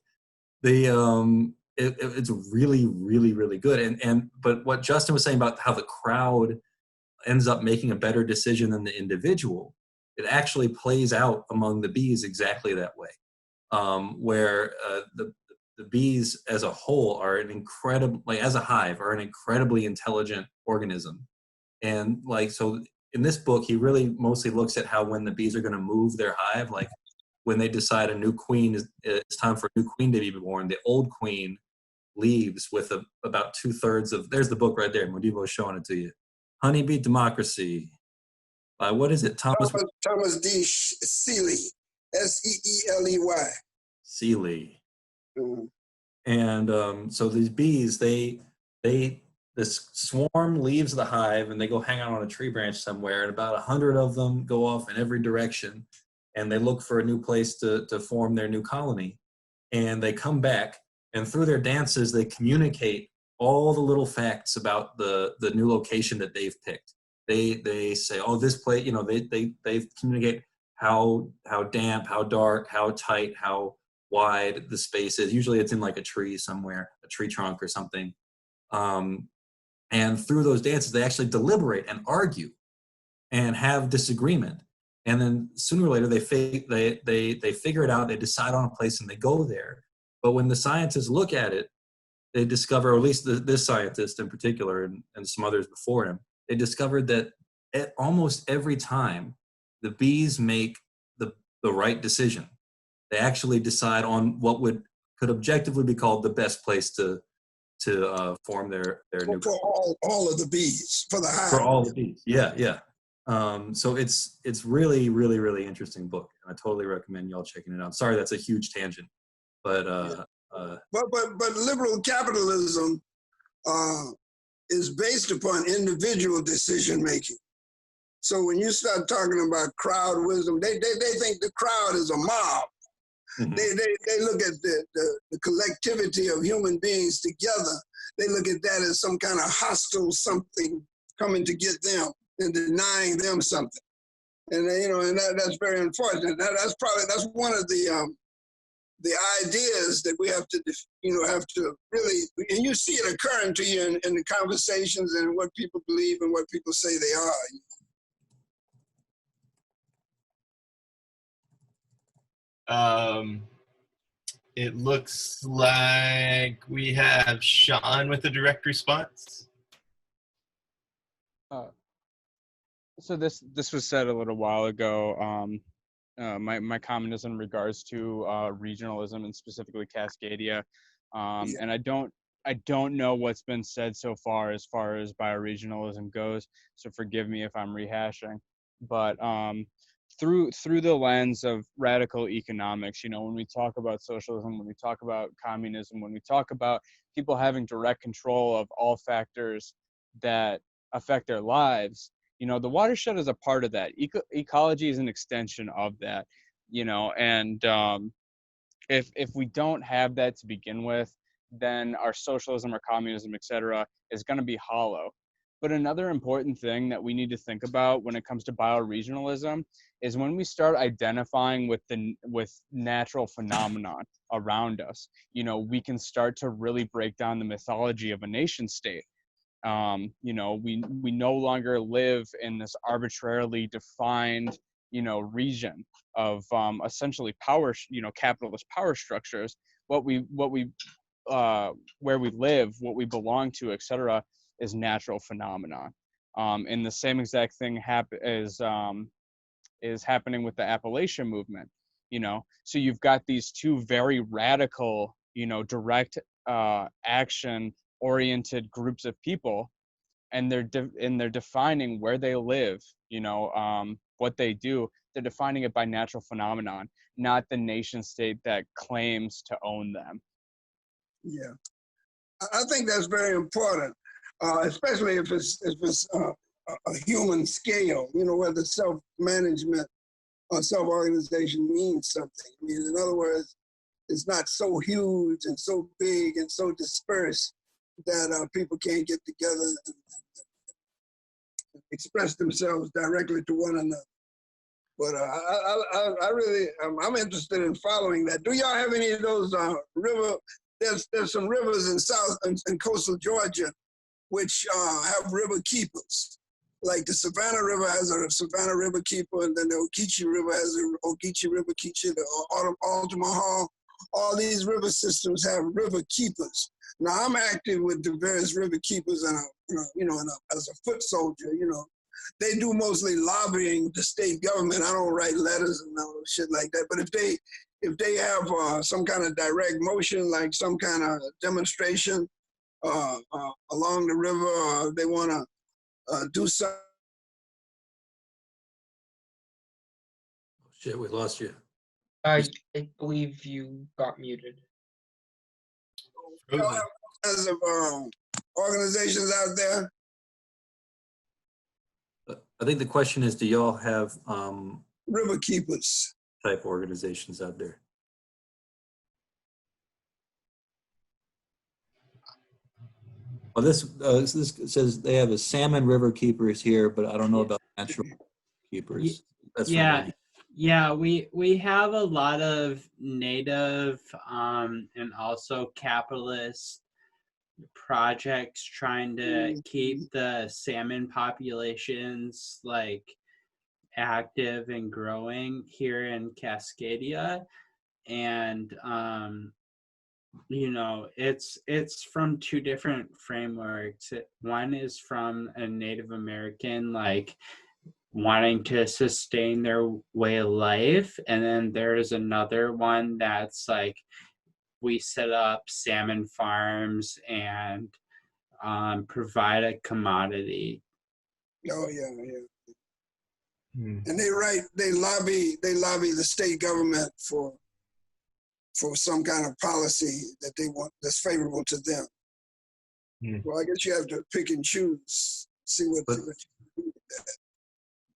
the it's really really good. But what Justin was saying about how the crowd ends up making a better decision than the individual, it actually plays out among the bees exactly that way, where the bees as a whole are an incredible, like as a hive, are an incredibly intelligent organism. And like, so in this book, he really mostly looks at how when the bees are going to move their hive, like when they decide a new queen, it's time for a new queen to be born, the old queen leaves with about 2/3 of, there's the book right there, Modibo is showing it to you. Honeybee Democracy by, what is it, Thomas D. Seeley, Seeley. Seeley. And so these bees, this swarm leaves the hive and they go hang out on a tree branch somewhere, and about 100 of them go off in every direction, and they look for a new place to form their new colony. And they come back, and through their dances, they communicate all the little facts about the new location that they've picked. They say, oh, this place, you know, they communicate how damp, how dark, how tight, how wide the space is. Usually it's in like a tree somewhere, a tree trunk or something. And through those dances, they actually deliberate and argue and have disagreement. And then sooner or later, they figure it out, they decide on a place, and they go there. But when the scientists look at it, they discover, or at least this scientist in particular, and some others before him, they discovered that at almost every time, the bees make the right decision. They actually decide on what could objectively be called the best place to form their new for all of the bees, for the hive. For all the bees, yeah. So it's really really interesting book. I totally recommend y'all checking it out. Sorry, that's a huge tangent, but but liberal capitalism is based upon individual decision making. So when you start talking about crowd wisdom, they think the crowd is a mob. Mm-hmm. They look at the collectivity of human beings together. They look at that as some kind of hostile something coming to get them and denying them something. And that's very unfortunate. That's one of the ideas that we have to really, and you see it occurring to you in the conversations and what people believe and what people say they are. It looks like we have Sean with a direct response. So this was said a little while ago. My comment is in regards to regionalism and specifically Cascadia, and I don't know what's been said so far as bioregionalism goes. So forgive me if I'm rehashing, but through the lens of radical economics, when we talk about socialism, when we talk about communism, when we talk about people having direct control of all factors that affect their lives, the watershed is a part of that. Ecology is an extension of that, and if we don't have that to begin with, then our socialism or communism, etc., is going to be hollow. But another important thing that we need to think about when it comes to bioregionalism is when we start identifying with natural phenomenon around us, we can start to really break down the mythology of a nation state. We no longer live in this arbitrarily defined, region of essentially power, capitalist power structures. Where we live, what we belong to, etc., is natural phenomenon. And the same exact thing is happening with the Appalachian movement. So you've got these two very radical, direct action oriented groups of people and they're defining where they live, what they do. They're defining it by natural phenomenon, not the nation state that claims to own them. Yeah, I think that's very important, especially if it's a human scale. Where the self-management or self-organization means something. I mean, in other words, it's not so huge and so big and so dispersed that people can't get together and express themselves directly to one another. But I really, I'm interested in following that. Do y'all have any of those river? There's some rivers in South and coastal Georgia which have river keepers. Like the Savannah River has a Savannah River keeper, and then the Ogeechee River has an Ogeechee River keeper, the Altamaha. All these river systems have river keepers. Now I'm active with the various river keepers, and as a foot soldier, they do mostly lobbying the state government. I don't write letters and all shit like that. But if they have some kind of direct motion, like some kind of demonstration along the river, or they want to do something. Shit, we lost you. I believe you got muted. As of organizations out there. I think the question is, do y'all have river keepers type organizations out there? Well, this says they have a salmon river keepers here, but I don't know about natural keepers. That's yeah, we have a lot of native and also capitalist projects trying to keep the salmon populations like active and growing here in Cascadia. And it's from two different frameworks. One is from a Native American, like wanting to sustain their way of life, and then there's another one that's like, we set up salmon farms and provide a commodity. Oh yeah. And they lobby the state government for some kind of policy that they want that's favorable to them. Well, I guess you have to pick and choose, see what you do with that.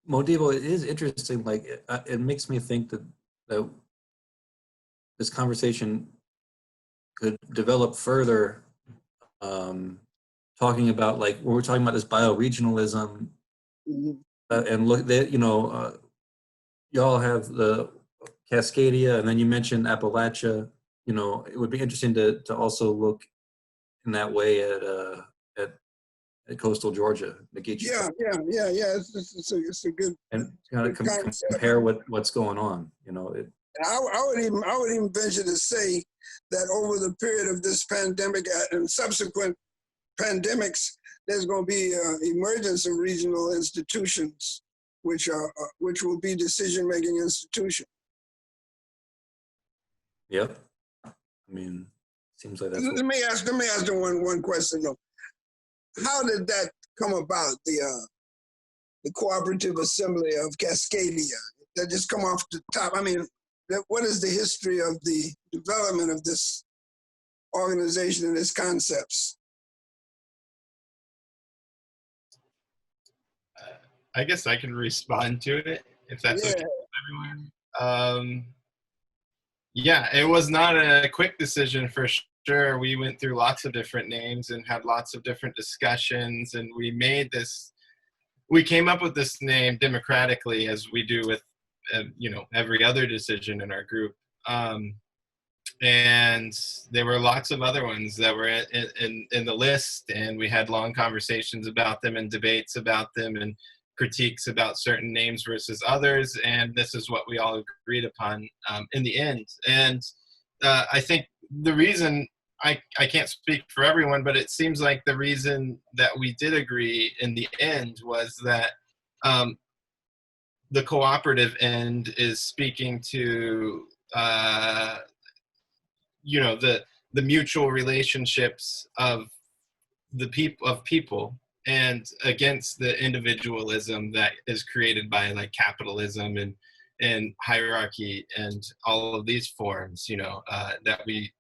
Modibo, it is interesting. Like it makes me think that this conversation could develop further, talking about like when we're talking about this bioregionalism, and look that y'all have the Cascadia, and then you mentioned Appalachia. It would be interesting to also look in that way at coastal Georgia, Ogeechee. Yeah. It's a good and kind of compare what's going on. I would even venture to say that over the period of this pandemic and subsequent pandemics, there's going to be emergence of regional institutions, which will be decision-making institutions. Yep. I mean, seems like that's. Let me ask them one question though. How did that come about? The Cooperative Assembly of Cascadia. That just come off the top. I mean, what is the history of the development of this organization and its concepts? I guess I can respond to it if that's okay with everyone. Yeah, it was not a quick decision for sure. We went through lots of different names and had lots of different discussions, and we came up with this name democratically, as we do with every other decision in our group. And there were lots of other ones that were in the list, and we had long conversations about them and debates about them and critiques about certain names versus others, and this is what we all agreed upon in the end. And I think the reason, I can't speak for everyone, but it seems like the reason that we did agree in the end was that the cooperative end is speaking to the mutual relationships of people and against the individualism that is created by like capitalism and hierarchy and all of these forms, that we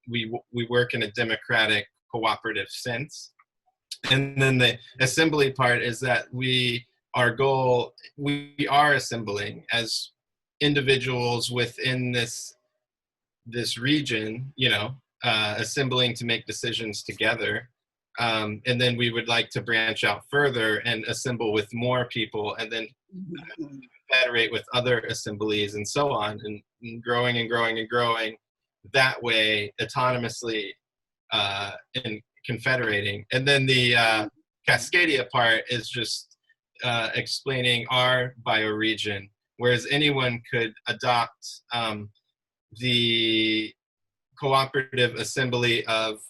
work in a democratic cooperative sense. And then the assembly part is that we are assembling as individuals within this region, assembling to make decisions together. And then we would like to branch out further and assemble with more people, and then confederate with other assemblies and so on, and growing and growing and growing that way autonomously, and confederating. And then the Cascadia part is just explaining our bioregion, whereas anyone could adopt the cooperative assembly of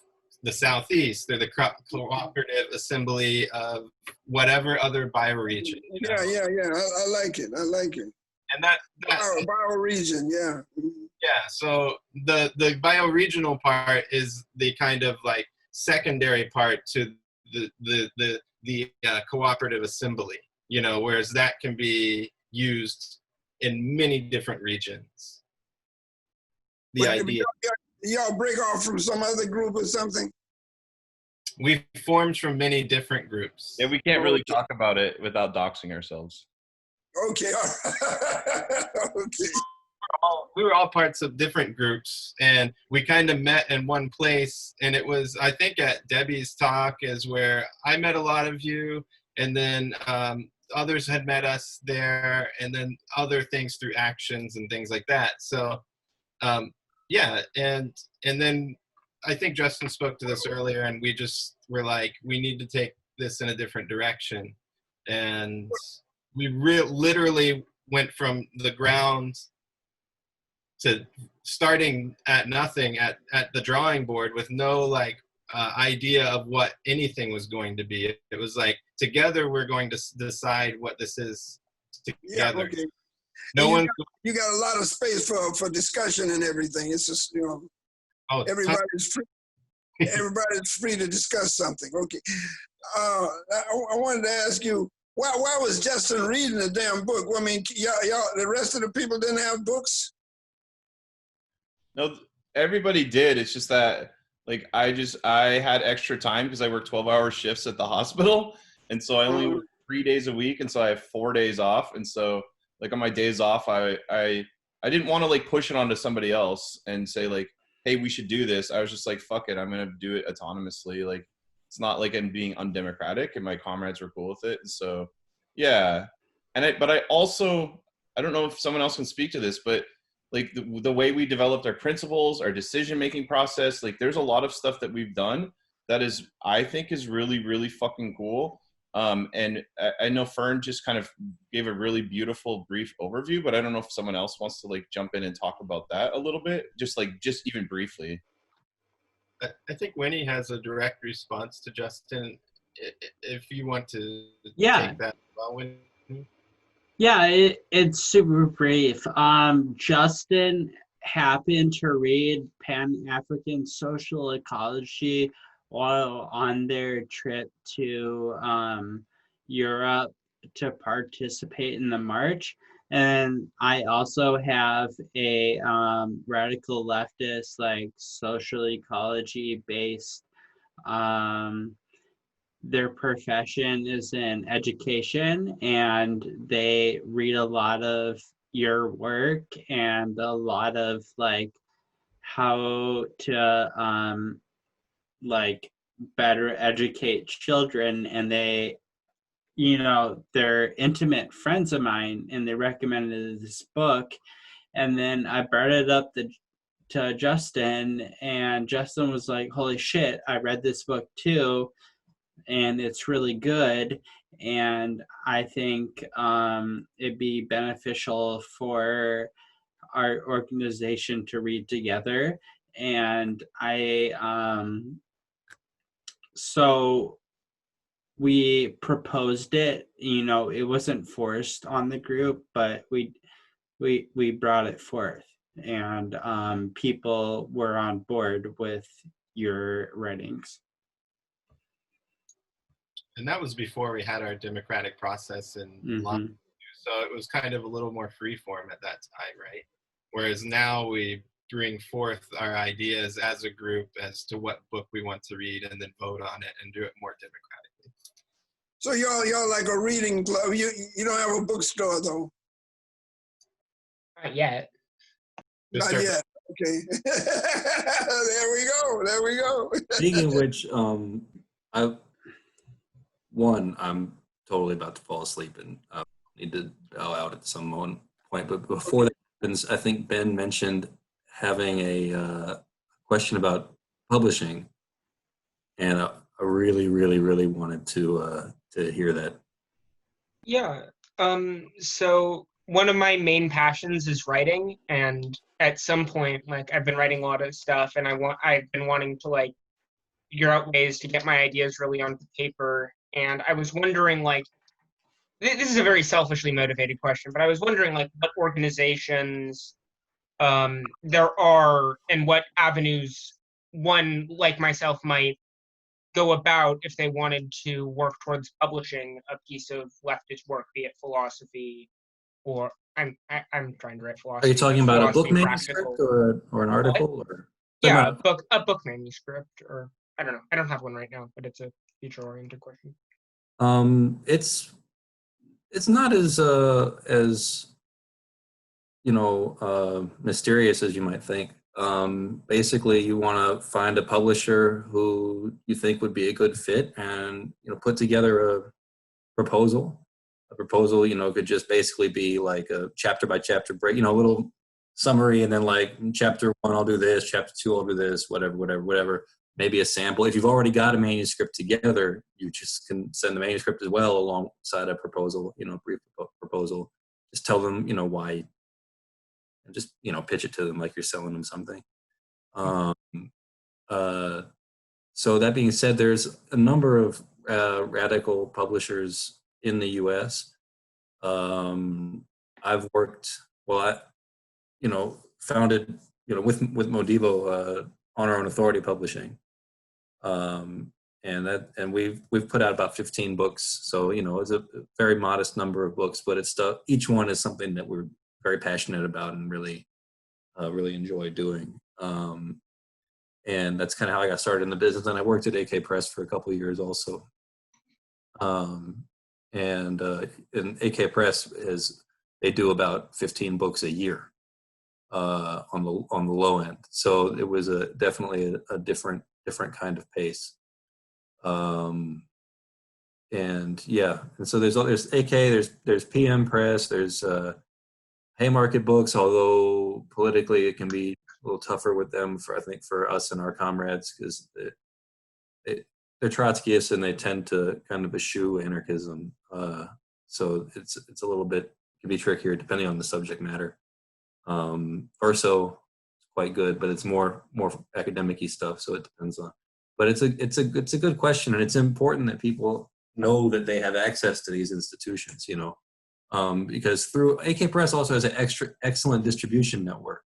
the Southeast, or the cooperative assembly of whatever other bioregion. Yeah. I like it. And that's bioregion, yeah. Yeah, so the bioregional part is the kind of like secondary part to the cooperative assembly, whereas that can be used in many different regions. The idea. Y'all break off from some other group or something? We've formed from many different groups. Yeah, we can't really talk about it without doxing ourselves. Okay, all right. Okay. We were all parts of different groups, and we kind of met in one place, and it was, I think, at Debbie's talk is where I met a lot of you, and then others had met us there, and then other things through actions and things like that. So yeah, and then I think Justin spoke to this earlier, and we just were like, we need to take this in a different direction. And we literally went from the ground to starting at nothing at the drawing board with no idea of what anything was going to be. It was like, together we're going to decide what this is together. Yeah, okay. You got a lot of space for discussion and everything. It's just, everybody's free to discuss something. Okay. I wanted to ask you, why was Justin reading the damn book? I mean, y'all, the rest of the people didn't have books? No, everybody did. It's just that I had extra time because I worked 12-hour shifts at the hospital. And so I only work 3 days a week. And so I have 4 days off. And so on my days off, I didn't want to push it onto somebody else and say hey, we should do this. I was just like, fuck it. I'm going to do it autonomously. It's not like I'm being undemocratic, and my comrades were cool with it. And so, yeah. But I also, I don't know if someone else can speak to this, but the way we developed our principles, our decision-making process, there's a lot of stuff that we've done that I think is really, really fucking cool. And I know Fern just kind of gave a really beautiful, brief overview, but I don't know if someone else wants to jump in and talk about that a little bit, just even briefly. I think Winnie has a direct response to Justin, if you want to take that. Well, Winnie. Yeah, it's super brief. Justin happened to read Pan-African Social Ecology while on their trip to Europe to participate in the march. And I also have a radical leftist, social ecology based, their profession is in education, and they read a lot of your work and a lot of how to better educate children. And they, they're intimate friends of mine, and they recommended this book. And then I brought it up to Justin, and Justin was like, holy shit, I read this book too, and it's really good. And I think it'd be beneficial for our organization to read together. And so we proposed it. It wasn't forced on the group, but we brought it forth, and people were on board with your writings. And that was before we had our democratic process and Mhm. so it was kind of a little more free form at that time, right? Whereas now we bring forth our ideas as a group as to what book we want to read and then vote on it and do it more democratically. So y'all like a reading club. You don't have a bookstore though. Not yet. Not yet. Okay. There we go. There we go. Speaking of which, I'm totally about to fall asleep and need to bow out at some point. But before that happens, I think Ben mentioned having a question about publishing, and I really, really, really wanted to hear that. Yeah. So one of my main passions is writing, and at some point, like I've been writing a lot of stuff, and I've been wanting to like figure out ways to get my ideas really onto paper. And I was wondering, like, this is a very selfishly motivated question, but I was wondering, like, what organizations there are and what avenues one like myself might go about if they wanted to work towards publishing a piece of leftist work, be it philosophy or I'm trying to write philosophy. Are you talking about a book philosophy, manuscript practical. or an article? Or Yeah, a book manuscript, or I don't know. I don't have one right now, but it's a future-oriented question. It's not as mysterious as you might think. Basically, you want to find a publisher who you think would be a good fit, and put together a proposal. A proposal, could just basically be like a chapter by chapter break, a little summary, and then like chapter 1 I'll do this, chapter 2 I'll do this, whatever. Maybe a sample. If you've already got a manuscript together, you just can send the manuscript as well alongside a proposal, brief proposal. Just tell them, why, and just, pitch it to them like you're selling them something. So that being said, there's a number of radical publishers in the U.S. I've worked, founded, with Modibo, on our own authority publishing. And we've put out about 15 books. So, it's a very modest number of books, but each one is something that we're very passionate about and really enjoy doing. And that's kind of how I got started in the business. And I worked at AK Press for a couple of years also. And AK Press they do about 15 books a year on the low end. So it was definitely a different kind of pace. And so there's AK, there's PM Press, there's Haymarket Books, although politically it can be a little tougher with them for us and our comrades, because they're Trotskyists and they tend to kind of eschew anarchism. So it's a little bit, it can be trickier depending on the subject matter. Verso is quite good, but it's more academic-y stuff, so it depends on. But it's a good question, and it's important that people know that they have access to these institutions, because through AK Press also has an excellent distribution network.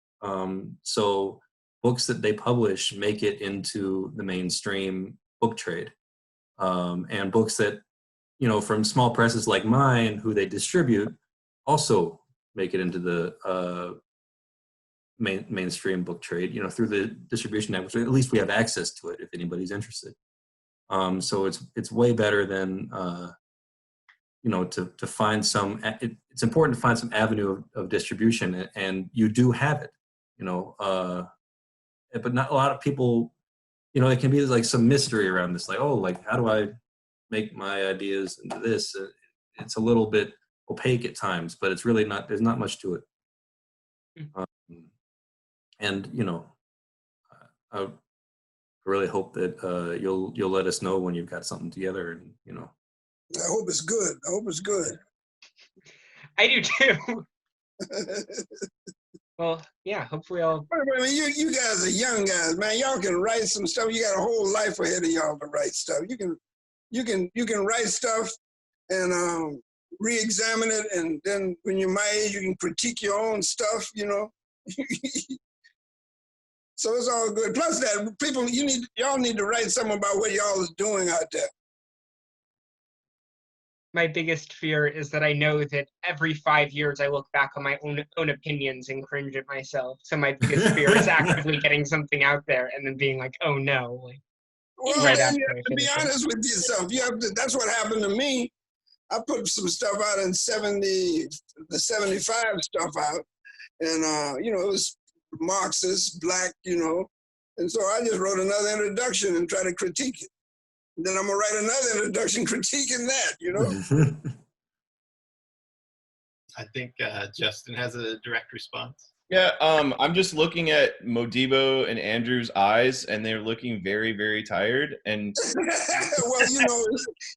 So books that they publish make it into the mainstream book trade, and books that from small presses like mine, who they distribute, also make it into the mainstream book trade, through the distribution network. So at least we have access to it if anybody's interested. So it's way better than to find some. It's important to find some avenue of distribution, and you do have it, but not a lot of people. It can be like some mystery around this, like, oh, like how do I make my ideas into this? It's a little bit opaque at times, but it's really not. There's not much to it. And I really hope that you'll let us know when you've got something together, and I hope it's good. I hope it's good. I do too. Well, yeah. Hopefully, I'll. I mean, you guys are young guys, man. Y'all can write some stuff. You got a whole life ahead of y'all to write stuff. You can write stuff and re-examine it, and then when you're my age, you can critique your own stuff. So it's all good. Plus that y'all need to write something about what y'all is doing out there. my biggest fear is that I know that every 5 years I look back on my own opinions and cringe at myself. So my biggest fear is actively getting something out there and then being like, oh no, like Well, right then after you I have to be finish it. honest with yourself. You have to. That's what happened to me. I put some stuff out in the 75 stuff out, and you know, it was Marxist, black, you know, and so I just wrote another introduction and tried to critique it. And then I'm gonna write another introduction critiquing that, you know. I think Justin has a direct response. Yeah, I'm just looking at Modibo and Andrew's eyes, and they're looking very, very tired. And Well,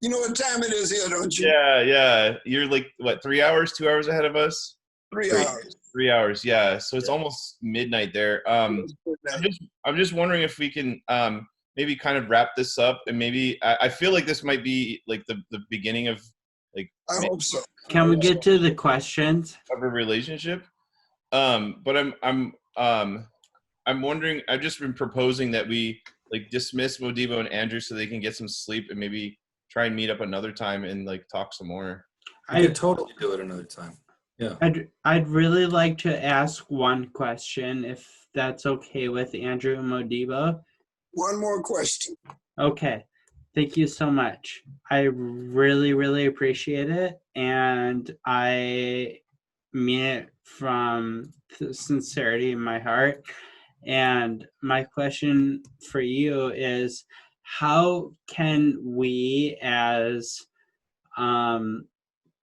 you know what time it is here, don't you? yeah, you're like what, 3 hours, 2 hours ahead of us? 3 Great. hours. 3 hours, yeah. So it's almost midnight there. I'm just wondering if we can maybe kind of wrap this up, and maybe I feel like this might be like the beginning of like I hope so. Can we get to the questions? Of a relationship. But I'm wondering. I've just been proposing that we like dismiss Modibo and Andrew so they can get some sleep and maybe try and meet up another time and like talk some more. We could totally do it another time. Yeah. I'd really like to ask one question, if that's okay with Andrew and Modibo. One more question. Okay. Thank you so much. I really, really appreciate it. And I mean it from the sincerity in my heart. And my question for you is, how can we as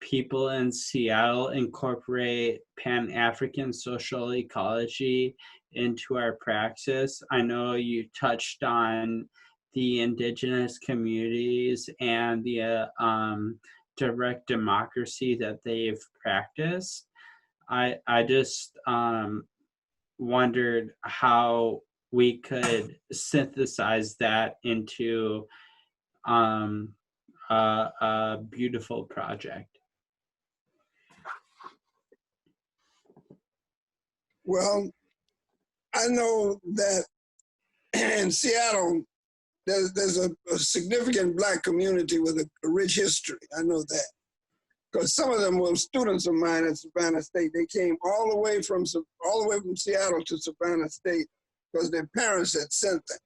people in Seattle incorporate Pan-African social ecology into our praxis? I know you touched on the indigenous communities and the direct democracy that they've practiced. I just wondered how we could synthesize that into a beautiful project. Well, I know that in Seattle, there's a significant black community with a rich history. I know that. Because some of them were students of mine at Savannah State. They came all the way from Seattle to Savannah State because their parents had sent them.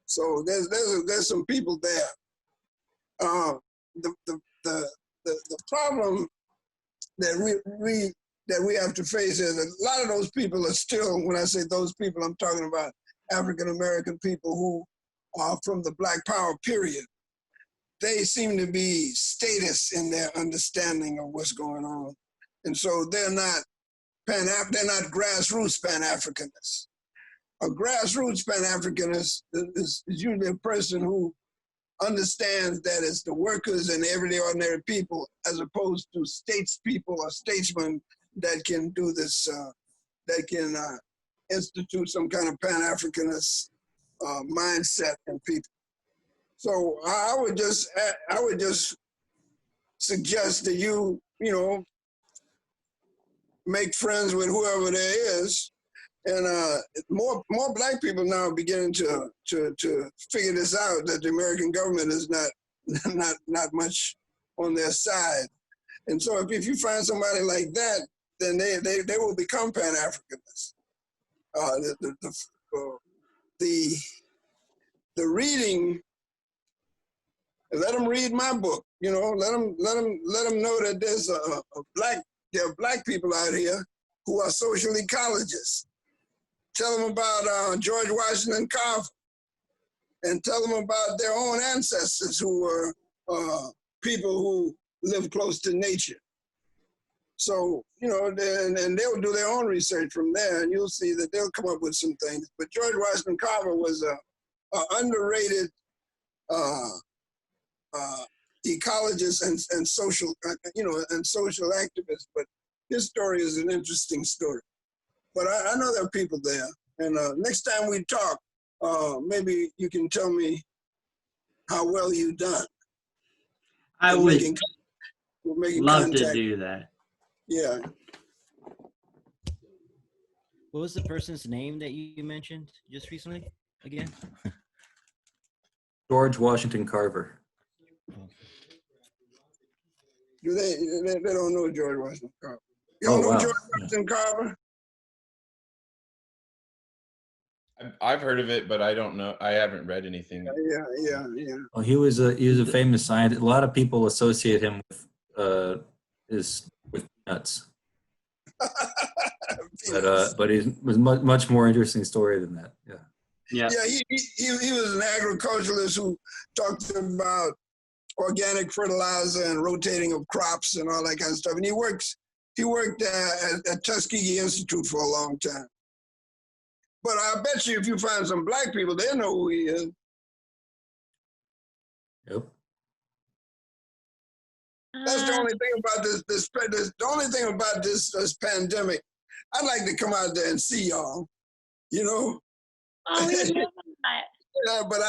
So there's some people there. The problem that we have to face is a lot of those people are still, when I say those people, I'm talking about African American people who are from the Black Power period. They seem to be status in their understanding of what's going on. And so they're not grassroots Pan-Africanists. A grassroots Pan-Africanist is usually a person who understands that it's the workers and everyday ordinary people as opposed to statespeople or statesmen that can do this, that can institute some kind of Pan-Africanist mindset in people. So I would just suggest that you make friends with whoever there is, and more black people now are beginning to figure this out, that the American government is not much on their side, and so if you find somebody like that, then they will become Pan-Africanists. The reading. Let them read my book. Let them know that there are black people out here who are social ecologists. Tell them about George Washington Carver, and tell them about their own ancestors who were people who lived close to nature. So and they'll do their own research from there, and you'll see that they'll come up with some things. But George Washington Carver was a underrated ecologist and social, and social activist, but his story is an interesting story. But I know there are people there, and next time we talk, maybe you can tell me how well you've done. I would love contact. to do that. Yeah. What was the person's name that you mentioned just recently again? George Washington Carver. They don't know George Washington Carver. You Oh, don't know wow. George Yeah. Washington Carver? I've heard of it, but I don't know. I haven't read anything. Yeah. Well, he was a famous scientist. A lot of people associate him with nuts, but he was much more interesting story than that. Yeah. Yeah. Yeah, he was an agriculturalist who talked about organic fertilizer and rotating of crops and all that kind of stuff. And he worked at Tuskegee Institute for a long time. But I bet you if you find some black people, they know who he is. Yep. That's the only thing about this the only thing about this pandemic. I'd like to come out there and see y'all, you know. Oh, we would love that. Yeah, but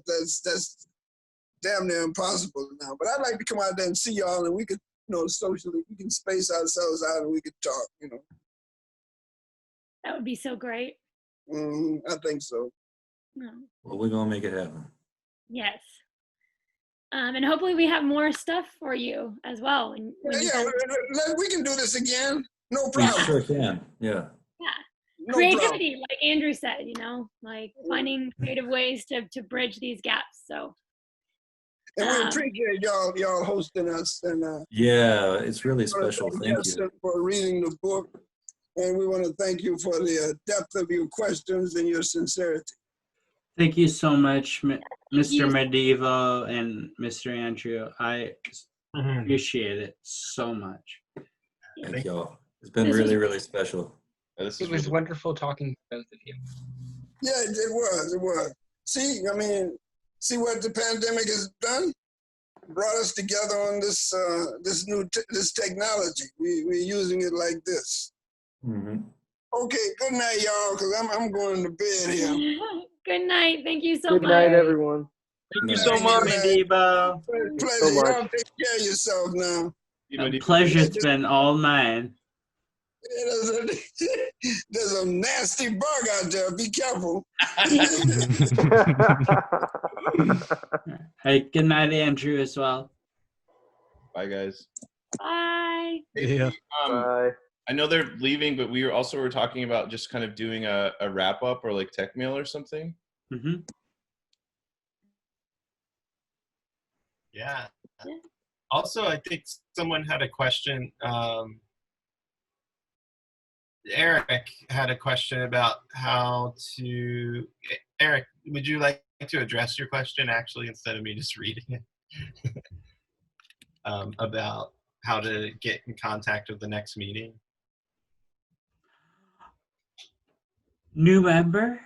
that's damn near impossible now. But I'd like to come out there and see y'all, and we could, socially, we can space ourselves out and we could talk, That would be so great. I think so. No. Well, we're gonna make it happen. Yes. And hopefully we have more stuff for you as well. We can do this again. No We problem. sure can. Yeah. No Creativity, like Andrew said, like finding creative ways to bridge these gaps. So. And we appreciate y'all hosting us, and Yeah, it's really special. Thank you. Justin for reading the book, and we want to thank you for the depth of your questions and your sincerity. Thank you so much, Mr. Modibo and Mr. Andrew. I appreciate it so much. Thank y'all. It's been really, really special. It was wonderful talking to both of you. Yeah, it was. See what the pandemic has done? Brought us together on this this technology. We're using it like this. Mm-hmm. Okay, good night, y'all, because I'm going to bed here. Good night. Thank you so much. Good night, everyone. Thank you so much, Modibo. Pleasure. Y'all take care of yourself now. A pleasure's been all mine. There's a nasty bug out there. Be careful. Hey, good night, Andrew, as well. Bye, guys. Bye. Yeah. Bye. I know they're leaving, but we were talking about just kind of doing a wrap up or like tech mail or something. Mm-hmm. Yeah. Also, I think someone had a question. Eric had a question about how to. Eric, would you like to address your question actually instead of me just reading it? About how to get in contact with the next meeting. New member?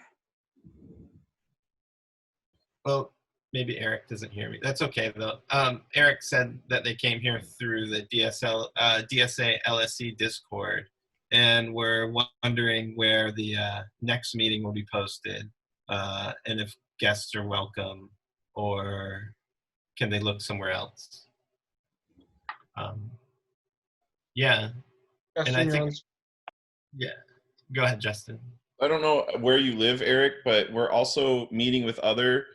Well, maybe Eric doesn't hear me. That's okay though. Eric said that they came here through the DSA LSC Discord, and we're wondering where the next meeting will be posted, and if guests are welcome, or can they look somewhere else? Yeah, and I think, yeah. Go ahead, Justin. I don't know where you live, Eric, but we're also meeting with other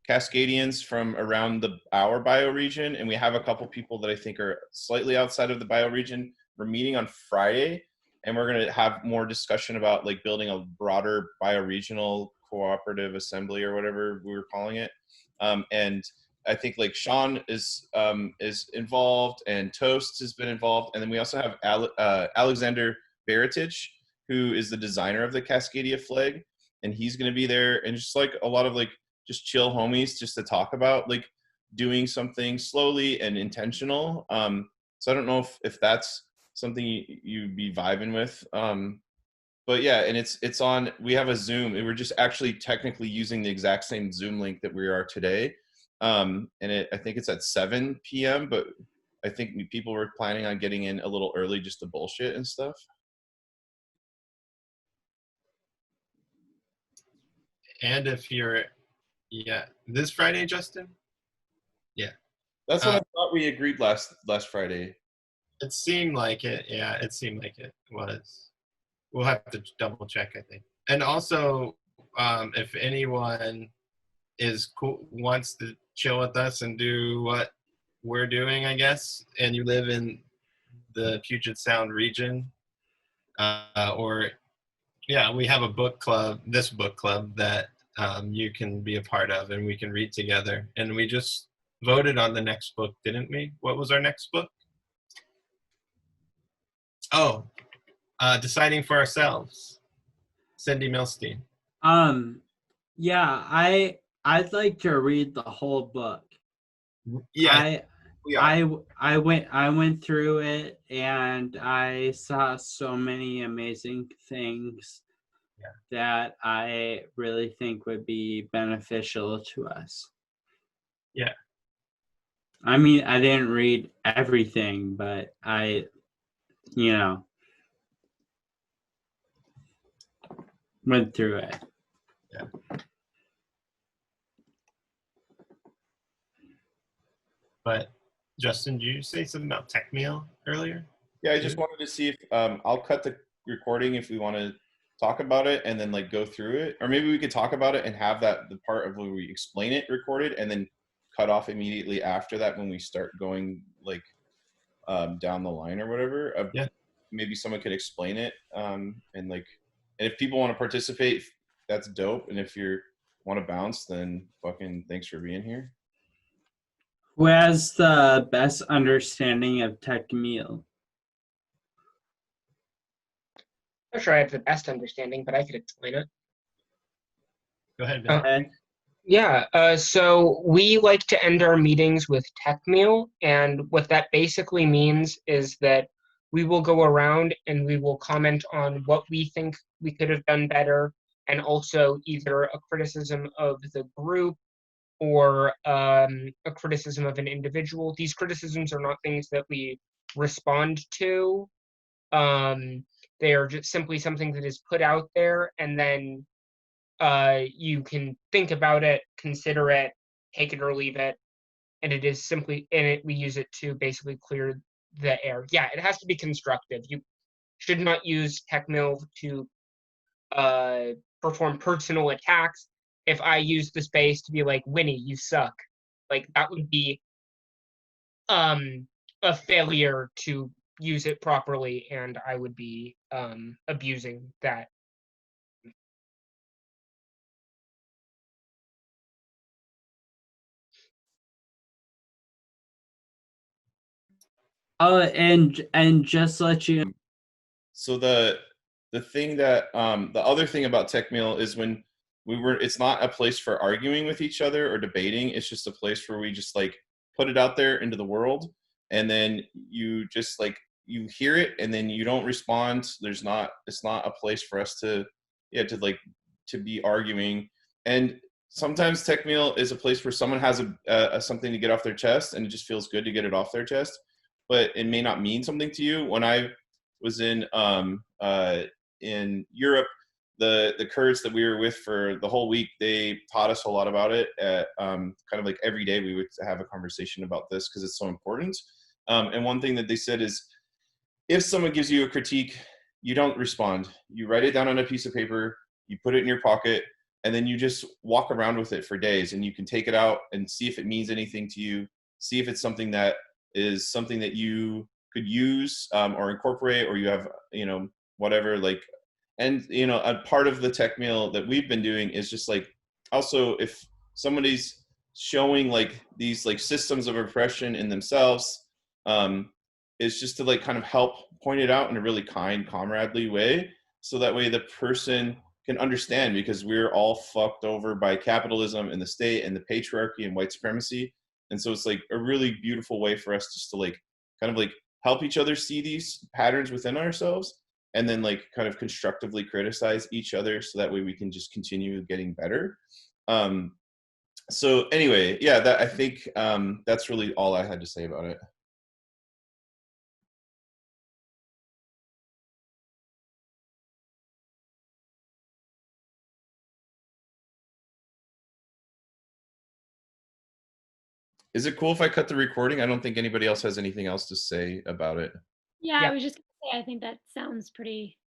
Cascadians from around our bioregion, and we have a couple people that I think are slightly outside of the bioregion. We're meeting on Friday, and we're going to have more discussion about like building a broader bioregional cooperative assembly or whatever we were calling it. And I think like Sean is involved, and Toast has been involved, and then we also have Alexander Baratich, who is the designer of the Cascadia flag, and he's going to be there, and just like a lot of like just chill homies just to talk about like doing something slowly and intentional. So I don't know if that's something you'd be vibing with. But yeah, and it's on, we have a Zoom, and we're just actually technically using the exact same Zoom link that we are today. And I think it's at 7 p.m., but I think people were planning on getting in a little early just to bullshit and stuff. And if you're, this Friday, Justin? Yeah. That's what I thought we agreed last Friday. It seemed like it. Yeah, it seemed like it was. We'll have to double check, I think. And also, if anyone is cool, wants to chill with us and do what we're doing, I guess, and you live in the Puget Sound region, or yeah, we have a book club, this book club that you can be a part of, and we can read together. And we just voted on the next book, didn't we? What was our next book? Oh, Deciding for Ourselves, Cindy Milstein. Yeah, I'd like to read the whole book. Yeah, I went through it and I saw so many amazing things that I really think would be beneficial to us. Yeah. I mean, I didn't read everything, but I, went through it. Yeah. But Justin, did you say something about tech meal earlier? Yeah, I just wanted to see if I'll cut the recording if we want to talk about it and then like go through it, or maybe we could talk about it and have that the part of where we explain it recorded and then cut off immediately after that when we start going like down the line or whatever. Yeah. Maybe someone could explain it and like, and if people want to participate, that's dope. And if you want to bounce, then fucking thanks for being here. Who has the best understanding of tech meal? I'm not sure I have the best understanding, but I could explain it. Go ahead, Ben. Yeah, so we like to end our meetings with tech meal, and what that basically means is that we will go around and we will comment on what we think we could have done better, and also either a criticism of the group or a criticism of an individual. These criticisms are not things that we respond to. They are just simply something that is put out there, and then you can think about it, consider it, take it or leave it, and it is simply, we use it to basically clear the air. Yeah, it has to be constructive. You should not use TechMill to perform personal attacks. If I use the space to be like, Winnie, you suck, like that would be a failure to use it properly, and I would be abusing that. Oh, and just let you. So the thing that the other thing about Tech Meal is when it's not a place for arguing with each other or debating. It's just a place where we just like put it out there into the world, and then you just like you hear it and then you don't respond. It's not a place for us to be arguing. And sometimes Tech Meal is a place where someone has a something to get off their chest, and it just feels good to get it off their chest, but it may not mean something to you. When I was in Europe, the Kurds that we were with for the whole week, they taught us a lot about it. Kind of like every day we would have a conversation about this because it's so important. And one thing that they said is, if someone gives you a critique, you don't respond. You write it down on a piece of paper, you put it in your pocket, and then you just walk around with it for days, and you can take it out and see if it means anything to you, see if it's something that is something that you could use or incorporate, or you have, whatever, like, and, a part of the Tech Meal that we've been doing is just like, also if somebody's showing like these like systems of oppression in themselves, is just to like kind of help point it out in a really kind, comradely way. So that way the person can understand, because we're all fucked over by capitalism and the state and the patriarchy and white supremacy. And so it's like a really beautiful way for us just to like kind of like help each other see these patterns within ourselves, and then like kind of constructively criticize each other, so that way we can just continue getting better. So anyway, yeah, that I think that's really all I had to say about it. Is it cool if I cut the recording? I don't think anybody else has anything else to say about it. Yeah, I was just gonna say, I think that sounds pretty